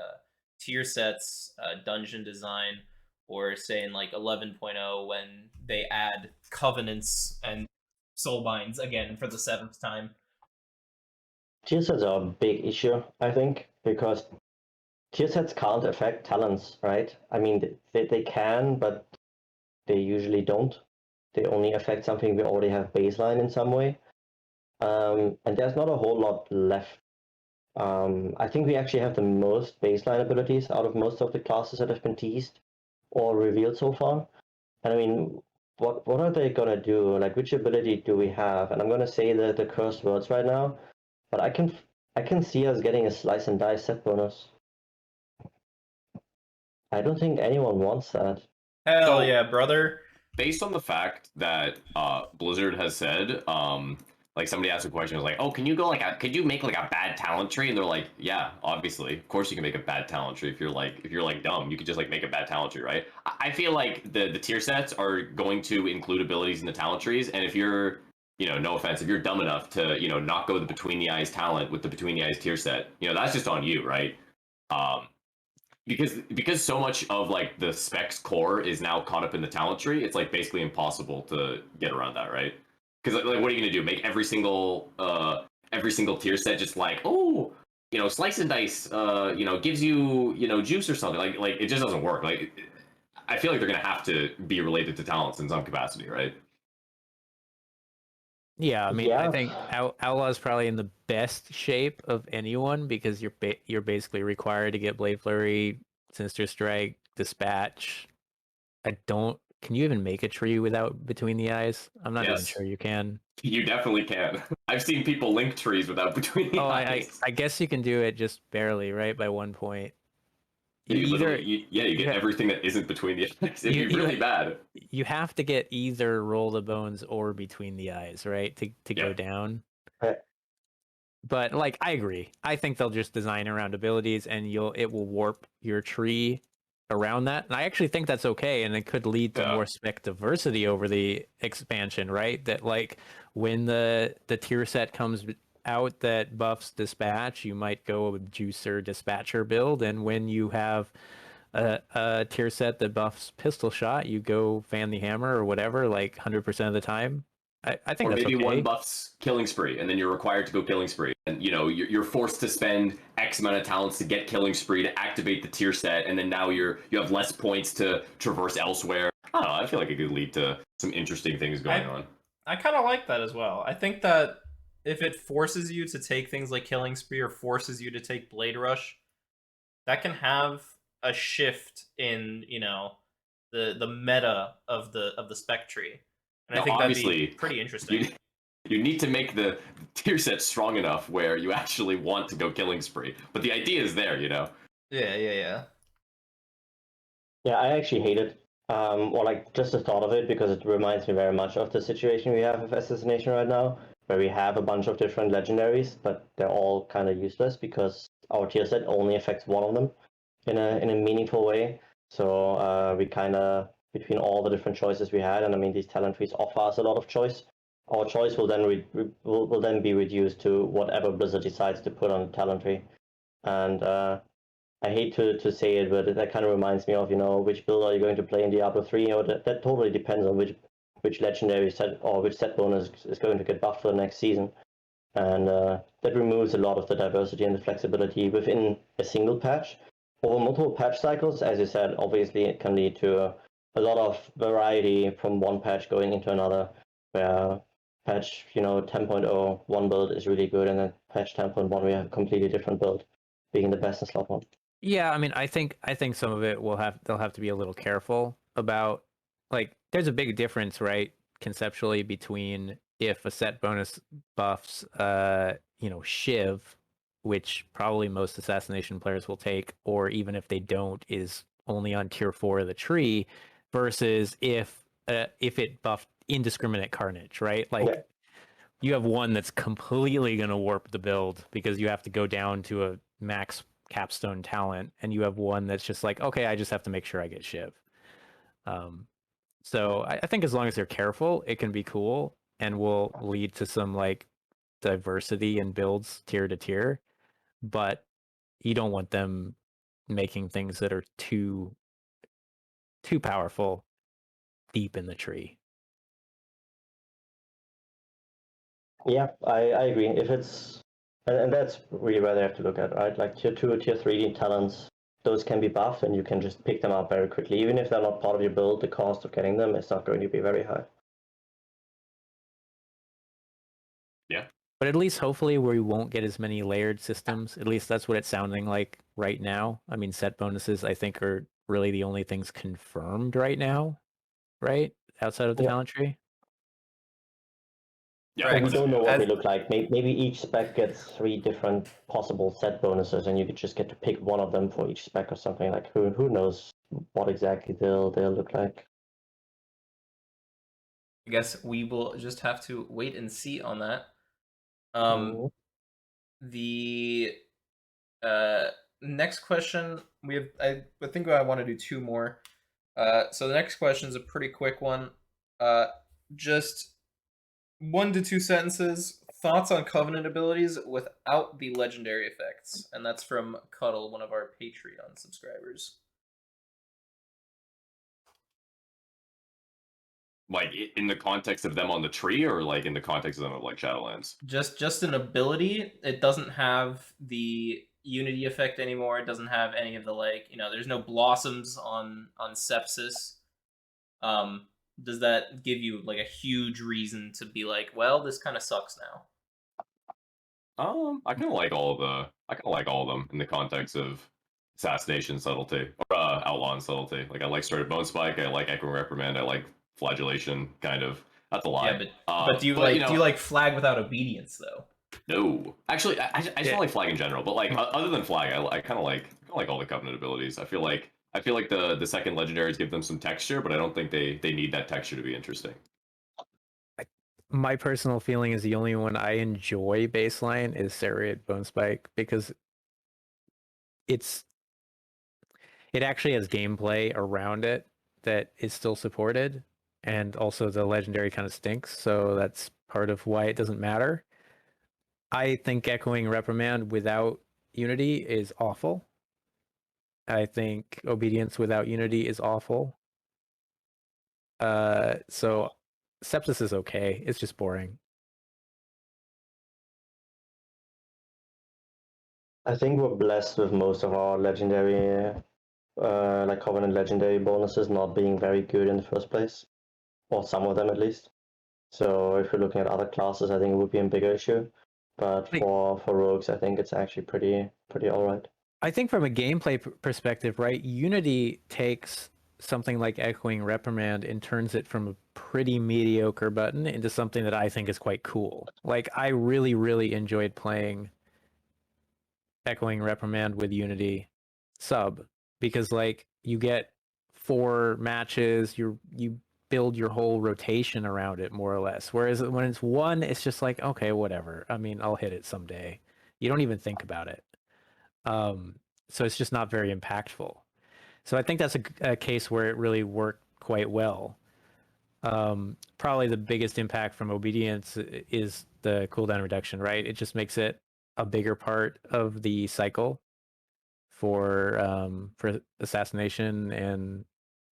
tier sets, dungeon design, or say in like 11.0 when they add covenants and soulbinds again for the 7th time? Tier sets are a big issue, I think, because tier sets can't affect talents, right? I mean, they can, but they usually don't. they only affect something we already have baseline in some way. And there's not a whole lot left. I think we actually have the most baseline abilities out of most of the classes that have been teased or revealed so far. And I mean, what are they gonna do? Like, which ability do we have? And I'm gonna say the cursed words right now, but I can see us getting a slice and dice set bonus. I don't think anyone wants that. Hell So- yeah, brother. Based on the fact that Blizzard has said, like somebody asked a question, was like, "Oh, can you go could you make like a bad talent tree?" And they're like, "Yeah, obviously, of course you can make a bad talent tree. If you're like dumb, you could just like make a bad talent tree, right?" I feel like the tier sets are going to include abilities in the talent trees, and if you're, no offense, if you're dumb enough to, not go the between the eyes talent with the between the eyes tier set, that's just on you, right? Because so much of like the specs core is now caught up in the talent tree, it's like basically impossible to get around that, right? Because like what are you gonna do? Make every single tier set just like, oh, slice and dice, gives you, juice or something. Like it just doesn't work. Like I feel like they're gonna have to be related to talents in some capacity, right? Yeah, I mean, Yeah. I think Outlaw is probably in the best shape of anyone because you're basically required to get Blade Flurry, Sinister Strike, Dispatch. Can you even make a tree without Between the Eyes? I'm not even Yes. sure you can. You definitely can. I've seen people link trees without between the eyes. I guess you can do it just barely, right? By one point. You Either literally, you get everything that isn't between the eyes. It'd be really bad. you have to get either Roll the Bones or Between the Eyes, right? To go Yep. down. Right. But like I agree. I think they'll just design around abilities and it will warp your tree around that. And I actually think that's okay, and it could lead to more spec diversity over the expansion, right? That like when the tier set comes out that buffs Dispatch, you might go with Juicer Dispatcher build, and when you have a tier set that buffs Pistol Shot, you go Fan the Hammer or whatever, like 100% of the time. I think or that's maybe okay. one buffs Killing Spree, and then you're required to go Killing Spree, and you're forced to spend X amount of talents to get Killing Spree to activate the tier set, and then now you have less points to traverse elsewhere. I don't know. I feel like it could lead to some interesting things going on. I kind of like that as well. I think that if it forces you to take things like Killing Spree or forces you to take Blade Rush, that can have a shift in the meta of the spec tree, and Now, I think that'd obviously, be pretty interesting. You need to make the tier set strong enough where you actually want to go Killing Spree, but the idea is there, Yeah. Yeah, I actually hate it. Or like just the thought of it, because it reminds me very much of the situation we have with Assassination right now, where we have a bunch of different legendaries, but they're all kind of useless because our tier set only affects one of them in a meaningful way. So we kind of, between all the different choices we had, and I mean these talent trees offer us a lot of choice. Our choice will then will then be reduced to whatever Blizzard decides to put on the talent tree, and I hate to say it, but that kind of reminds me of which build are you going to play in Diablo 3? That totally depends on which legendary set or which set bonus is going to get buffed for the next season, and that removes a lot of the diversity and the flexibility within a single patch. Over multiple patch cycles, as you said, obviously it can lead to a lot of variety from one patch going into another, where patch 10.0 one build is really good, and then patch 10.1 we have a completely different build being the best in slot 1. Yeah, I mean, I think some of it they'll have to be a little careful about. Like, there's a big difference, right, conceptually between if a set bonus buffs, Shiv, which probably most assassination players will take, or even if they don't, is only on tier 4 of the tree, versus if it buffed Indiscriminate Carnage, right? Like, Yeah. you have one that's completely going to warp the build because you have to go down to a max capstone talent, and you have one that's just like, okay, I just have to make sure I get Shiv. So I think as long as they're careful, it can be cool and will lead to some like diversity in builds tier to tier, but you don't want them making things that are too powerful deep in the tree. Yeah, I agree. If it's and that's really where they have to look at, right? Like tier 2, tier 3 talents, those can be buffed and you can just pick them up very quickly. Even if they're not part of your build, the cost of getting them is not going to be very high. But at least hopefully we won't get as many layered systems. At least that's what it's sounding like right now. I mean, set bonuses I think are really the only things confirmed right now, right? Outside of the Yeah. talent tree. Yeah, Right. We don't know what As- they look like. Maybe each spec gets 3 different possible set bonuses, and you could just get to pick one of them for each spec or something. Like who knows what exactly they'll look like. I guess we will just have to wait and see on that. Mhm. The next question we have. I think I want to do 2 more. So the next question is a pretty quick one. Just 1 to 2 sentences. Thoughts on Covenant abilities without the legendary effects, and that's from Cuddle, one of our Patreon subscribers. Like in the context of them on the tree, or like in the context of them of like Shadowlands. Just an ability. It doesn't have the Unity effect anymore. It doesn't have any of the there's no blossoms on Sepsis. Does that give you like a huge reason to be like, well, this kind of sucks now? I kind of like all of them in the context of assassination subtlety or outlaw and subtlety. Like I like Started Bone Spike. I like Echoing Reprimand. I like flagellation. Kind of. That's a lot. Yeah, but do you like flag without obedience though? No, actually, I just don't like flag in general. But like other than flag, I kind of like all the Covenant abilities. I feel like the second legendaries give them some texture, but I don't think they need that texture to be interesting. My personal feeling is the only one I enjoy baseline is Serried Bone Spike because it actually has gameplay around it that is still supported, and also the legendary kind of stinks, so that's part of why it doesn't matter. I think Echoing Reprimand without Unity is awful. I think Obedience without Unity is awful. So Sepsis is okay. It's just boring. I think we're blessed with most of our legendary, like Covenant legendary bonuses not being very good in the first place, or some of them at least. So if you're looking at other classes, I think it would be a bigger issue. But for rogues, I think it's actually pretty alright. I think from a gameplay perspective, right, Unity takes something like Echoing Reprimand and turns it from a pretty mediocre button into something that I think is quite cool. Like, I really, really enjoyed playing Echoing Reprimand with Unity sub because, like, you get 4 matches, you build your whole rotation around it more or less. Whereas when it's 1, it's just like, okay, whatever. I mean, I'll hit it someday. You don't even think about it. So it's just not very impactful. So I think that's a case where it really worked quite well. Probably the biggest impact from Obedience is the cooldown reduction, right? It just makes it a bigger part of the cycle for assassination and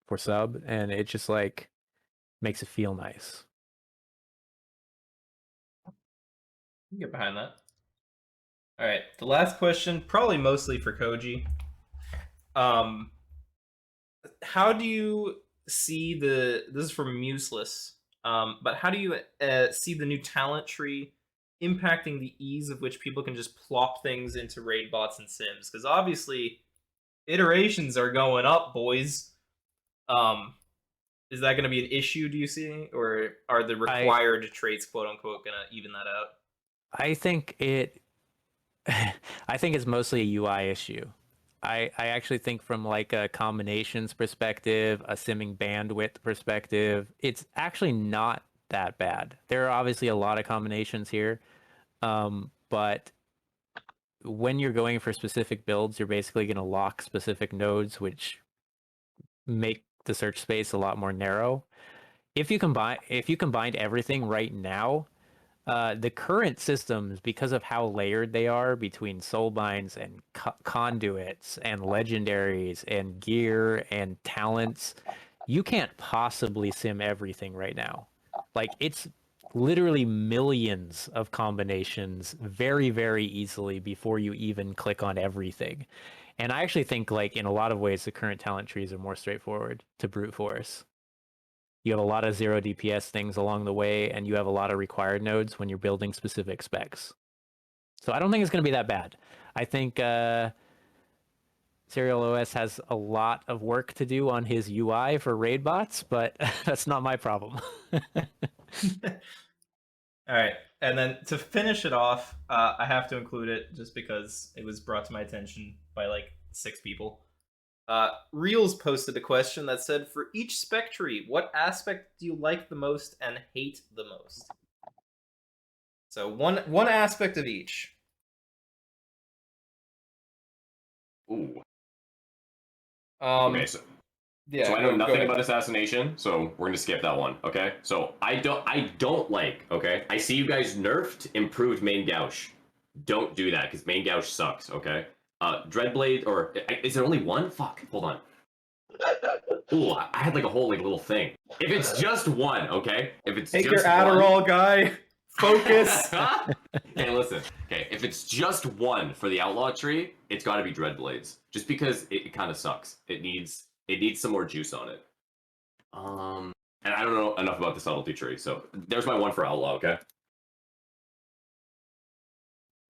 for sub, and it just like makes it feel nice. You can get behind that. All right, the last question, probably mostly for Koji. How do you see this is from Museless, but how do you see the new talent tree impacting the ease of which people can just plop things into raid bots and sims? Because obviously, iterations are going up, boys. Is that going to be an issue, do you see? Or are the required traits, quote unquote, going to even that out? I think it's mostly a UI issue. I actually think from like a combinations perspective, a simming bandwidth perspective, it's actually not that bad. There are obviously a lot of combinations here, but when you're going for specific builds, you're basically going to lock specific nodes, which make the search space a lot more narrow. If you combined everything right now, the current systems, because of how layered they are between soulbinds and conduits and legendaries and gear and talents, you can't possibly sim everything right now. Like, it's literally millions of combinations very, very easily before you even click on everything. And I actually think, like, in a lot of ways, the current talent trees are more straightforward to brute force. you have a lot of 0 DPS things along the way, and you have a lot of required nodes when you're building specific specs. So I don't think it's going to be that bad. I think Serial OS has a lot of work to do on his UI for raid bots, but that's not my problem. All right, and then to finish it off, I have to include it just because it was brought to my attention by like 6 people. Reels posted a question that said, for each spec tree, what aspect do you like the most and hate the most? So one aspect of each. Ooh. Um, Okay, so yeah, so I know go nothing ahead. about assassination, so we're gonna skip that one. Okay, so I don't like. Okay, I see you guys nerfed improved main gouge. Don't do that because main gouge sucks. Okay, Dreadblade, or is there only one? Fuck, hold on. Ooh, I had like a whole like little thing. If it's just one, okay. If it's Take just your Adderall, guy. Focus. Okay, listen. Okay, if it's just one for the Outlaw Tree, it's got to be Dreadblades. Just because it kind of sucks. It needs some more juice on it. And I don't know enough about the subtlety tree, so there's my one for Outlaw. Okay.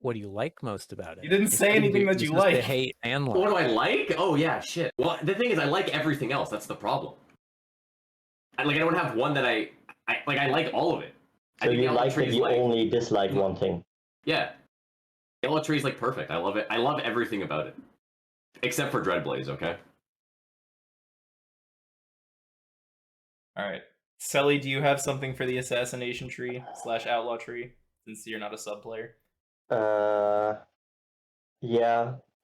What do you like most about it? You didn't say anything that You're you supposed to like. hate and What do like. I like? Oh yeah, shit. Well, the thing is, I like everything else. That's the problem. I don't have one that I like all of it. I So think the you Outlaw like Tree that is you like only dislike one thing. yeah. The Outlaw Tree is like perfect. I love it. I love everything about it, except for Dreadblades. Okay. All right, Selly, do you have something for the assassination tree / outlaw tree? Since you're not a sub player, Yeah.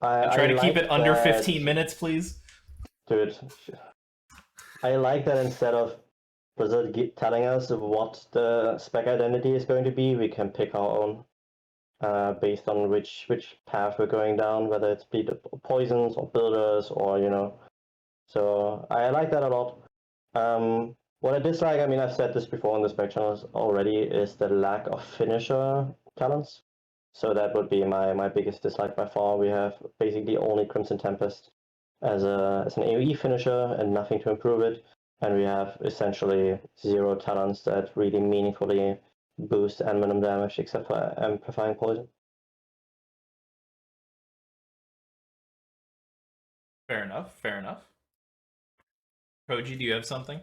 and try to keep like it under that, 15 minutes, please. Dude, I like that instead of Blizzard telling us what the spec identity is going to be, we can pick our own based on which path we're going down, whether it's be the poisons or builders or So I like that a lot. What I dislike, I mean, I've said this before on the spec channels already, is the lack of finisher talents. So that would be my biggest dislike by far. We have basically only Crimson Tempest as an AoE finisher and nothing to improve it. And we have essentially 0 talents that really meaningfully boost and minimum damage except for amplifying poison. Fair enough. Fair enough. Koji, do you have something?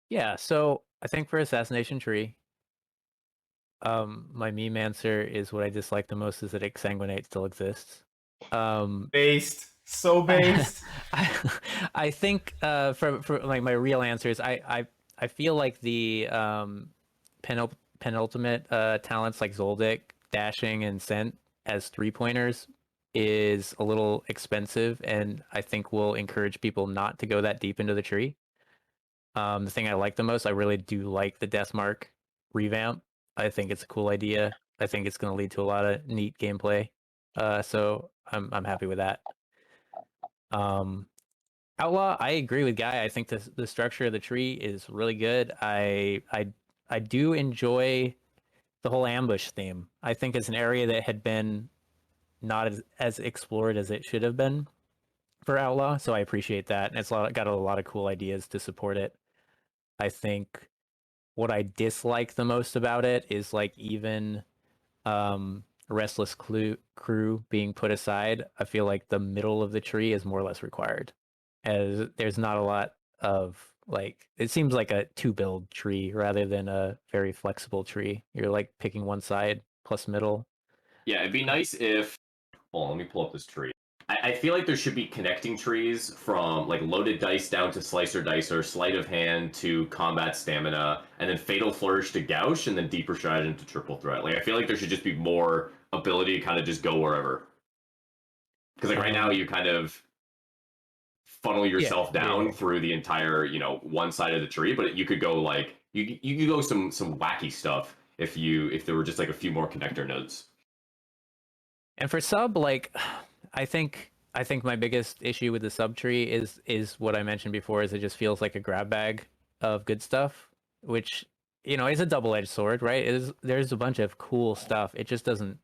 Yeah, so I think for assassination tree, my meme answer is what I dislike the most is that Exsanguinate still exists. Based. So based. I think for like my real answer is I feel like the penultimate talents like Zoldyck, dashing, and scent as 3-pointers is a little expensive, and I think will encourage people not to go that deep into the tree. The thing I like the most, I really do like the Deathmark revamp. I think it's a cool idea. I think it's going to lead to a lot of neat gameplay. So I'm happy with that. Outlaw, I agree with Guy. I think the structure of the tree is really good. I do enjoy the whole ambush theme. I think it's an area that had been not as explored as it should have been for Outlaw, so I appreciate that. And it's got a lot of cool ideas to support it. I think what I dislike the most about it is like even Restless Crew being put aside. I feel like the middle of the tree is more or less required, as there's not a lot of like, it seems like a 2-build tree rather than a very flexible tree. You're like picking one side plus middle. Yeah, it'd be nice if. Hold on, let me pull up this tree. I feel like there should be connecting trees from like loaded dice down to slicer dice or sleight of hand to combat stamina, and then fatal flourish to gouge, and then deeper stratagem to triple threat. Like I feel like there should just be more ability to kind of just go wherever. Because like right now you kind of funnel yourself down through the entire one side of the tree, but you could go like you could go some wacky stuff if there were just like a few more connector nodes. And for sub, like, I think my biggest issue with the sub tree is what I mentioned before, is it just feels like a grab bag of good stuff, which is a double-edged sword, right? There's a bunch of cool stuff. It just doesn't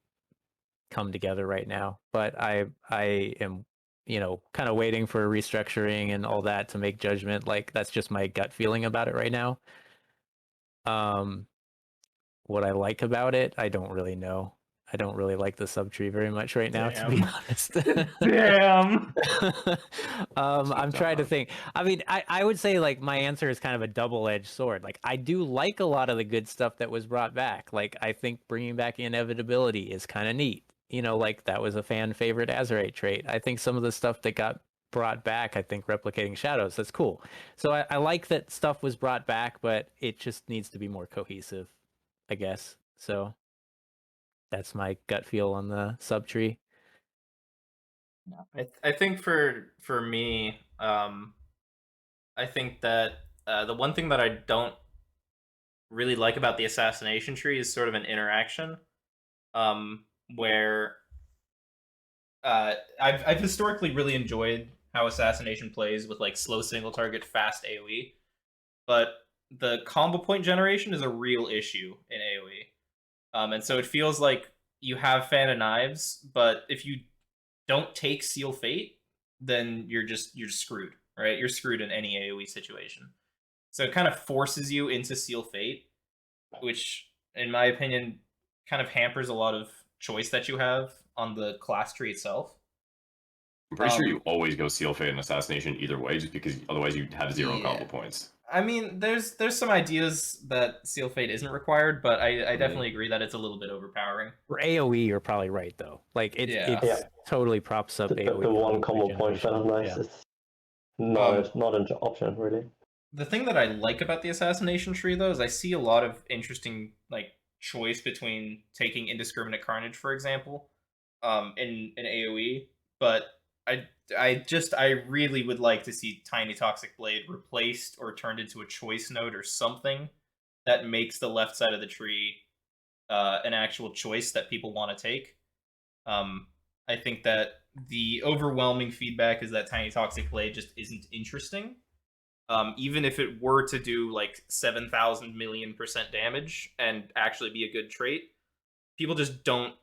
come together right now. But I am kind of waiting for restructuring and all that to make judgment. Like that's just my gut feeling about it right now. What I like about it, I don't really know. I don't really like the subtree very much right now, to be honest. Damn. I'm trying to think. I mean, I would say like my answer is kind of a double-edged sword. Like I do like a lot of the good stuff that was brought back. Like I think bringing back inevitability is kind of neat. Like that was a fan favorite Azerite trait. I think some of the stuff that got brought back, I think replicating shadows, that's cool. So I like that stuff was brought back, but it just needs to be more cohesive, I guess. So that's my gut feel on the subtree. I think for me, I think that the one thing that I don't really like about the assassination tree is sort of an interaction, where I've historically really enjoyed how assassination plays with like slow single target, fast AoE, but the combo point generation is a real issue in AoE, and so it feels like you have fan of knives, but if you don't take Seal Fate, then you're just screwed, right? You're screwed in any AoE situation. So it kind of forces you into Seal Fate, which, in my opinion, kind of hampers a lot of choice that you have on the class tree itself. I'm pretty sure you always go Seal Fate and Assassination either way, just because otherwise you'd have zero combo points. I mean, there's some ideas that Seal Fate isn't required, but I definitely agree that it's a little bit overpowering. For AoE, you're probably right, though. Like, it totally props up AoE. The one combo point fan nice. It's not an option, really. The thing that I like about the Assassination tree, though, is I see a lot of interesting choice between taking Indiscriminate Carnage, for example, in AoE, but I really would like to see Tiny Toxic Blade replaced or turned into a choice node or something that makes the left side of the tree an actual choice that people want to take. I think that the overwhelming feedback is that Tiny Toxic Blade just isn't interesting. Even if it were to do like 7,000 million% damage and actually be a good trait, people just don't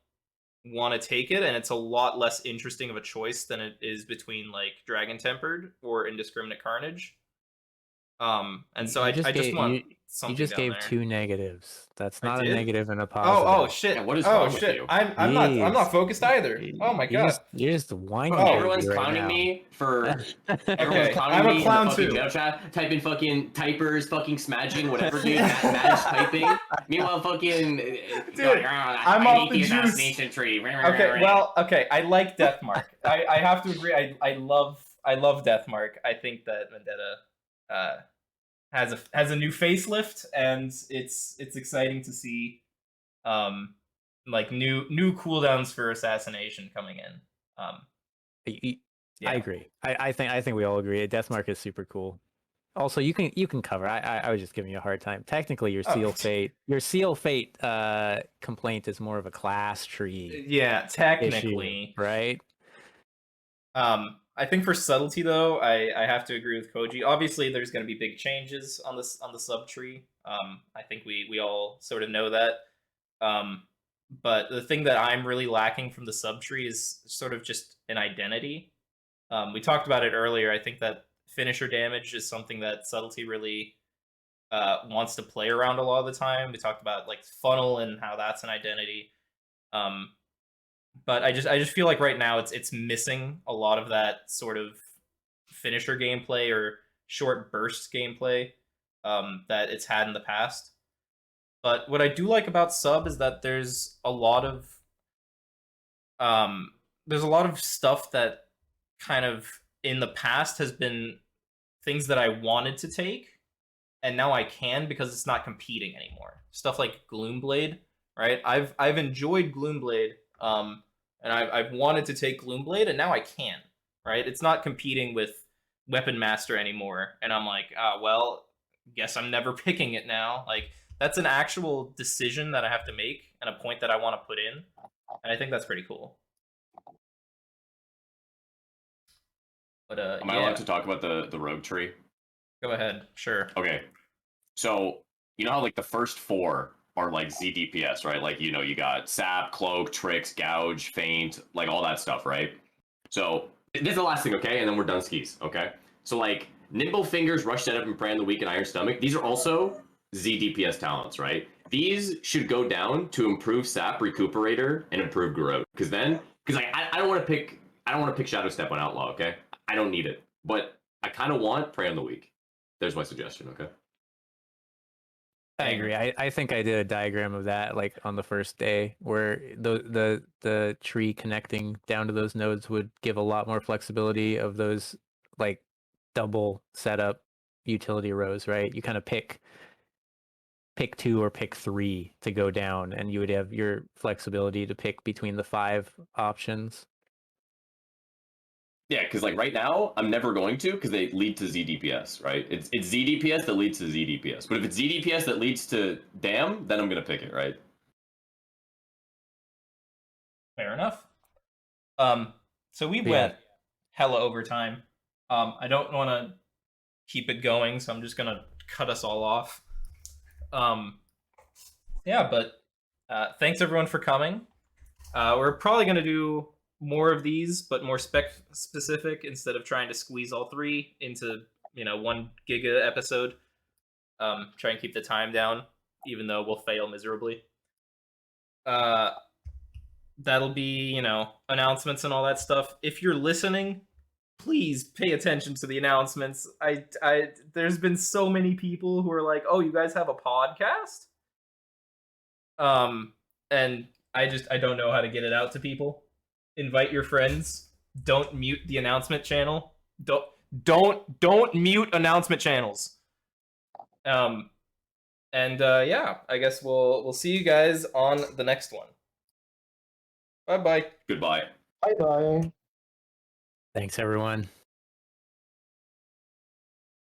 want to take it, and it's a lot less interesting of a choice than it is between like Dragon Tempered or Indiscriminate Carnage. And so I just want something. You just down gave there. 2 negatives. That's not a negative and a positive. Oh shit! Yeah, what is wrong with you? I'm not focused either. Oh my god! You're just whining. Everyone's clowning me for. Everyone's clowning I'm me a clown in the too. Mail chat, typing fucking typers, fucking smashing, whatever, dude. Madge typing. Meanwhile, fucking. Dude, I'm off the juice. Assassination tree. Okay. I like Deathmark. I have to agree. I love Deathmark. I think that Vendetta has a new facelift, and it's exciting to see new cooldowns for assassination coming in. I agree. I think we all agree. Deathmark is super cool. Also, you can cover. I was just giving you a hard time. Technically, your Seal Fate complaint is more of a class tree. Yeah, technically, issue, right? I think for subtlety, though, I have to agree with Koji. Obviously, there's going to be big changes on the subtree. I think we all sort of know that. But the thing that I'm really lacking from the subtree is sort of just an identity. We talked about it earlier. I think that finisher damage is something that subtlety really wants to play around a lot of the time. We talked about like funnel and how that's an identity. But I just feel like right now it's missing a lot of that sort of finisher gameplay or short burst gameplay that it's had in the past. But what I do like about sub is that there's a lot of stuff that kind of in the past has been things that I wanted to take, and now I can because it's not competing anymore. Stuff like Gloomblade, right? I've enjoyed Gloomblade. And I've wanted to take Gloomblade, and now I can, right? It's not competing with Weapon Master anymore, and I'm like, well, guess I'm never picking it now. Like, that's an actual decision that I have to make, and a point that I want to put in, and I think that's pretty cool. But am I allowed to talk about the rogue tree? Go ahead, sure. Okay, so you know how like the first 4 are like ZDPS, right? Like, you got Sap, Cloak, Tricks, Gouge, Feint, like all that stuff, right? So This is the last thing, okay? And then we're done skis, okay? So, like, Nimble Fingers, Rush Setup, and Prey on the Weak, and Iron Stomach, these are also ZDPS talents, right? These should go down to improve Sap, Recuperator, and improve Garrote. Because like, I don't want to pick Shadow Step on Outlaw, okay? I don't need it. But I kind of want Prey on the Weak. There's my suggestion, okay? I agree. I think I did a diagram of that like on the first day where the tree connecting down to those nodes would give a lot more flexibility of those like double setup utility rows, right? You kind of pick 2 or pick 3 to go down, and you would have your flexibility to pick between the 5 options. Yeah, because like right now, I'm never going to because they lead to ZDPS, right? It's ZDPS that leads to ZDPS. But if it's ZDPS that leads to Damn, then I'm gonna pick it, right? Fair enough. So we Yeah. went hella overtime. I don't want to keep it going, so I'm just gonna cut us all off. Yeah, but thanks everyone for coming. We're probably gonna do more of these, but more spec specific instead of trying to squeeze all 3 into 1 giga episode. Try and keep the time down, even though we'll fail miserably. That'll be announcements and all that stuff. If you're listening, please pay attention to the announcements. There's been so many people who are like, "Oh, you guys have a podcast?" And I don't know how to get it out to people. Invite your friends. Don't mute the announcement channel. Don't mute announcement channels. Yeah, I guess we'll see you guys on the next one. Bye-bye. Goodbye. Bye bye. Thanks everyone.